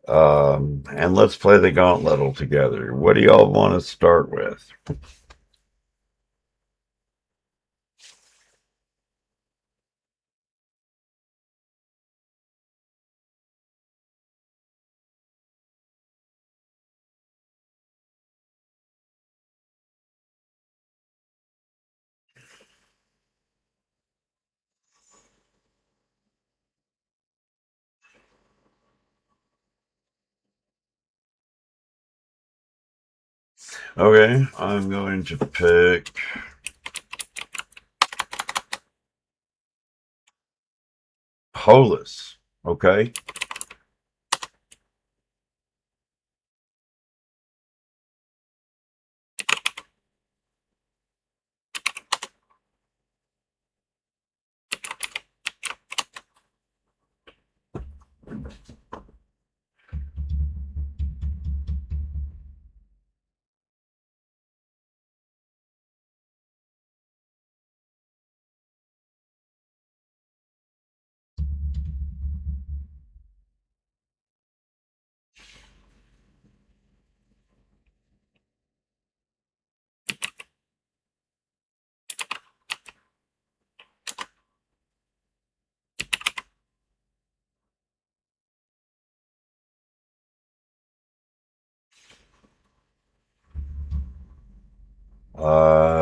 And let's play the gauntlet together. What do y'all want to start with? Okay, I'm going to pick Holus. Okay. Uh,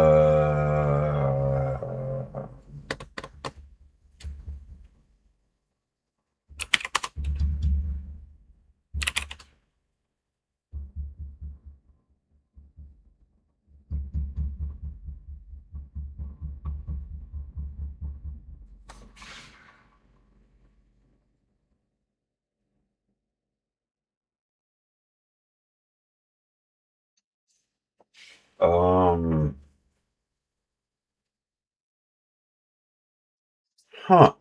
um, huh.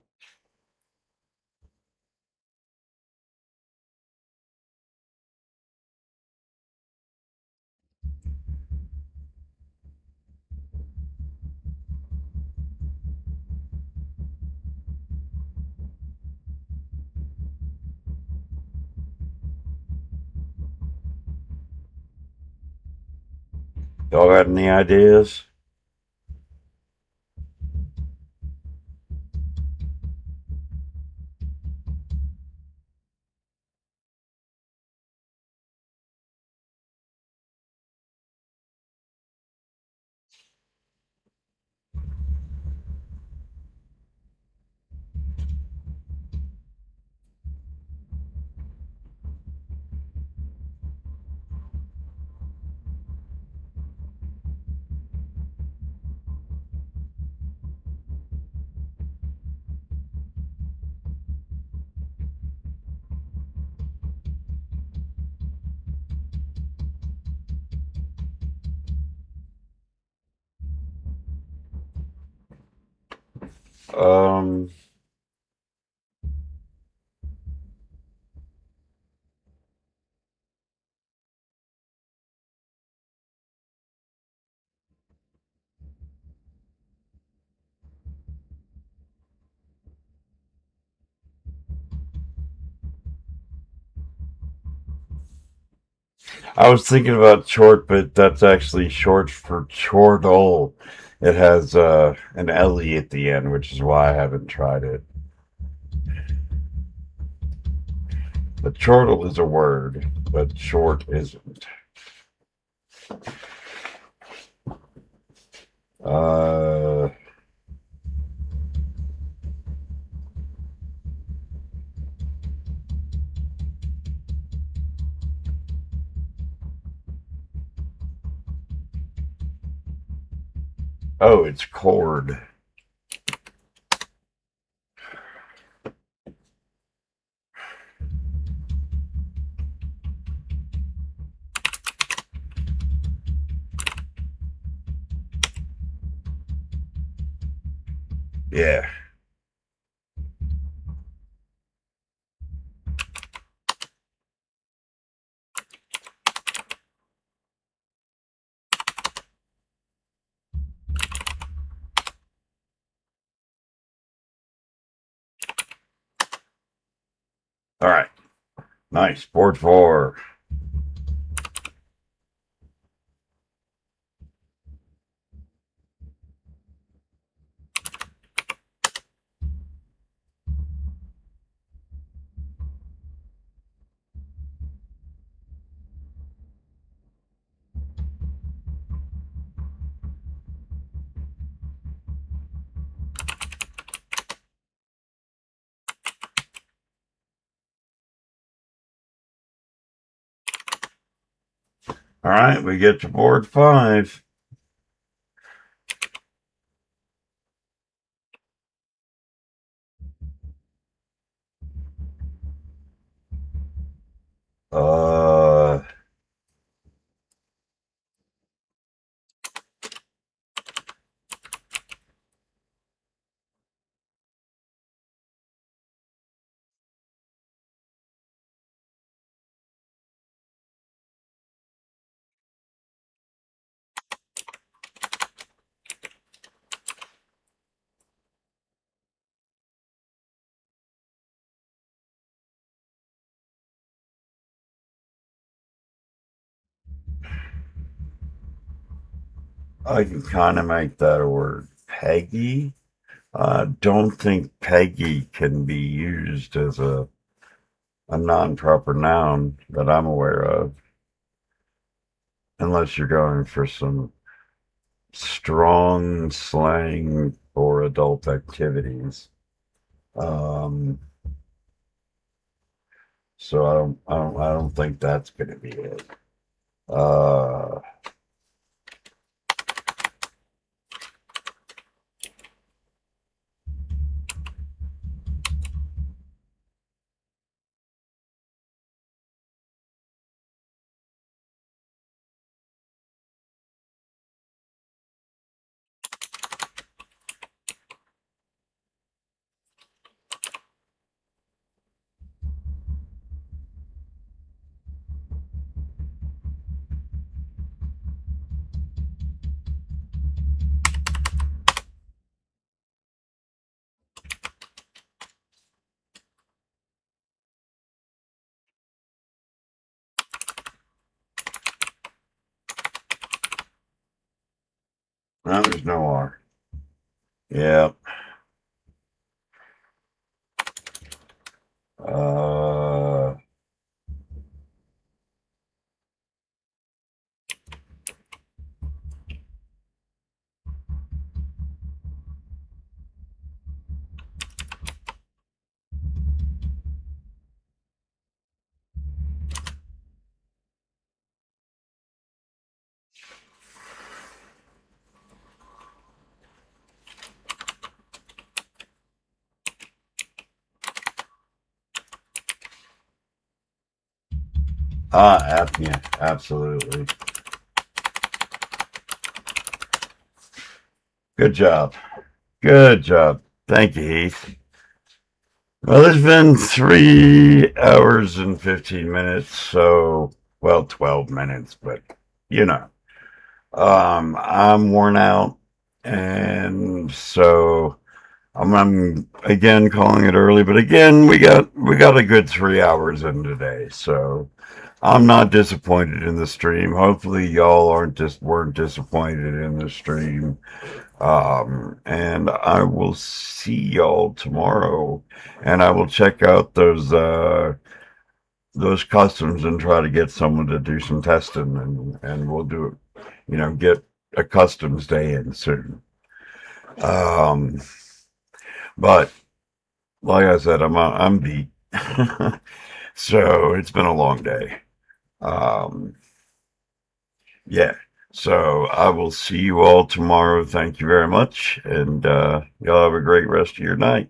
Y'all got any ideas? Um, I was thinking about short, but that's actually short for chortle. It has an LE at the end, which is why I haven't tried it. But chortle is a word, but short isn't. Uh, oh, it's chord. Yeah. All right. Nice. Board 4. All right. We get to board 5. Uh, I can kind of make that a word. Peggy. Don't think Peggy can be used as a non-proper noun that I'm aware of, unless you're going for some strong slang for adult activities. Um, so I don't think that's going to be it. Uh, No, there's no R. Yeah. Uh, apnea. Absolutely. Good job. Good job. Thank you, Heath. Well, it's been 3 hours and 15 minutes, so, well, 12 minutes, but, you know, I'm worn out, and so I'm again calling it early, but again, we got a good 3 hours in today, so I'm not disappointed in the stream. Hopefully, y'all weren't disappointed in the stream. And I will see y'all tomorrow, and I will check out those customs and try to get someone to do some testing, and we'll do it. Get a customs day in soon. Um, but like I said, I'm beat, so it's been a long day. Um, yeah. So I will see you all tomorrow. Thank you very much, and y'all have a great rest of your night.